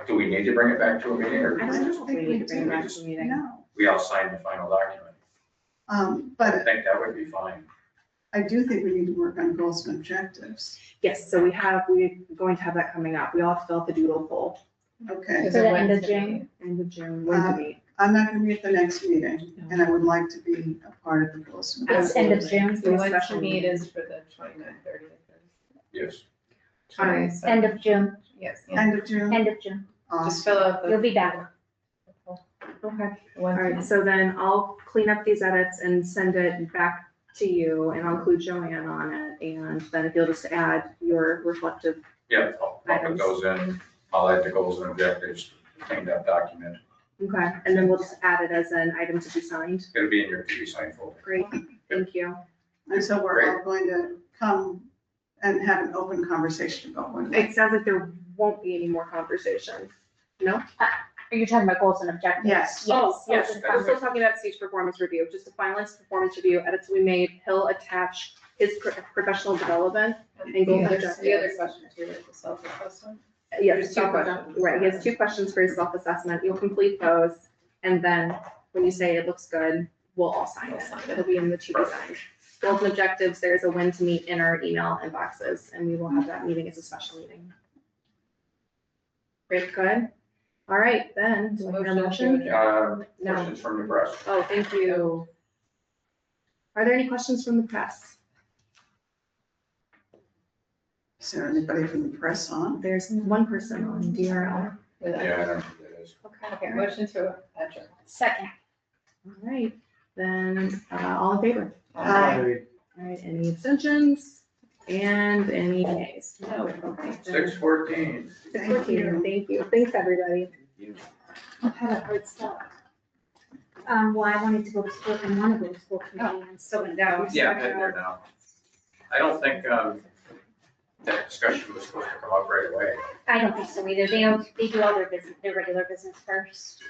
S2: Do we need to bring it back to a meeting, or
S3: I don't know if we need to bring it back to a meeting.
S4: No,
S2: we all sign the final document? I
S4: but
S2: think that would be fine.
S4: I do think we need to work on goals and objectives.
S3: Yes, so we're going to have that coming up. We all have to fill out the doodle poll,
S4: Okay,
S6: For the end of June.
S3: end of June, when to meet.
S4: I'm not going to be at the next meeting, and I would like to be a part of the goals and
S6: It's
S4: objectives.
S6: end of June.
S5: The one
S3: Special
S5: to meet
S3: meeting.
S5: is for the 29th, 30th.
S2: Yes.
S3: All right.
S6: End of June,
S5: Yes.
S4: End of June.
S6: end of June.
S5: Just fill out the.
S6: You'll be back.
S3: Okay.
S5: One
S3: All right, so then I'll clean up these edits and send it back to you, and I'll include Joanne on it, and then if you'll just add your reflective.
S2: Yeah, I'll put those in. I'll add the goals and objectives, cleaned up document.
S3: Okay, and then we'll just add it as an item to be signed.
S2: It's gonna be in your to be signed folder.
S3: Great, thank you.
S4: And so we're all going to come and have an open conversation about what.
S3: It sounds like there won't be any more conversation. No?
S6: Are you talking about goals and objectives?
S4: Yes.
S3: Oh, yes,
S6: open
S3: we're still talking about Steve's performance review, just to finalize performance review, edits we made, he'll attach his professional development. And
S5: The
S3: goals and
S5: other
S3: objectives.
S5: question too, is the self-assessment.
S3: Yes,
S5: There's two
S3: self-assessment,
S5: questions.
S3: right, he has 2 questions for his self-assessment, you'll complete those, and then when you say it looks good, we'll all sign it, it'll be in the to be signed. Goals and objectives, there's a when to meet in our email inboxes, and we will have that meeting as a special meeting. Great, good, all right, then, do I hear a motion? No.
S2: Questions from the press?
S3: Oh, thank you. Are there any questions from the press?
S4: Is there anybody from the press on?
S3: There's one person on DRL.
S2: Yeah, I don't know who that is.
S5: Okay, motion to adjourn.
S6: Second.
S3: All right, then, all in favor?
S4: Aye.
S3: All right, any abstentions? And any nays? No, okay.
S2: 6:14.
S3: 6:14, thank you. Thanks, everybody.
S6: I've had a hard stop. Well, I wanted to go to school, I want to go to school committee, and so went down.
S2: Yeah, heading there now. I don't think, that discussion was supposed to come up right away.
S6: I don't think so either. They do all their business, their regular business first.